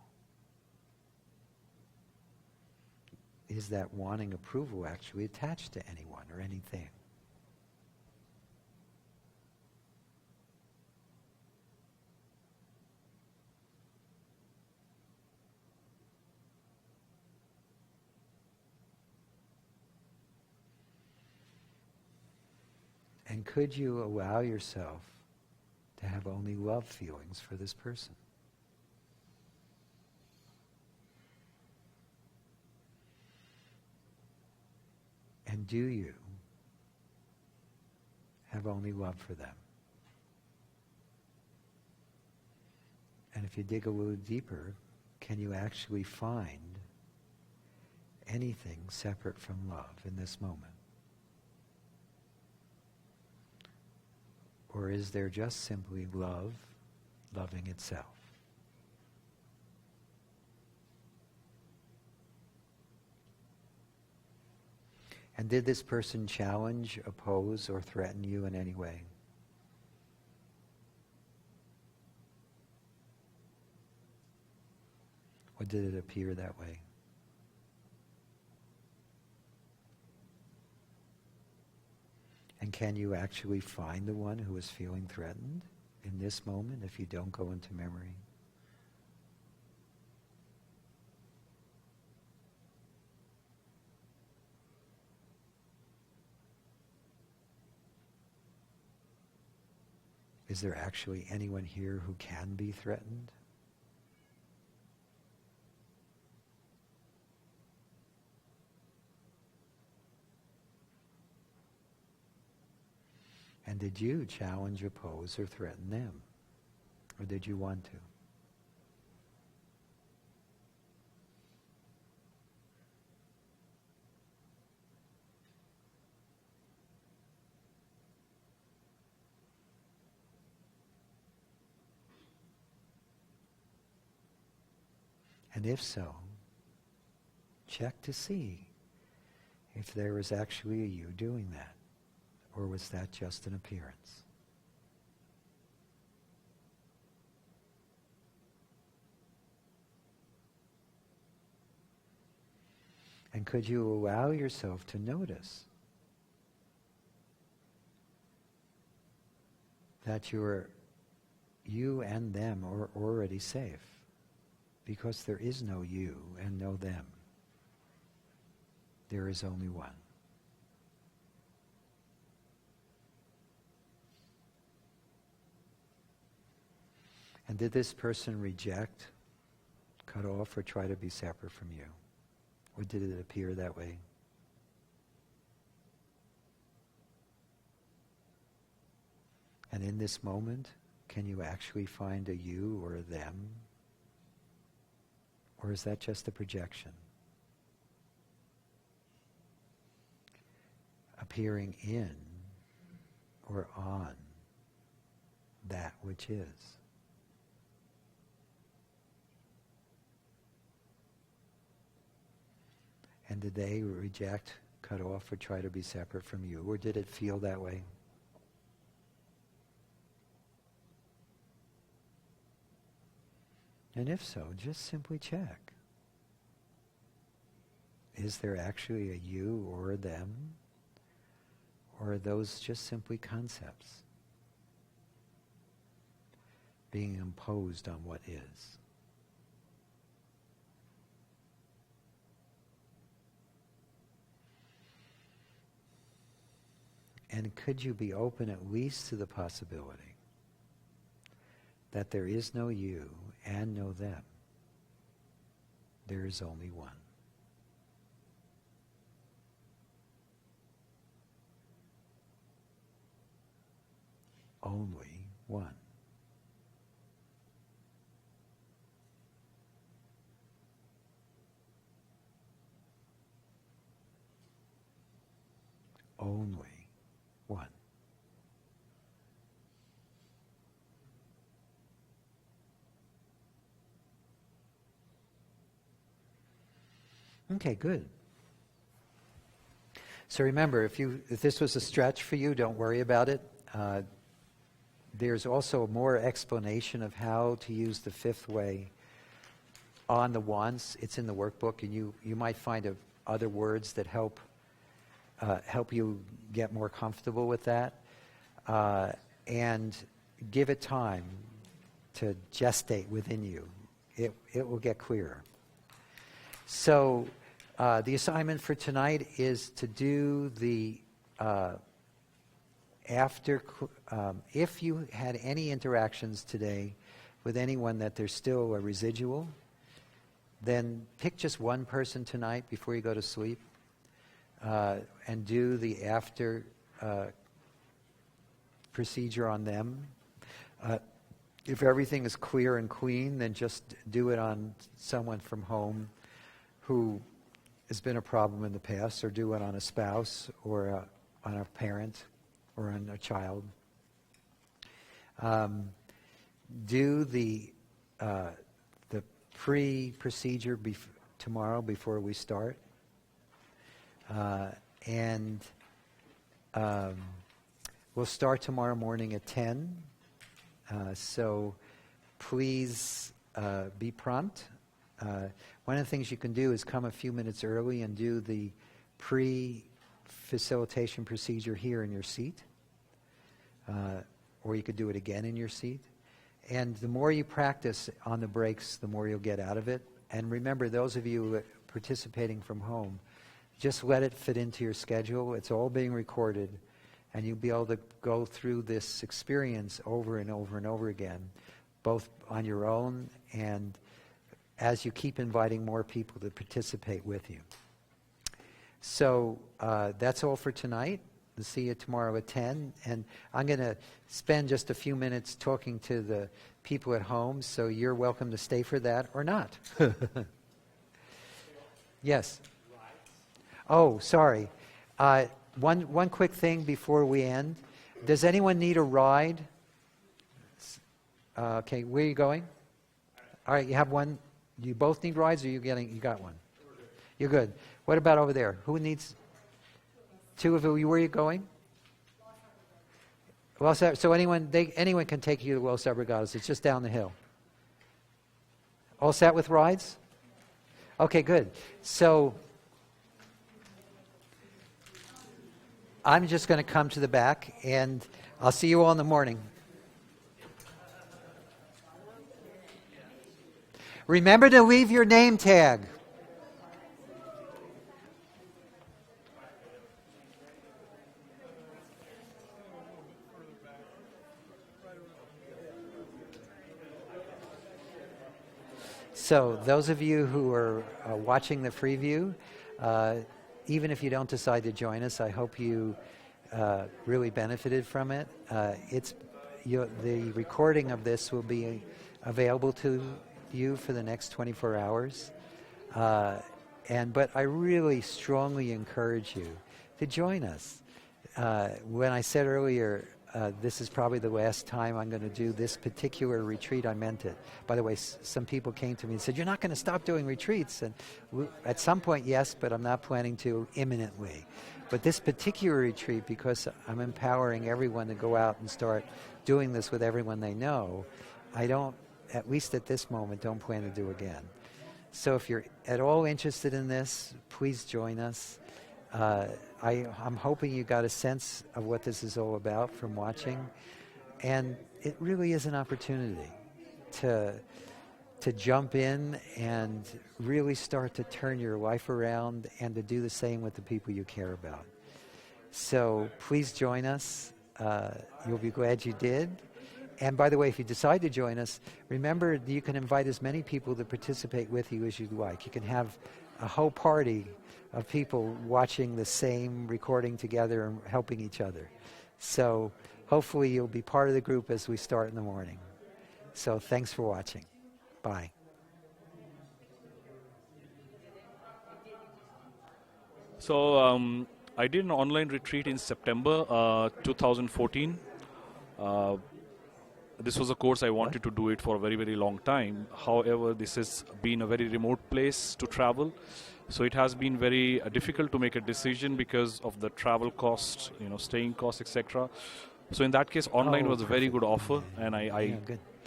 Is that wanting approval actually attached to anyone or anything? And could you allow yourself to have only love feelings for this person? And do you have only love for them? And if you dig a little deeper, can you actually find anything separate from love in this moment? Or is there just simply love loving itself? And did this person challenge, oppose, or threaten you in any way? Or did it appear that way? And can you actually find the one who is feeling threatened in this moment if you don't go into memory? Is there actually anyone here who can be threatened? And did you challenge, oppose, or threaten them? Or did you want to? And if so, check to see if there was actually a you doing that. Or was that just an appearance? And could you allow yourself to notice that you and them are already safe? Because there is no you and no them. There is only one. And did this person reject, cut off, or try to be separate from you? Or did it appear that way? And in this moment, can you actually find a you or a them? Or is that just a projection? Appearing in or on that which is. And did they reject, cut off, or try to be separate from you? Or did it feel that way? And if so, just simply check. Is there actually a you or a them? Or are those just simply concepts being imposed on what is? And could you be open at least to the possibility that there is no you and no them? There is only one. Only one. Only one. Okay, good. So remember, if this was a stretch for you, don't worry about it. There's also more explanation of how to use the fifth way on the wands. It's in the workbook, and you might find other words that help you get more comfortable with that. And give it time to gestate within you. It will get clearer. So the assignment for tonight is to do the if you had any interactions today with anyone that there's still a residual, then pick just one person tonight before you go to sleep and do the after procedure on them. If everything is clear and clean, then just do it on someone from home who has been a problem in the past, or do it on a spouse or on a parent or on a child. Do the pre-procedure tomorrow before we start. And we'll start tomorrow morning at 10. So please be prompt. One of the things you can do is come a few minutes early and do the pre-facilitation procedure here in your seat. Or you could do it again in your seat. And the more you practice on the breaks, the more you'll get out of it. And remember, those of you participating from home, just let it fit into your schedule. It's all being recorded, and you'll be able to go through this experience over and over and over again, both on your own and as you keep inviting more people to participate with you. So that's all for tonight. We'll see you tomorrow at 10. And I'm going to spend just a few minutes talking to the people at home, so you're welcome to stay for that or not. Yes. Oh, sorry. One quick thing before we end. Does anyone need a ride? Okay, where are you going? All right, you have one. You both need rides, or you got one? You're good. What about over there? Who needs? Two of you. Where are you going? So anyone can take you to Los Abregados. It's just down the hill. All set with rides? Okay, good. So I'm just going to come to the back, and I'll see you all in the morning. Remember to leave your name tag. So those of you who are watching the free view, even if you don't decide to join us, I hope you really benefited from it. The recording of this will be available to you for the next 24 hours. But I really strongly encourage you to join us. When I said earlier, this is probably the last time I'm going to do this particular retreat, I meant it. By the way, some people came to me and said, "You're not going to stop doing retreats." And at some point, yes, but I'm not planning to imminently. But this particular retreat, because I'm empowering everyone to go out and start doing this with everyone they know, I don't, at least at this moment, don't plan to do again. So if you're at all interested in this, please join us. I'm hoping you got a sense of what this is all about from watching. And it really is an opportunity to jump in and really start to turn your life around and to do the same with the people you care about. So please join us. You'll be glad you did. And by the way, if you decide to join us, remember you can invite as many people to participate with you as you'd like. You can have a whole party of people watching the same recording together and helping each other. So hopefully you'll be part of the group as we start in the morning. So thanks for watching. Bye. So I did an online retreat in September 2014. this was a course I wanted to do it for a very, very long time. However, this has been a very remote place to travel. So it has been very difficult to make a decision because of the travel cost, staying cost, etc. So in that case, online was a very good offer, and I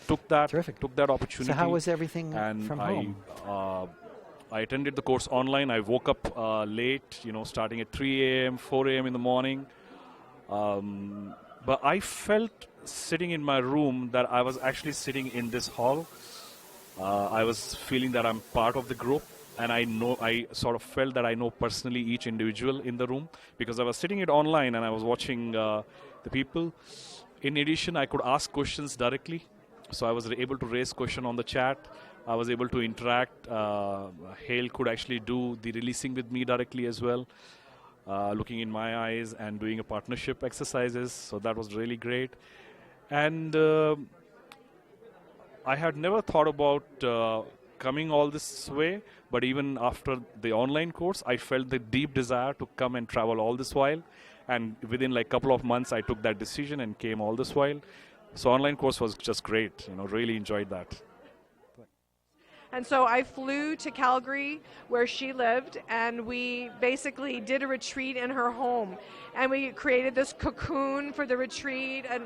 took that opportunity. So how was everything and from home? I attended the course online. I woke up late, starting at 3 a.m., 4 a.m. in the morning. But I felt sitting in my room that I was actually sitting in this hall. I was feeling that I'm part of the group, and I sort of felt that I know personally each individual in the room, because I was sitting it online and I was watching the people. In addition, I could ask questions directly. So I was able to raise question on the chat. I was able to interact. Hale could actually do the releasing with me directly as well, looking in my eyes and doing a partnership exercises. So that was really great. And I had never thought about coming all this way, but even after the online course, I felt the deep desire to come and travel all this while. And within like a couple of months, I took that decision and came all this while. So online course was just great, really enjoyed that. And so I flew to Calgary, where she lived, and we basically did a retreat in her home. And we created this cocoon for the retreat, and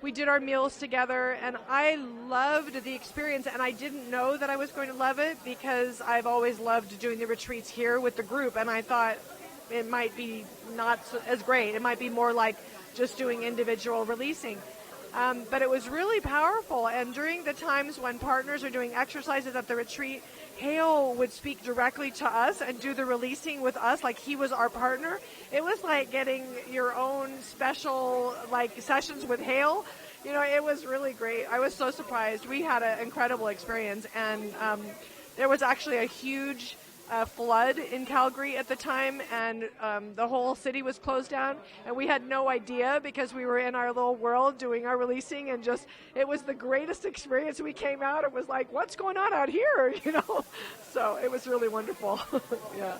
we did our meals together, and I loved the experience, and I didn't know that I was going to love it because I've always loved doing the retreats here with the group, and I thought it might be not as great. It might be more like just doing individual releasing. But it was really powerful, and during the times when partners are doing exercises at the retreat, Hale would speak directly to us and do the releasing with us like he was our partner. It was like getting your own special sessions with Hale. It was really great. I was so surprised. We had an incredible experience, and there was actually a huge flood in Calgary at the time, and the whole city was closed down, and we had no idea because we were in our little world doing our releasing, and it was the greatest experience. We came out, it was like, what's going on out here, So it was really wonderful. Yeah.